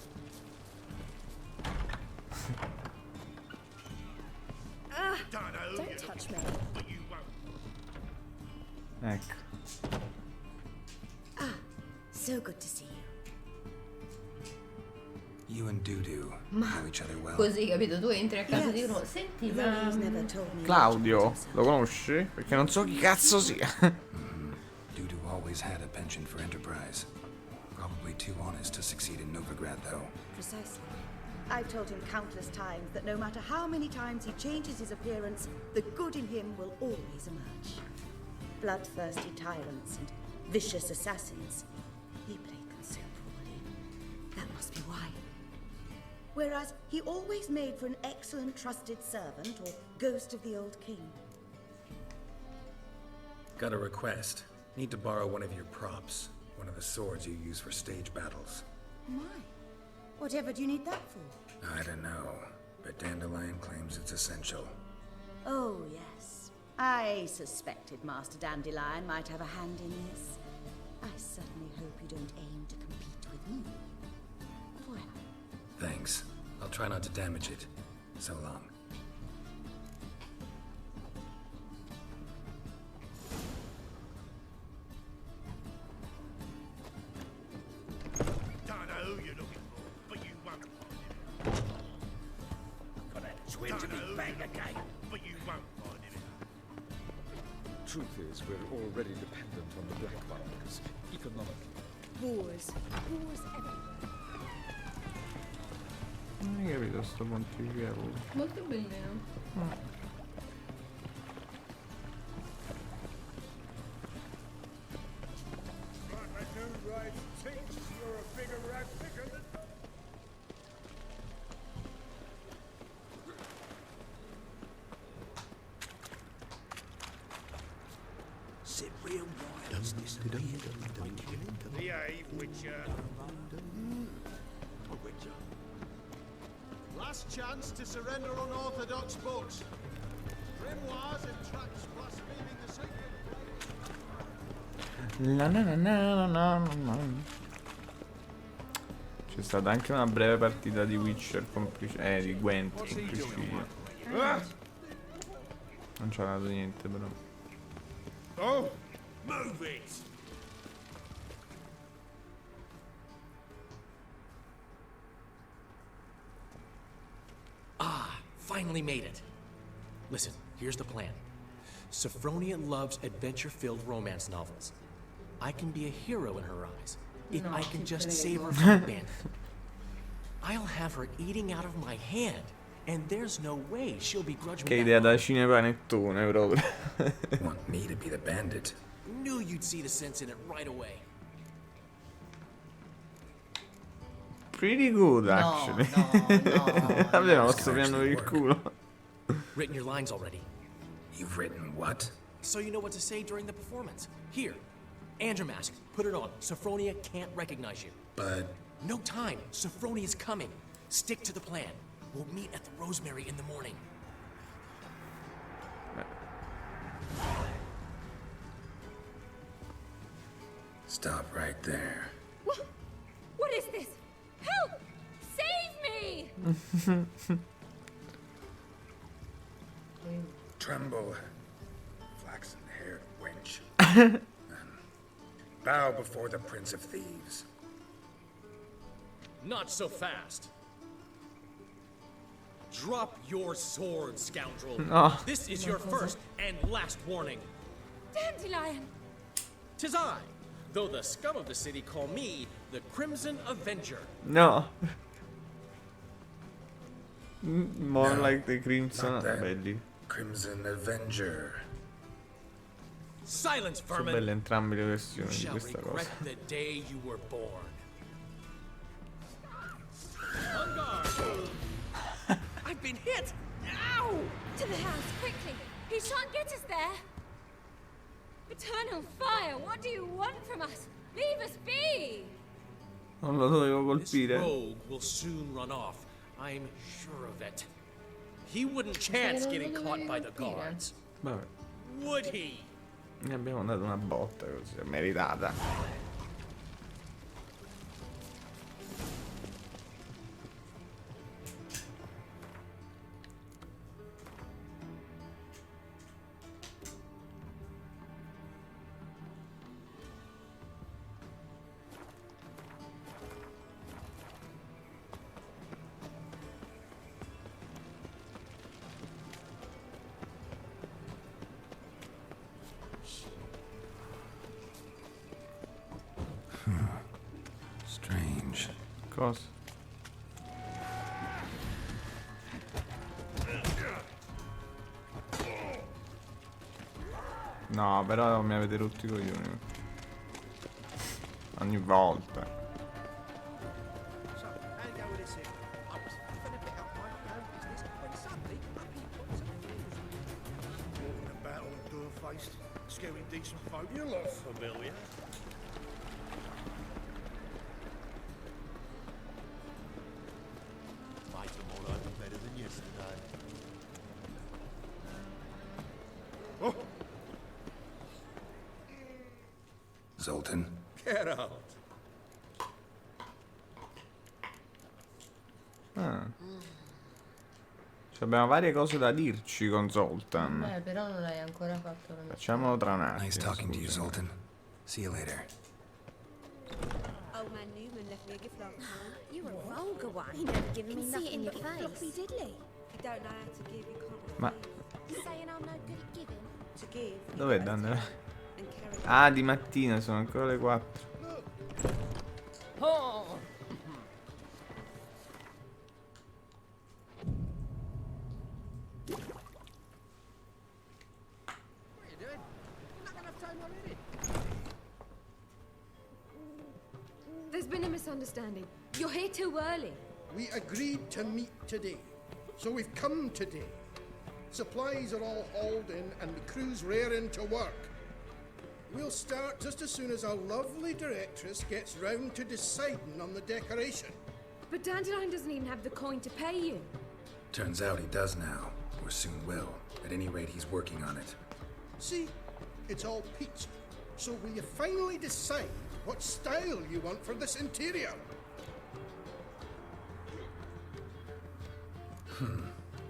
Don't touch me. Ecco. So good to see you. You and Dudu know each other well. Così, capito? Tu entri a casa di uno. Senti, ma... Claudio, lo conosci? Perché non so chi cazzo sia. Dudu always had a penchant for enterprise. Probably too honest to succeed in Novigrad, though. Precisely. I've told him countless times that no matter how many times he changes his appearance, the good in him will always emerge. Bloodthirsty tyrants and vicious assassins. He played them so poorly. That must be why. Whereas he always made for an excellent trusted servant or ghost of the old king. Got a request. Need to borrow one of your props. One of the swords you use for stage battles. My. Whatever do you need that for? I don't know, but Dandelion claims it's essential. Oh, yes. I suspected Master Dandelion might have a hand in this. I certainly hope you don't aim to compete with me. Voilà. Thanks. I'll try not to damage it. So long. Don't know who you're looking for, but you won't find him. Got that twin to be banged again, but you won't find him. Truth is, we're already dependent on the black markets, economically. Wars. Wars everywhere. Non hai capito sto pontificato. Molto bellino. Sit real wide. Behave, Witcher. Witcher. Last chance to surrender unorthodox books. Grimoires and tracts blaspheming the sacred Na na na na na na na. C'è stata anche una breve partita di Witcher di Gwent in Sicilia. Non c'ha dato niente però. Oh, move it! Finally made it. Listen, here's the plan. Sophronia loves adventure-filled romance novels. I can be a hero in her eyes if I can just save her from a bandit. I'll have her eating out of my hand, and there's no way she'll begrudge me. Che idea da cinepanettone proprio. Want me to be the bandit? Knew you'd see the sense in it right away. Pretty good actually. Vabbè, ma sto piano per il culo. Written your lines already. You've written what? So you know what to say during the performance. Here, Andromask, put it on. Sophronia can't recognize you. But... No time. Sophronia's coming. Stick to the plan. We'll meet at the Rosemary in the morning. Stop right there. What is this? Help! Save me! Tremble, flaxen-haired wench. Bow before the Prince of Thieves. Not so fast. Drop your sword, scoundrel. No. This is your first and last warning. Dandelion! 'Tis I, though the scum of the city call me the Crimson Avenger. No. More No, like the Crimson. not that. Belli. Crimson Avenger. Silence, Sono vermin. belle entrambe le You versioni di shall questa cosa. regret the day you were born. On guard. I've been hit. Ow! To the house, quickly! He shan't get us there! Eternal fire, what do you want from us? Leave us be! Non lo dovevo This colpire. rogue will soon run off. I'm sure of it. He wouldn't chance getting caught by the guards. Vabbè, Would he? ne abbiamo dato una botta così, è meritata. Strange. Cosa? No, però mi avete rotto i coglioni. Ogni volta. So, how go with this here? I was having a bit out my own business when suddenly up he pops and walking about all door-faced, scaring decent folk. You look familiar. Made them all over better than yesterday. Oh, Zoltan. get out. Ah. Cioè, abbiamo varie cose da dirci con Zoltan. Però non hai ancora fatto la Facciamolo tra un attimo. Nice talking to you, scusami. Zoltan. See you later. Old man Newman left me a gift last time. You're a vulgar one. He never given me Can see nothing it in your but a floppy face. diddly. If you don't know how to give, you can't Ma Saying I'm no good at giving. to give. dov'è Dandela? And carry Ah, di mattina, sono ancora le 4. Oh! What are you doing? Not enough time already. There's been a misunderstanding. You're here too early. We agreed to meet today, so we've come today. Supplies are all hauled in and the crew's raring to work. We'll start just as soon as our lovely directress gets round to deciding on the decoration. But Dandelion doesn't even have the coin to pay you. Turns out he does now, or soon will. At any rate, he's working on it. See, it's all peachy. So will you finally decide what style you want for this interior?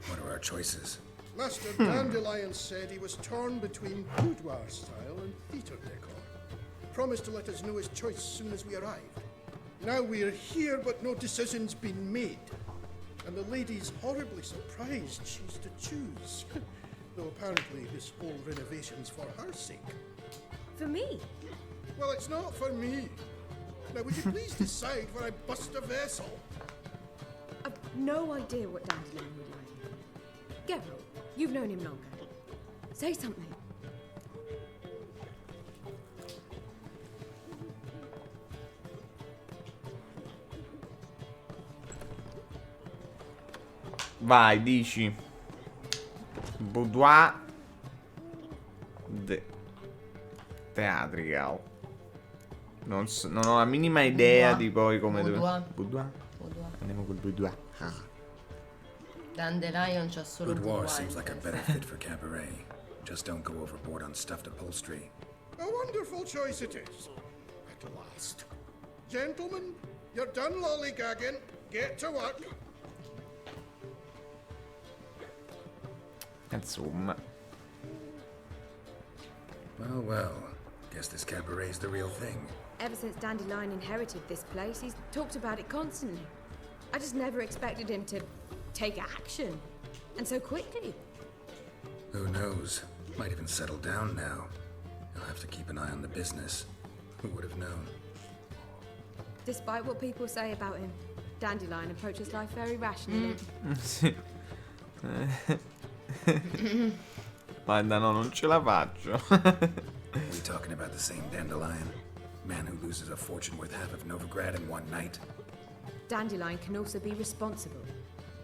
What are our choices? Master Dandelion said he was torn between boudoir style and theatre decor. Promised to let us know his choice as soon as we arrived. Now we're here, but no decision's been made. And the lady's horribly surprised she's to choose. Though apparently this whole renovation's for her sake. For me? Well, it's not for me. Now, would you please decide where I bust a vessel? I've no idea what Dandelion would like. Geralt, you've known him longer. Say something. Vai, dici. Boudoir Theatrical. Non ho la minima idea di poi come Boudoir. Boudoir? Boudoir. Andiamo col boudoir. Dandelion c'ha solo Boudoir boudoir. seems like a better fit for cabaret. Just don't go overboard on stuffed upholstery. A wonderful choice it is. At last. Gentlemen, you're done lollygagging. Get to work. Insomma. Well, well. Guess this cabaret's the real thing. Ever since Dandelion inherited this place, he's talked about it constantly. I just never expected him to take action. And so quickly. Who knows? Might even settle down now. He'll have to keep an eye on the business. Who would have known? Despite what people say about him, Dandelion approaches life very rationally. Sì. Guarda, no, non ce la faccio. We talking about the same Dandelion? Man who loses a fortune worth half of Novigrad in one night? Dandelion can also be responsible.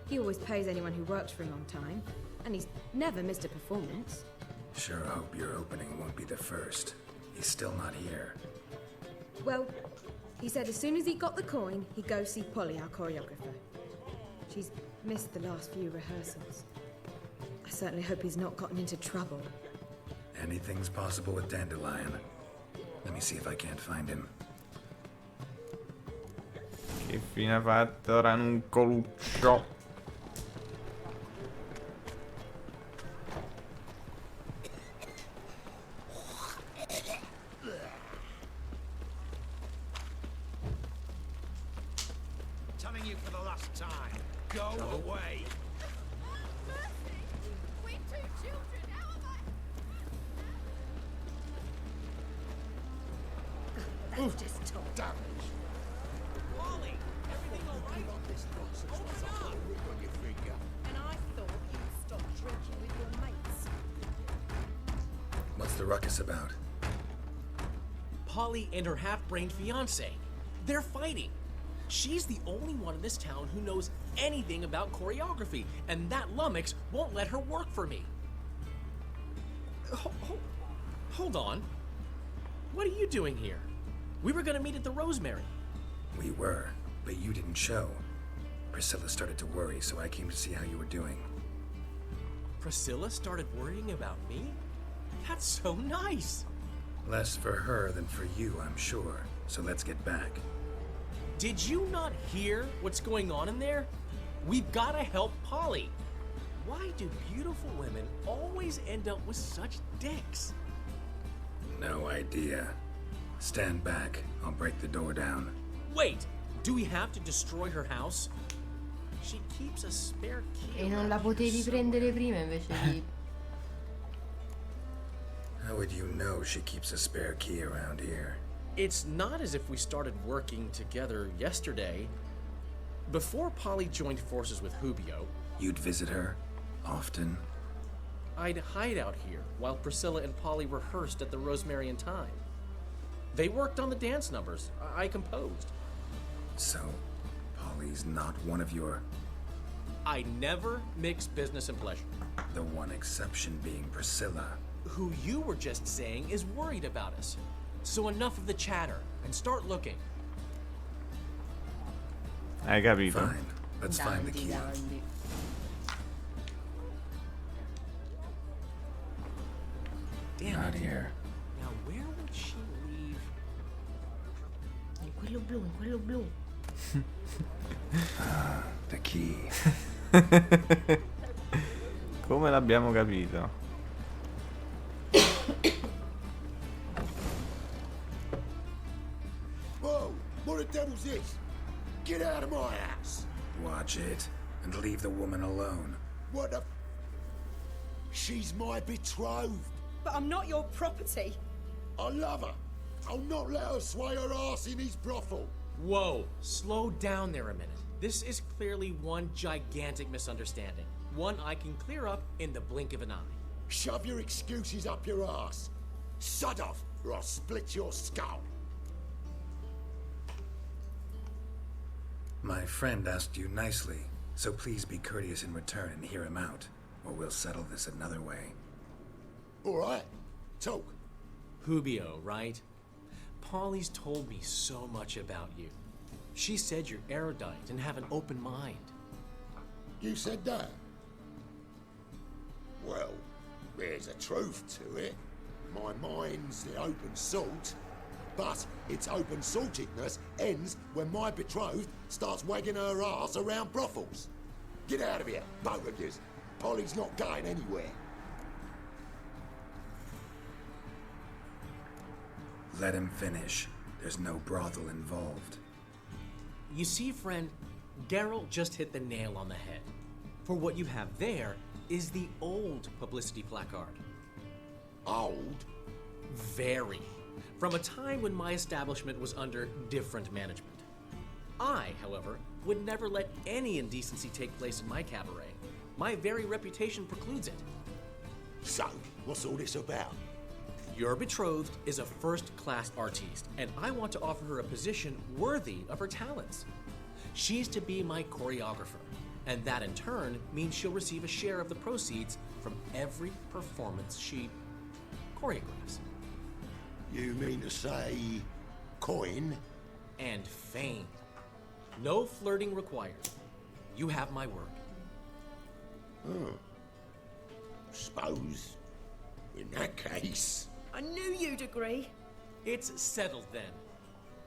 He always pays anyone who works for him on time, and he's never missed a performance. Sure hope your opening won't be the first. He's still not here. Well, he said as soon as he got the coin, he'd go see Polly, our choreographer. She's missed the last few rehearsals. I certainly hope he's not gotten into trouble. Anything's possible with Dandelion. Let me see if I can't find him. Che fine ha fatto Ranuncoluccio? Telling you for the last time, go away. That's just top damage. Polly, everything all right? This nonsense was a whole ring on your finger. And I thought you'd stop drinking with your mates. What's the ruckus about? Polly and her half-brained fiancé. They're fighting. She's the only one in this town who knows anything about choreography, and that lummox won't let her work for me. Hold on. What are you doing here? We were gonna meet at the Rosemary. We were, but you didn't show. Priscilla started to worry, so I came to see how you were doing. Priscilla started worrying about me? That's so nice. Less for her than for you, I'm sure. So let's get back. Did you not hear what's going on in there? We've gotta help Polly. Why do beautiful women always end up with such dicks? No idea. Stand back. I'll break the door down. Wait, do we have to destroy her house? She keeps a spare key. E non la potevi prendere prima invece di... How would you know she keeps a spare key around here? It's not as if we started working together yesterday. Before Polly joined forces with Hubio, You'd visit her? Often? I'd hide out here while Priscilla and Polly rehearsed at the Rosemary in Time. They worked on the dance numbers. I composed. So, Polly's not one of your... I never mix business and pleasure. The one exception being Priscilla. Who you were just saying is worried about us. So enough of the chatter and start looking. Hai capito? Fine. Let's find the key. Damn Not it. here. Now where would she leave? In quello blu, in quello blu. The key. Come l'abbiamo capito? Whoa! What the devil's this? Get out of my house! Watch it, and leave the woman alone. What the... She's my betrothed. But I'm not your property. I love her. I'll not let her sway her ass in his brothel. Whoa, slow down there a minute. This is clearly one gigantic misunderstanding. One I can clear up in the blink of an eye. Shove your excuses up your ass. Sod off, or I'll split your skull. My friend asked you nicely, so please be courteous in return and hear him out, or we'll settle this another way. All right, talk. Hubio, right? Polly's told me so much about you. She said you're erudite and have an open mind. You said that? Well, there's a truth to it. My mind's the open salt. But its open saltedness ends when my betrothed starts wagging her ass around brothels. Get out of here, both of yous. Polly's not going anywhere. Let him finish. There's no brothel involved. You see, friend, Geralt just hit the nail on the head. For what you have there is the old publicity placard. Old? Very. From a time when my establishment was under different management. I, however, would never let any indecency take place in my cabaret. My very reputation precludes it. So, what's all this about? Your betrothed is a first-class artiste, and I want to offer her a position worthy of her talents. She's to be my choreographer, and that in turn means she'll receive a share of the proceeds from every performance she choreographs. You mean to say coin? And fame. No flirting required. You have my word. Oh. Suppose, in that case... I knew you'd agree. It's settled then.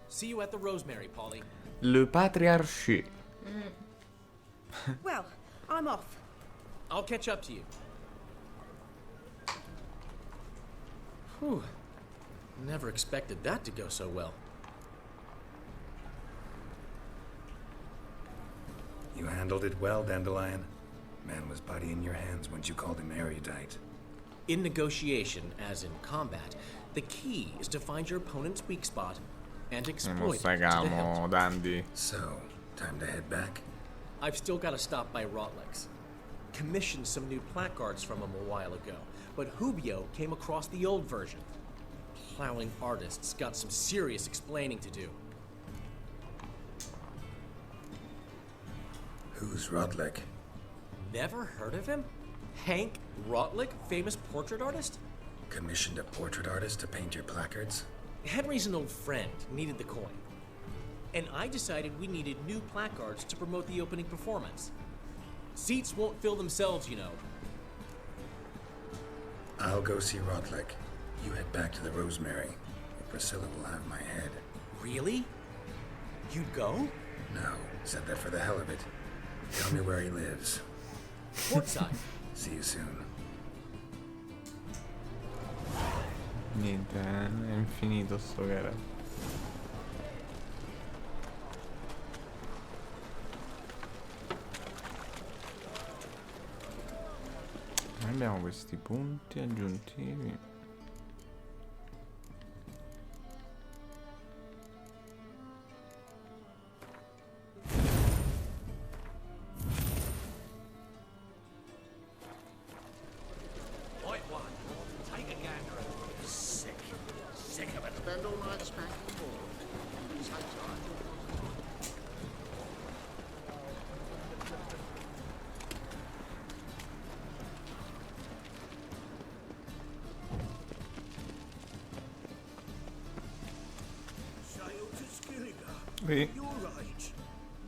See you at the Rosemary, Polly. Le patriarché. Well, I'm off. I'll catch up to you. Whew. Never expected that to go so well. You handled it well, Dandelion. Man was body in your hands once you called him erudite. In negotiation, as in combat, the key is to find your opponent's weak spot and exploit it to the hilt. Dandy. So, time to head back? I've still got to stop by Rotlex. Commissioned some new placards from him a while ago, but Hubio came across the old version. Plowing artists got some serious explaining to do. Who's Rotlick? Never heard of him? Hank Rotlick, famous portrait artist? Commissioned a portrait artist to paint your placards? Henry's an old friend, needed the coin. And I decided we needed new placards to promote the opening performance. Seats won't fill themselves, you know. I'll go see Rotlick. You head back to the Rosemary. Priscilla will have my head. Really? You'd go? No, said that for the hell of it. Tell me where he lives. Portside. See you soon. Niente, è infinito sto gara. Abbiamo questi punti aggiuntivi. You're right.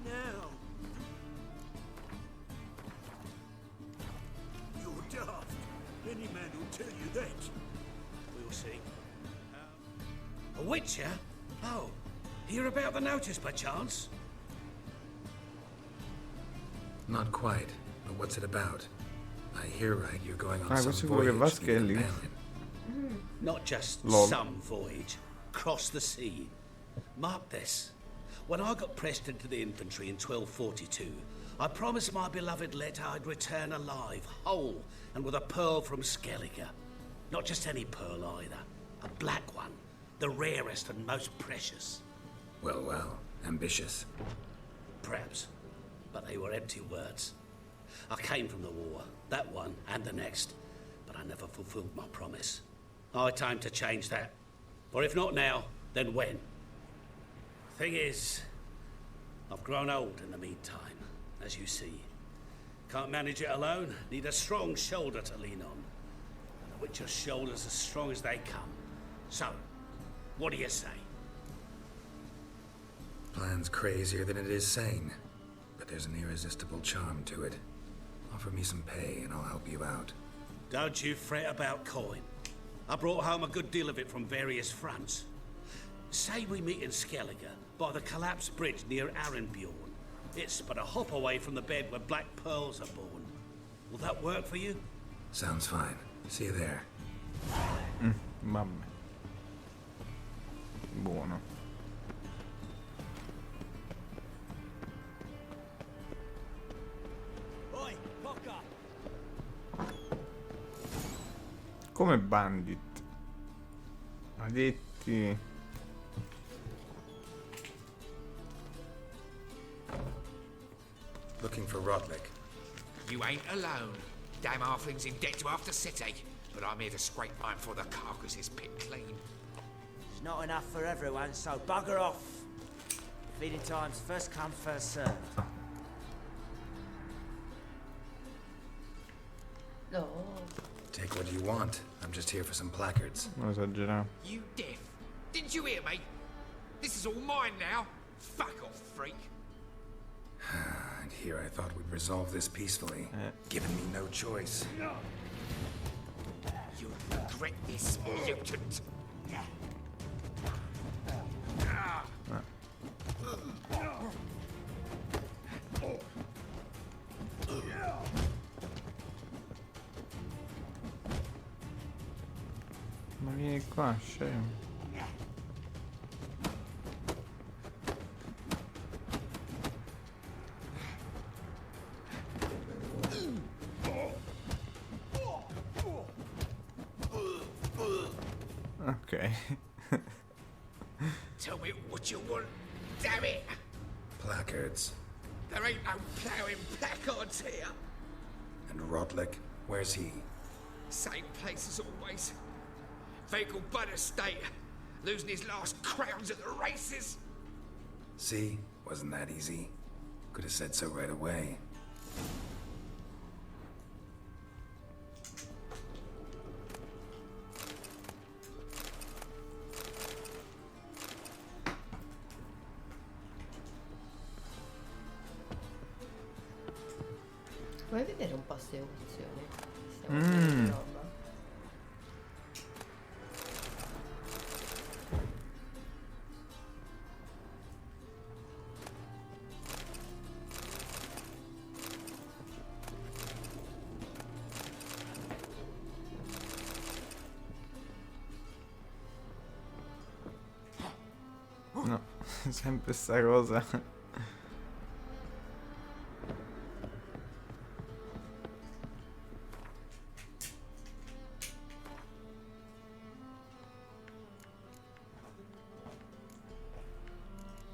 Now. You're daft. Any man will tell you that. We'll see. A witcher? Oh, hear about the notice by chance? Not quite, but what's it about? I hear right, you're going on some questo è quello che va voyage to the Skelly. companion. Not just Lol. some voyage. Cross the sea. Mark this. When I got pressed into the infantry in 1242, I promised my beloved Let I'd return alive, whole, and with a pearl from Skellige. Not just any pearl either. A black one. The rarest and most precious. Well, well, ambitious. Perhaps. But they were empty words. I came from the war, that one and the next, but I never fulfilled my promise. High time to change that. For if not now, then when? Thing is, I've grown old in the meantime, as you see. Can't manage it alone, need a strong shoulder to lean on. And the Witcher's shoulders as strong as they come. So, what do you say? Plan's crazier than it is sane, but there's an irresistible charm to it. Offer me some pay and I'll help you out. Don't you fret about coin. I brought home a good deal of it from various fronts. Say we meet in Skellige, by the collapsed bridge near Arenbjorn. It's but a hop away from the bed where black pearls are born. Will that work for you? Sounds fine. See you there. Vabbè. Buono. Come bandit. Maledetti. Looking for Rodlick. You ain't alone. Damn halfling's in debt to half the city. But I'm here to scrape mine before the carcass is picked clean. There's not enough for everyone, so bugger off. Feeding time's first come, first served. No. Take what you want. I'm just here for some placards. Non esagerare. You deaf? Didn't you hear me? This is all mine now. Fuck off, freak. And here I thought we'd resolve this peacefully, giving me no choice. You'll regret this, mutant. Ma vieni qua, scemo. Ok. Tell me what you want, damn it! Placards. There ain't no ploughing placards here. And Rodlick, where's he? Same place as always. Vehicle bud estate. Losing his last crowns at the races. See? Wasn't that easy? Could have said so right away. Vuoi vedere un po' queste opzioni? Stiamo facendo roba. No, sempre sta cosa.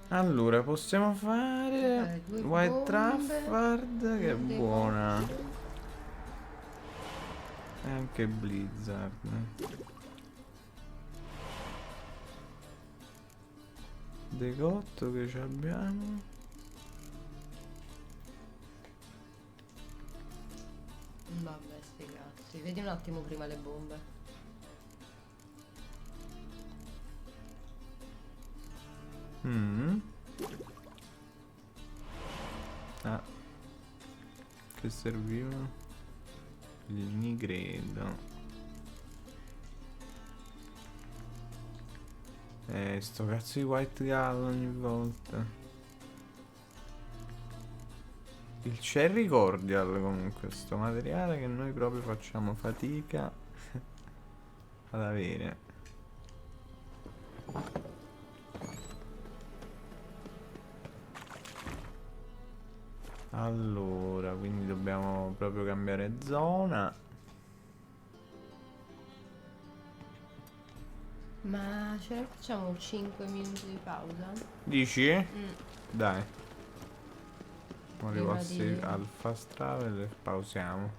Allora, possiamo fare White Trafford, che è buona. E anche Blizzard. Decotto che ci abbiamo. Vabbè, sti cazzi. Vedi un attimo prima le bombe. Ah, che servivano? Il nigredo. Sto cazzo di White Gall ogni volta. Il Cherry Cordial comunque, sto materiale che noi proprio facciamo fatica ad avere. Allora, quindi dobbiamo proprio cambiare zona. Ma ce ne facciamo 5 minuti di pausa? Dici? Dai. Arrivo Prima di- al fast travel e pausiamo.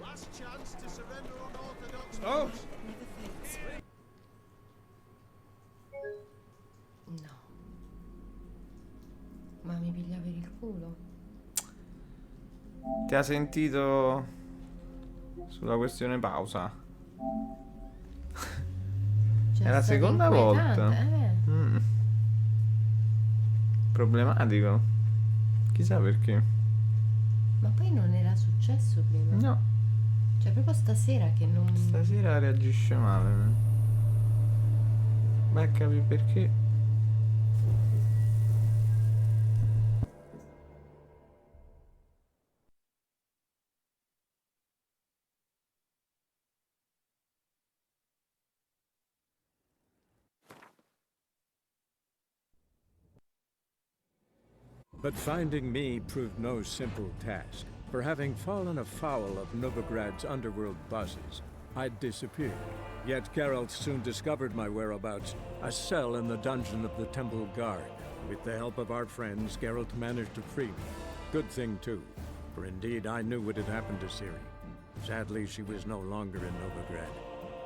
Last chance to surrender unorthodox. Oh! No. Ma mi piglia per il culo. Ti ha sentito sulla questione pausa? Cioè, È la stato seconda inquietante, volta. Problematico. Chissà perché. Ma poi non era successo prima? No. Cioè proprio stasera che non... Stasera reagisce male. Beh, capi perché. But finding me proved no simple task, for having fallen afoul of Novigrad's underworld bosses, I'd disappeared. Yet Geralt soon discovered my whereabouts, a cell in the dungeon of the Temple Guard. With the help of our friends, Geralt managed to free me. Good thing, too, for indeed I knew what had happened to Ciri. Sadly, she was no longer in Novigrad.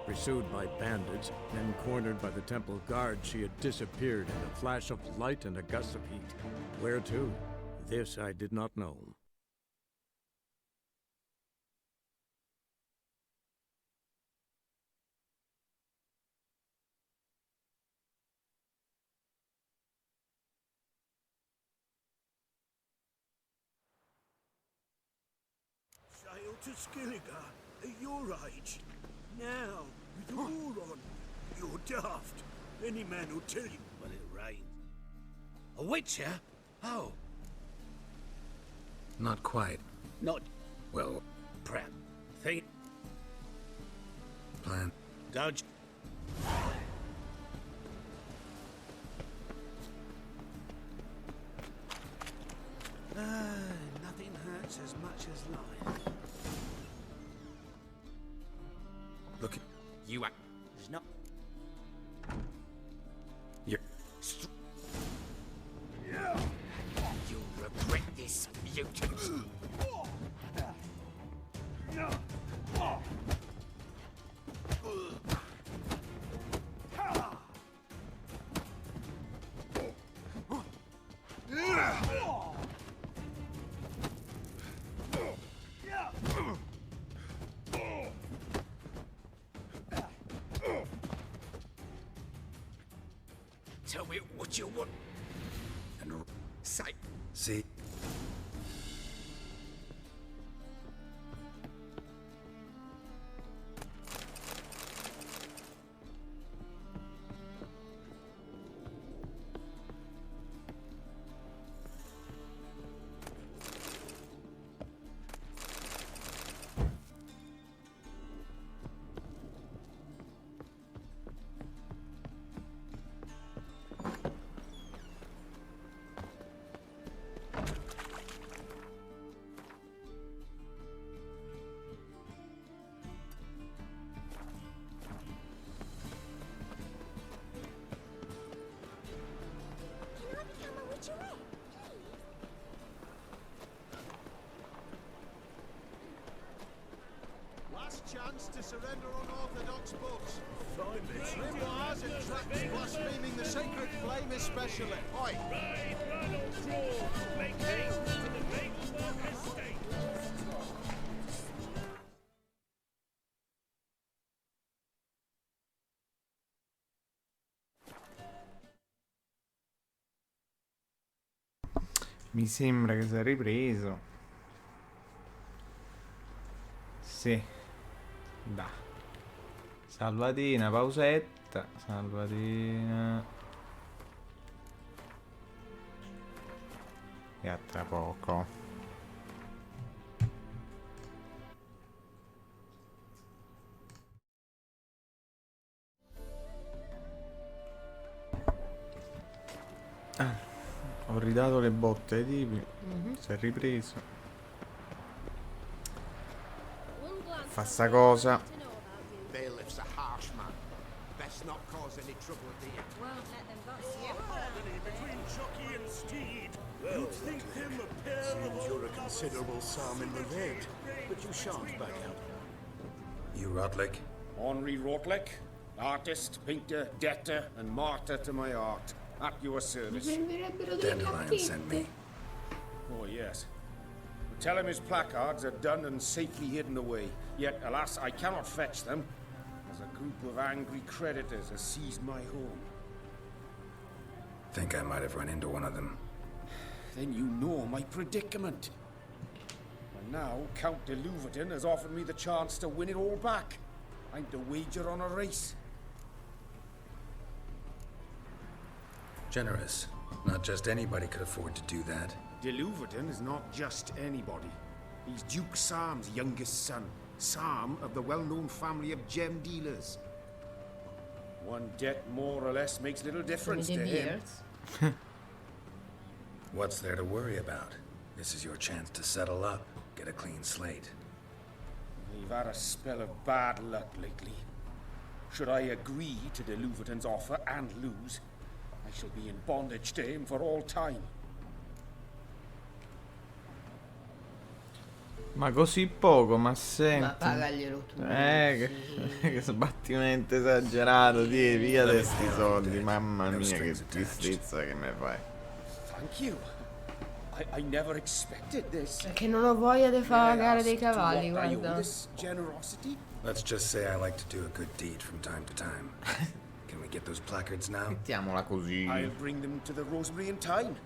Pursued by bandits, then cornered by the Temple Guard, she had disappeared in a flash of light and a gust of heat. Where to? This I did not know. Sail to Skilligar at your age. Now, with the war on. You're daft. Any man will tell you. Well, it rained. A witcher? Oh. Not quite. Not... Well... Prep. Think... Plan. Dodge. Nothing hurts as much as life. Look at... You are... There's not... You're... You'll regret this, mutant. Tell me what you want. And... Say. See? Last chance to surrender unorthodox books. Grimoires and tracts blaspheming the sacred flame especially. Oi! Ride, Ronald Draw! Make haste to the Magelmark estate! Mi sembra che si è ripreso. Sì. Da. Salvatina, pausetta. Salvatina. E a tra poco. Ho ridato le botte ai tipi. Si è ripreso. Fa sta cosa. Bailiff's a harsh man. Best not cause any trouble at the end. Won't let them box you. Harmony between jockey and steed. You'd think him a pair Seems of... you're a considerable psalm in the red, but you shan't back out. You Rotlick? Henri Rotlick, artist, painter, debtor, and martyr to my art. At your service. Dandelion sent me. Oh, yes. Tell him his placards are done and safely hidden away. Yet, alas, I cannot fetch them, as a group of angry creditors has seized my home. Think I might have run into one of them. Then you know my predicament. And now, Count de Louverton has offered me the chance to win it all back. I'm to wager on a race. Generous. Not just anybody could afford to do that. De Louverton is not just anybody. He's Duke Sam's youngest son. Sam of the well-known family of gem dealers. One debt more or less makes little difference to him. What's there to worry about? This is your chance to settle up, get a clean slate. We've had a spell of bad luck lately. Should I agree to the Luverton's offer and lose, I shall be in bondage to him for all time. Ma così poco, ma senti. Ma pagaglielo tu. Che sbattimento esagerato, via di sti soldi, mamma mia che tristezza che mi fai. Thank you. I never expected this. Perché non ho voglia di fare pagare dei cavalli, What I owe guarda. this generosity? Let's just say I like to do a good deed from time to time. Can we get those placards now? Mettiamola così. I'll bring them to the Rosemary in time,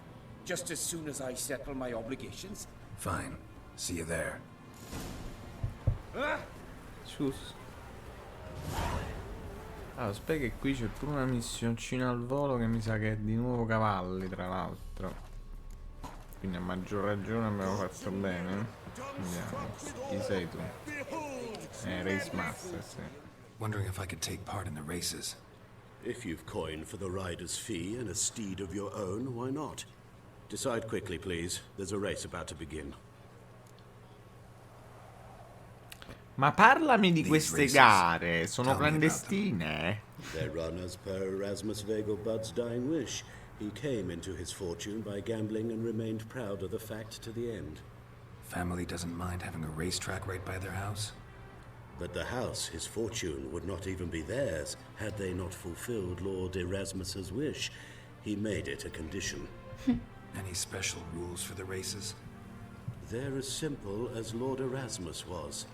just as soon as I settle my obligations. Fine. See you there. Giusto. Allora, aspetta che qui c'è pure una missioncina al volo che mi sa che è di nuovo cavalli, tra l'altro. Quindi a maggior ragione abbiamo fatto bene. Vediamo. Chi sei tu? Race Master, sì. Wondering if I could take part in the races. If you've coin for the rider's fee and a steed of your own, why not? Decide quickly, please. There's a race about to begin. Ma parlami di queste gare, sono clandestine? They're run as per Erasmus Vegelbud's dying wish. He came into his fortune by gambling and remained proud of the fact to the end. Family doesn't mind having a racetrack right by their house? But the house, his fortune, would not even be theirs had they not fulfilled Lord Erasmus's wish. He made it a condition. Any special rules for the races? They're as simple as Lord Erasmus was.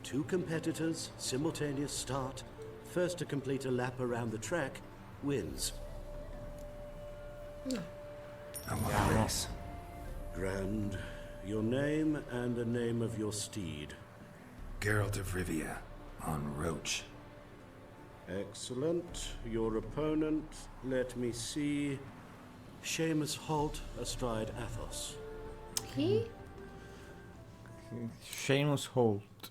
2 competitors, simultaneous start. First to complete a lap around the track wins. I want a race. Grand. Your name and the name of your steed. Geralt of Rivia, on Roach. Excellent. Your opponent, let me see. Seamus Holt astride Athos. Chi? Seamus Holt.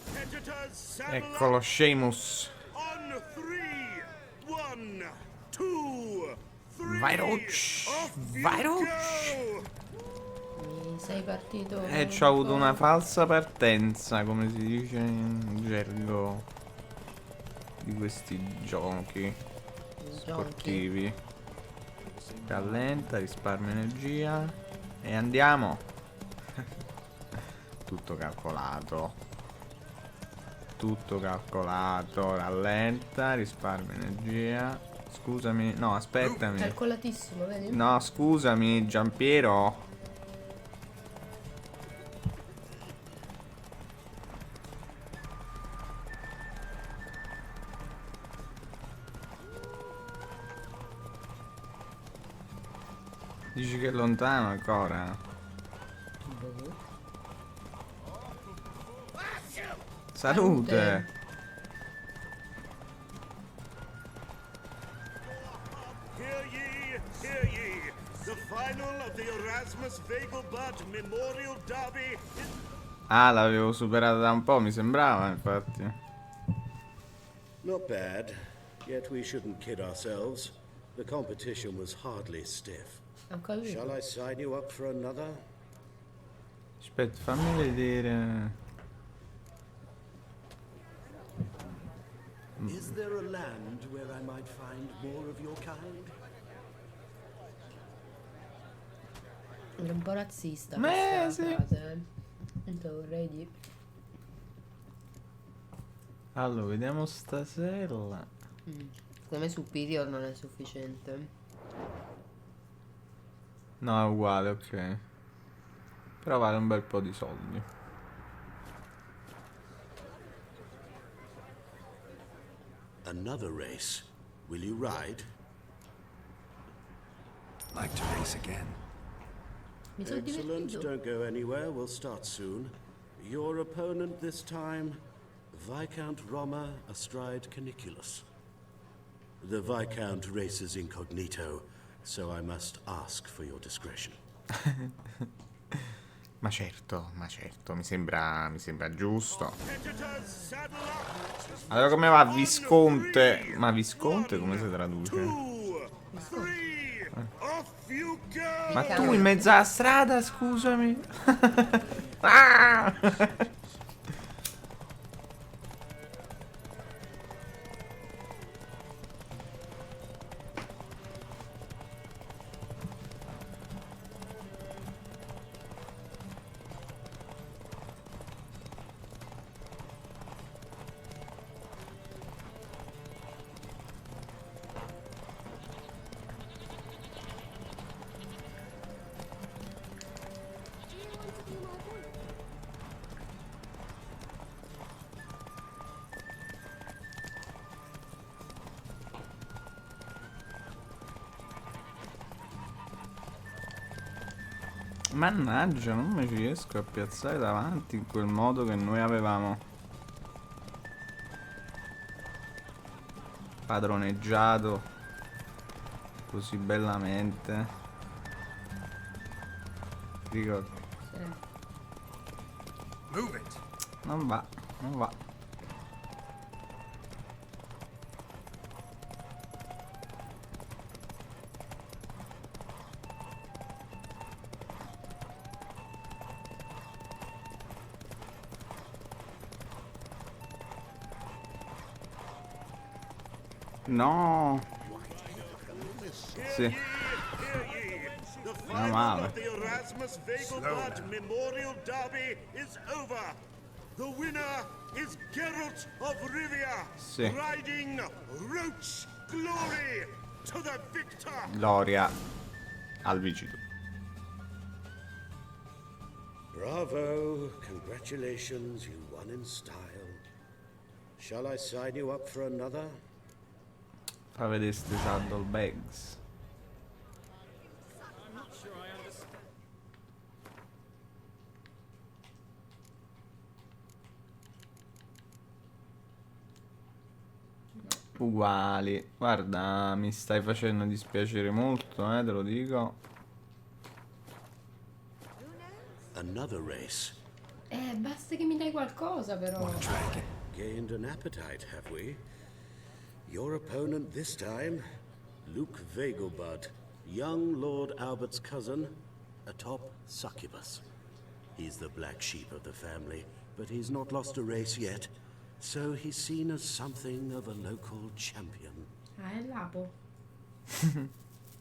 Competitors, saddle Eccolo, up. Seamus. On 3, 1, 2, 3. Vai Roach! Vai Roach! Sei partito. C'ho avuto una falsa partenza, come si dice in gergo di questi giochi sportivi. Rallenta, risparmia energia e andiamo. Tutto calcolato. Tutto calcolato. Rallenta, risparmia energia. Scusami, no, aspettami. Calcolatissimo, vedi? No, scusami, Giampiero. Dici che è lontano ancora? Salute! Hear ye, hear ye. The final of the Erasmus Vegelbud Memorial Derby is... Ah, l'avevo superata da un po', mi sembrava, infatti. Not bad. Yet we shouldn't kid ourselves. The competition was hardly stiff. Shall I sign you up for another? Aspetta, fammi vedere. Is there a land where I might find more of your kind? È un po' razzista Sì. questa frase. Non te lo vorrei dire. Allora, vediamo stasera. Secondo me Superior non è sufficiente. No, è uguale, ok. Però vale un bel po' di soldi. Another race. Will you ride? Like to race again. Mi sono Excellent. divertito. Don't go anywhere. We'll start soon. Your opponent this time, Viscount Roma astride Caniculus. The Viscount races incognito, so I must ask for your discretion. ma certo, mi sembra giusto. Allora come va Visconte? Ma Visconte come si traduce? Ma tu in mezzo alla strada, scusami. Mannaggia, non mi ci riesco a piazzare davanti in quel modo che noi avevamo padroneggiato così bellamente. Ti ricordi? Move it. Non va, non va. No. Sì. The No final male. of the Erasmus Vegelbud Memorial Derby is over. The winner is Geralt of Rivia, Sì. riding Roach Glory to the victor. Gloria al vincitore. Bravo. Congratulations, you won in style. Shall I sign you up for another? Fa vedere ste saddle bags. Uguali. Guarda, mi stai facendo dispiacere molto, te lo dico. Another race. Basta che mi dai qualcosa però. Gained an appetite, have we? Your opponent this time, Luke Vegelbud, young Lord Albert's cousin, atop succubus. He's the black sheep of the family, but he's not lost a race yet, so he's seen as something of a local champion. Ah, è l'apo.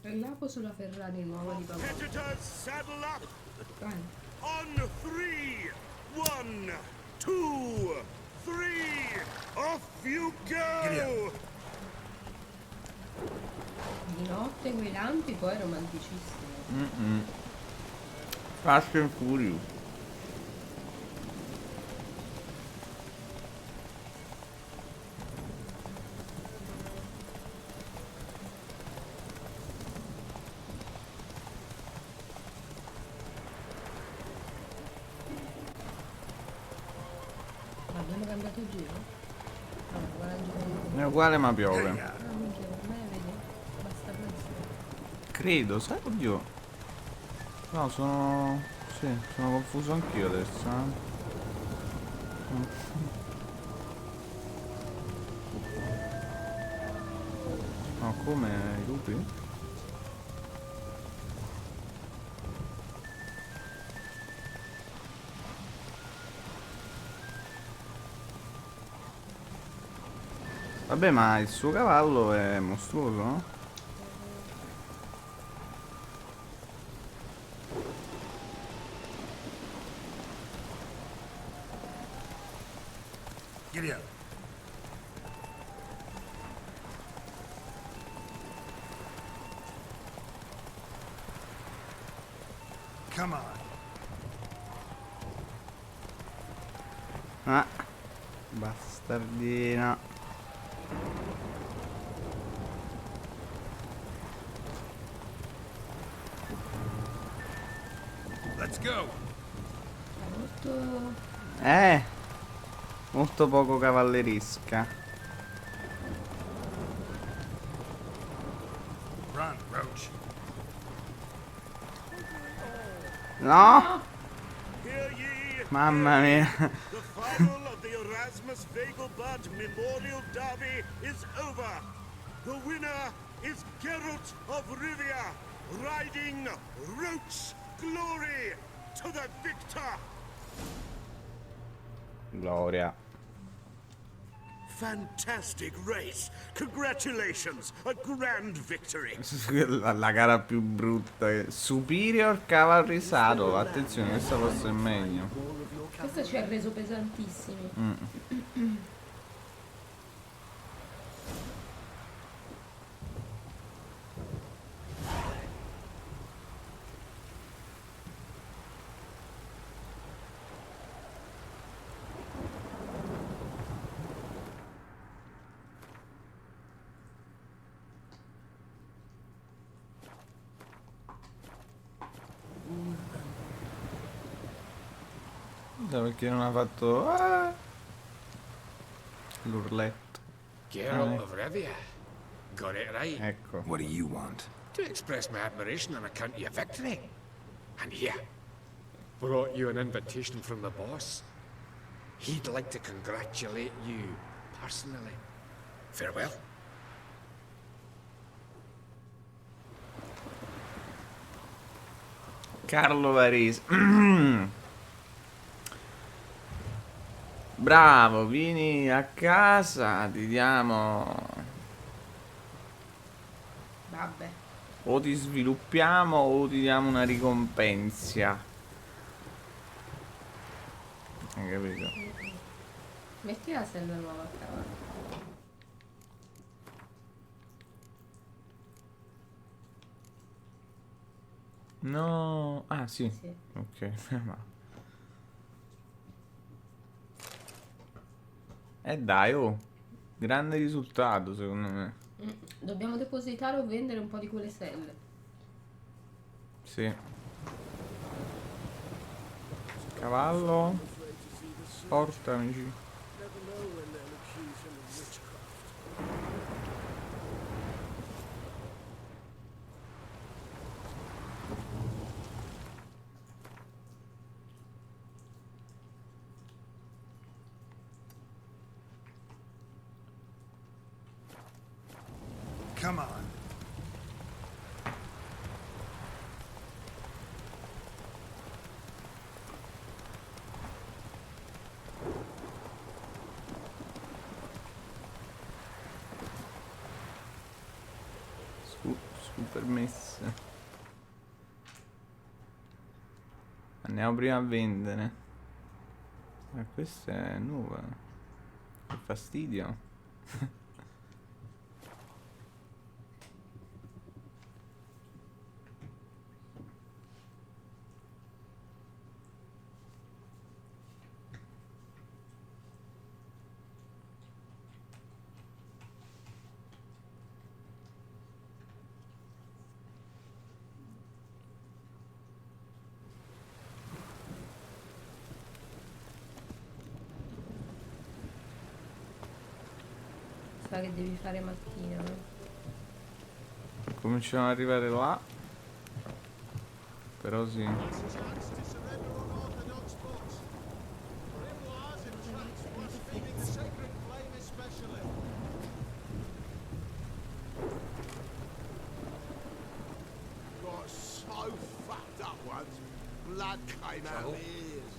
È l'apo sulla Ferrari nuova di papà. Competitors, saddle up. Vai. On 3. 1, 2, 3. Off you go. Di notte quei lampi poi è romanticissimo. Fast and Furious. Abbiamo cambiato giro? Allora, guarda il giro. È uguale ma piove. Ah, minchia, per me vedi? Basta questo. Credo, sai, oddio. No, sono... Sì, sono confuso anch'io adesso, No, come i lupi? Vabbè, ma il suo cavallo è mostruoso, no? Giddy up. Come on. Ah, bastardina. Let's go. Molto poco cavallerisca. Run, Roach. No! Hear ye, Mamma mia. the final of the Erasmus Vegelbud Memorial Derby is over. The winner is Geralt of Rivia, riding Roach Glory to the victor. Gloria. Fantastic race. Congratulations. A grand victory. La gara più brutta. Superior Cavalry Saddle. Attenzione, questa forse è meglio. Questo ci ha reso pesantissimi. Perché non ha fatto l'urletto. Geralt of Rivia. Got it right. Ecco. What do you want? To express my admiration on account of your victory. And here, brought you an invitation from the boss. He'd like to congratulate you personally. Farewell. Carlo Varese. Bravo, vieni a casa, ti diamo... Vabbè. O ti sviluppiamo o ti diamo una ricompensa. Hai capito? Metti la sella nuova a cavallo. No. Ah, sì. Sì. Ok. Dai, oh. Grande risultato, secondo me. Dobbiamo depositare o vendere un po' di quelle selle. Sì. Cavallo. Portamici. Come on. Super messe. Andiamo prima a vendere. Ma questa è nuova. Che fastidio. Sa che devi fare mattina, Cominciamo ad arrivare là. Però sì. Got so fucked up once, blood came out of my ears.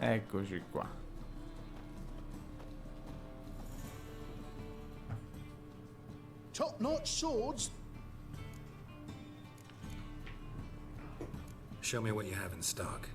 Eccoci qua. Top-notch swords. Show me what you have in stock.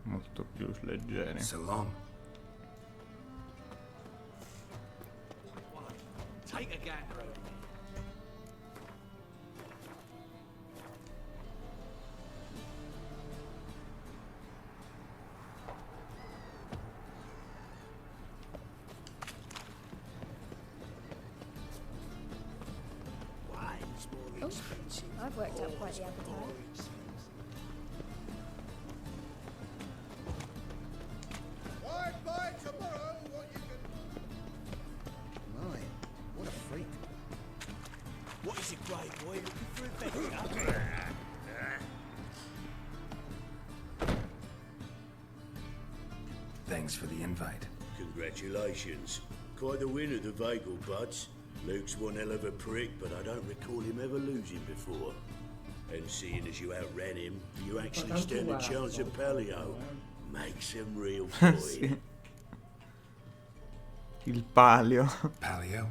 Molto più leggeri. So long. Take a gander over me. Wine's more expensive. I've worked up quite the appetite. Wide by tomorrow, what you can... My, what a freak. What is it, Grey Boy? Looking for adventure? Thanks for the invite. Congratulations. Quite the winner, the Vagel buds. Luke's one hell of a prick, but I don't recall him ever losing before. And seeing as you outran him, you actually stand a chance at Palio. Makes him real boy. Sì. Il palio. Palio?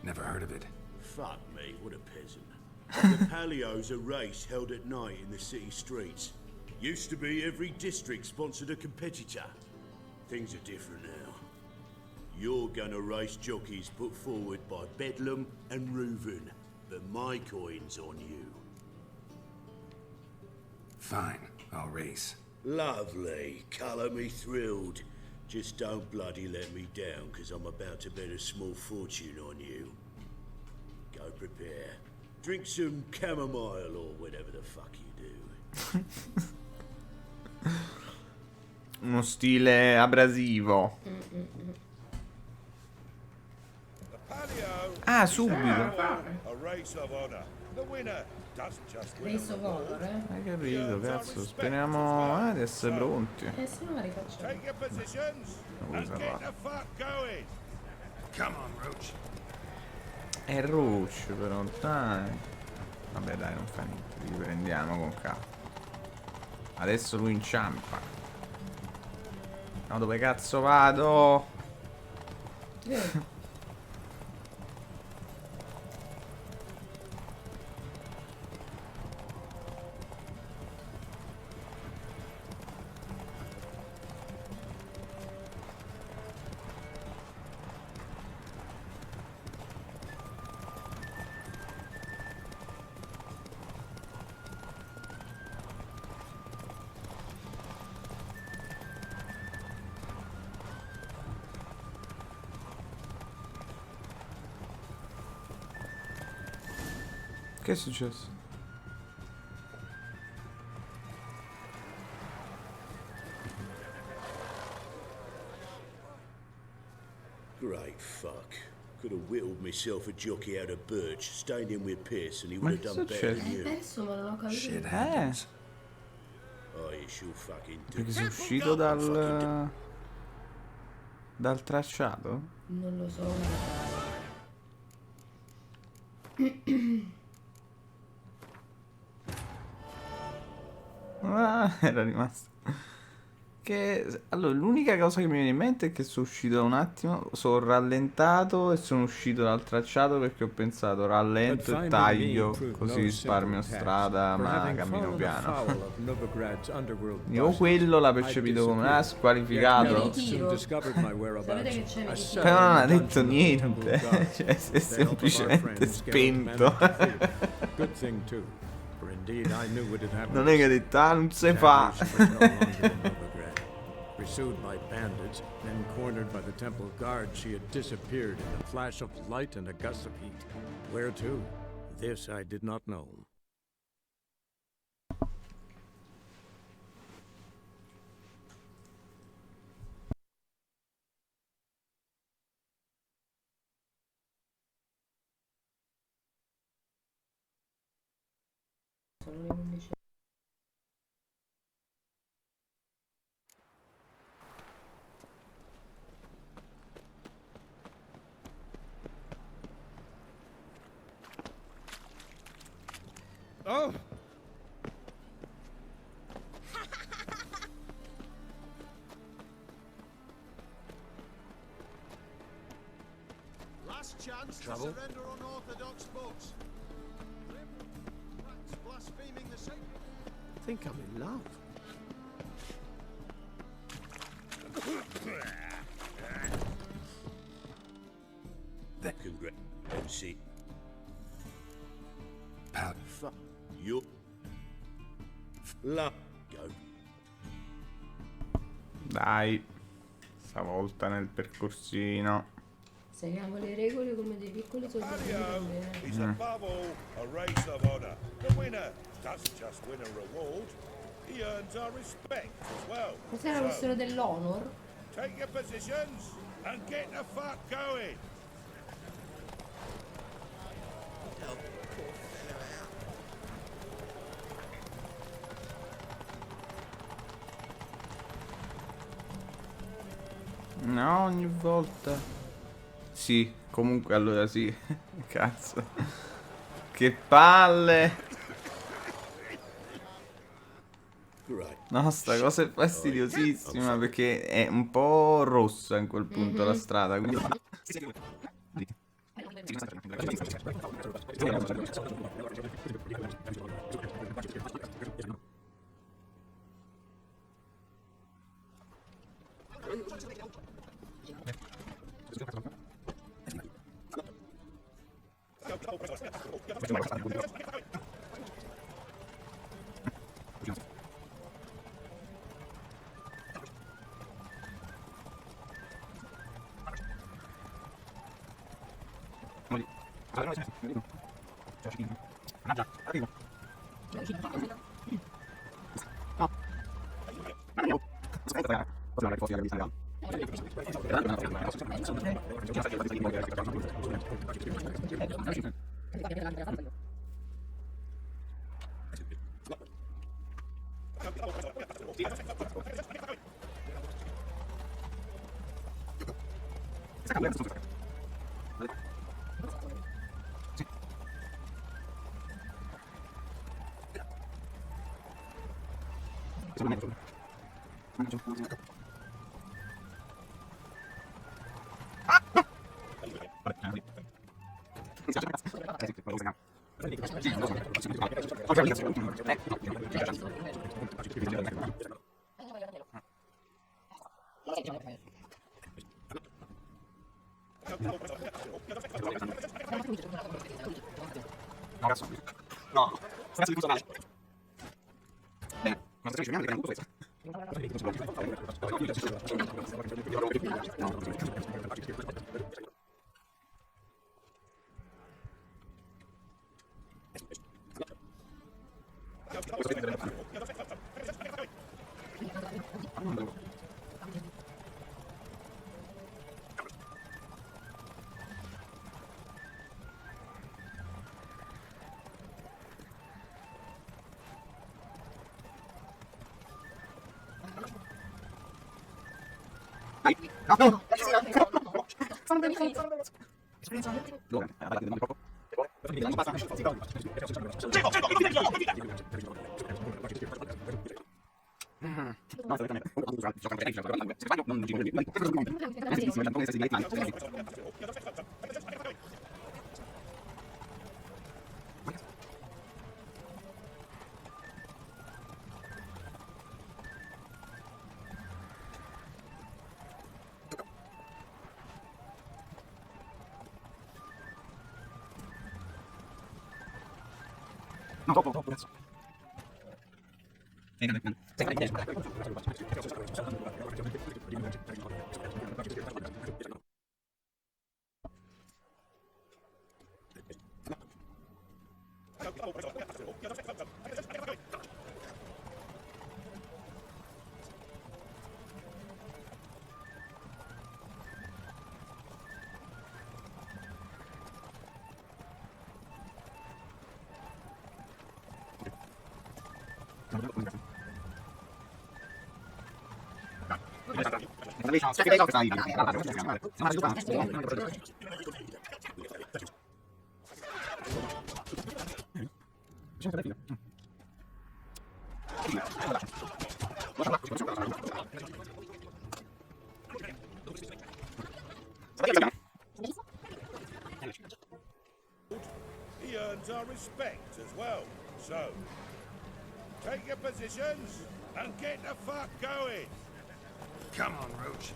Never heard of it. Fuck me, what a peasant. The Palio's a race held at night in the city streets. Used to be every district sponsored a competitor. Things are different now. You're gonna race jockeys put forward by Bedlam and Reuven, but my coin's on you. Fine, I'll race. Lovely. Colour me thrilled. Just don't bloody let me down, because I'm about to bet a small fortune on you. Go prepare. Drink some chamomile or whatever the fuck you do. Uno stile abrasivo. Ah, subito. A race of honor. The winner doesn't just win Race of honor, Hai capito, cazzo? Speriamo di essere pronti. se no la rifacciamo. Take your positions Non and vuoi get salvare. the fuck going. Come on, Roach. È Roach però, dai. Vabbè dai, non fa niente, li prendiamo con calma. Adesso lui inciampa. No, dove cazzo vado? Che è successo? Great fuck. Could have whittled myself a jockey out of birch, stayed in with Pierce, and he would have done better than you. Adesso ma non ho capito. Shit happens. Oh, you sure fucking do. Perché sei uscito dal tracciato? Non lo so. Ah, era rimasto. Che allora l'unica cosa che mi viene in mente è che sono uscito da un attimo, sono rallentato e sono uscito dal tracciato perché ho pensato rallento e taglio così risparmio strada ma cammino piano. Io quello l'ha percepito come squalificato. Però non ha detto niente. Cioè si è semplicemente spento. Non è che ha detto non si fa. Pursued by bandits, then cornered by the temple guard, she had disappeared in a flash of light and a gust of heat. Where to? This I did not know. Oh! Last chance Trouble? to surrender unorthodox books. Rats blaspheming the sacred. I think I'm in love. Congrats, MC. Pal. Fuck you. La. Go. Dai, stavolta nel percorsino. Seguiamo le regole come dei piccoli soldati. Is above all a race of honor. The winner doesn't just win a reward, he earns our respect as well. Cos'era questione dell'honor? Take your positions and get the fuck going. No, ogni volta. Sì, comunque allora sì. Cazzo. Che palle. No, sta cosa è fastidiosissima perché è un po' rossa in quel punto la strada. Quindi... No, cazzo. No, sta cazzo di funzionale. Bene, ma sta dicendo che questo. No, dopo, cazzo. He earns our respect as well. So, take your positions and get the fuck going. Come on, Roach.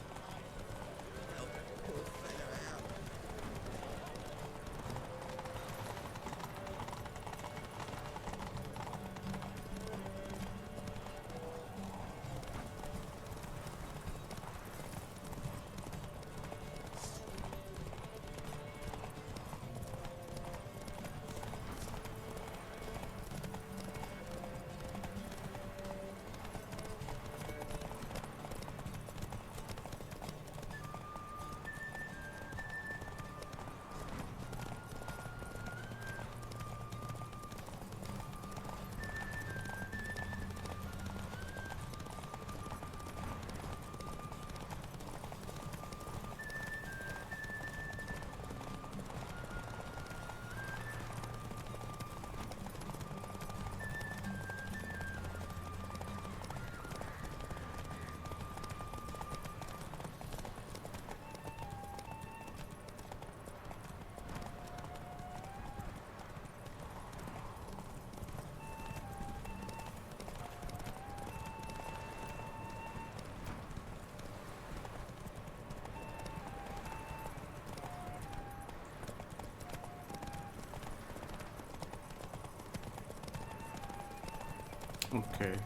Ok.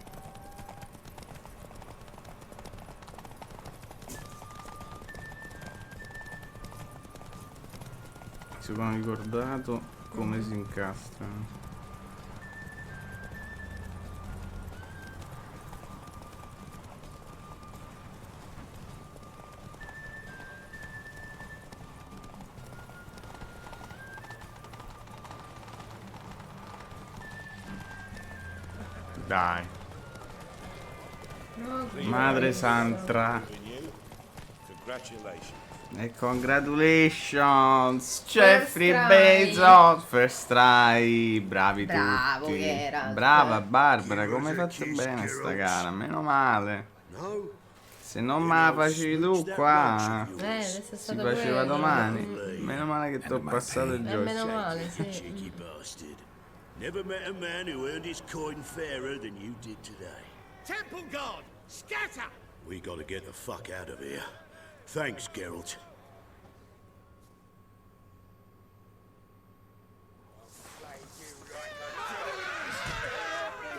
Si sono ricordato come si incastrano. Dai. Madre Santa. E congratulations Jeffrey Bezos, first try. Bravi Bravo tutti. che era. Brava Barbara, come hai fatto bene sta gara. Meno male. Se non me la facevi tu qua, adesso è si stato faceva quello. domani. Meno male che ti ho passato il gioco. Meno male, sì. Cheeky bastard. Never met a man who earned his coin fairer than you did today. Temple Guard, scatter! We gotta get the fuck out of here. Thanks, Geralt.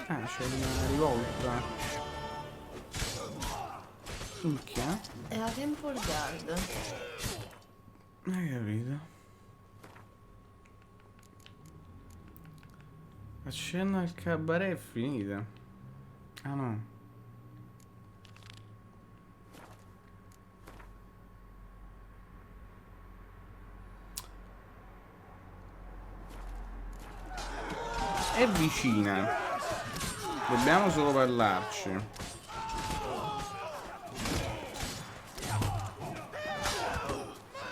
Ah, c'è una rivolta. Minchia. È la Temple Guard. Hai capito? La scena del cabaret è finita. Ah no. È vicina. Dobbiamo solo parlarci.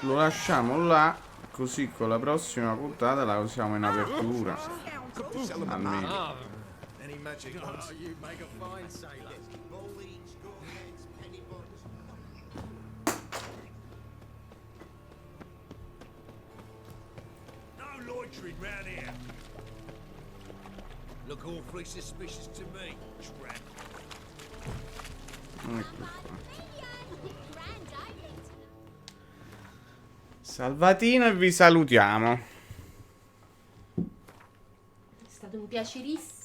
Lo lasciamo là, così con la prossima puntata la usiamo in apertura. Almeno. Any magic ones? You make a fine sailor. No loitering round here. Look awfully suspicious to me, trap. Ecco qua. Salvatino e vi salutiamo. È stato un piacerissimo.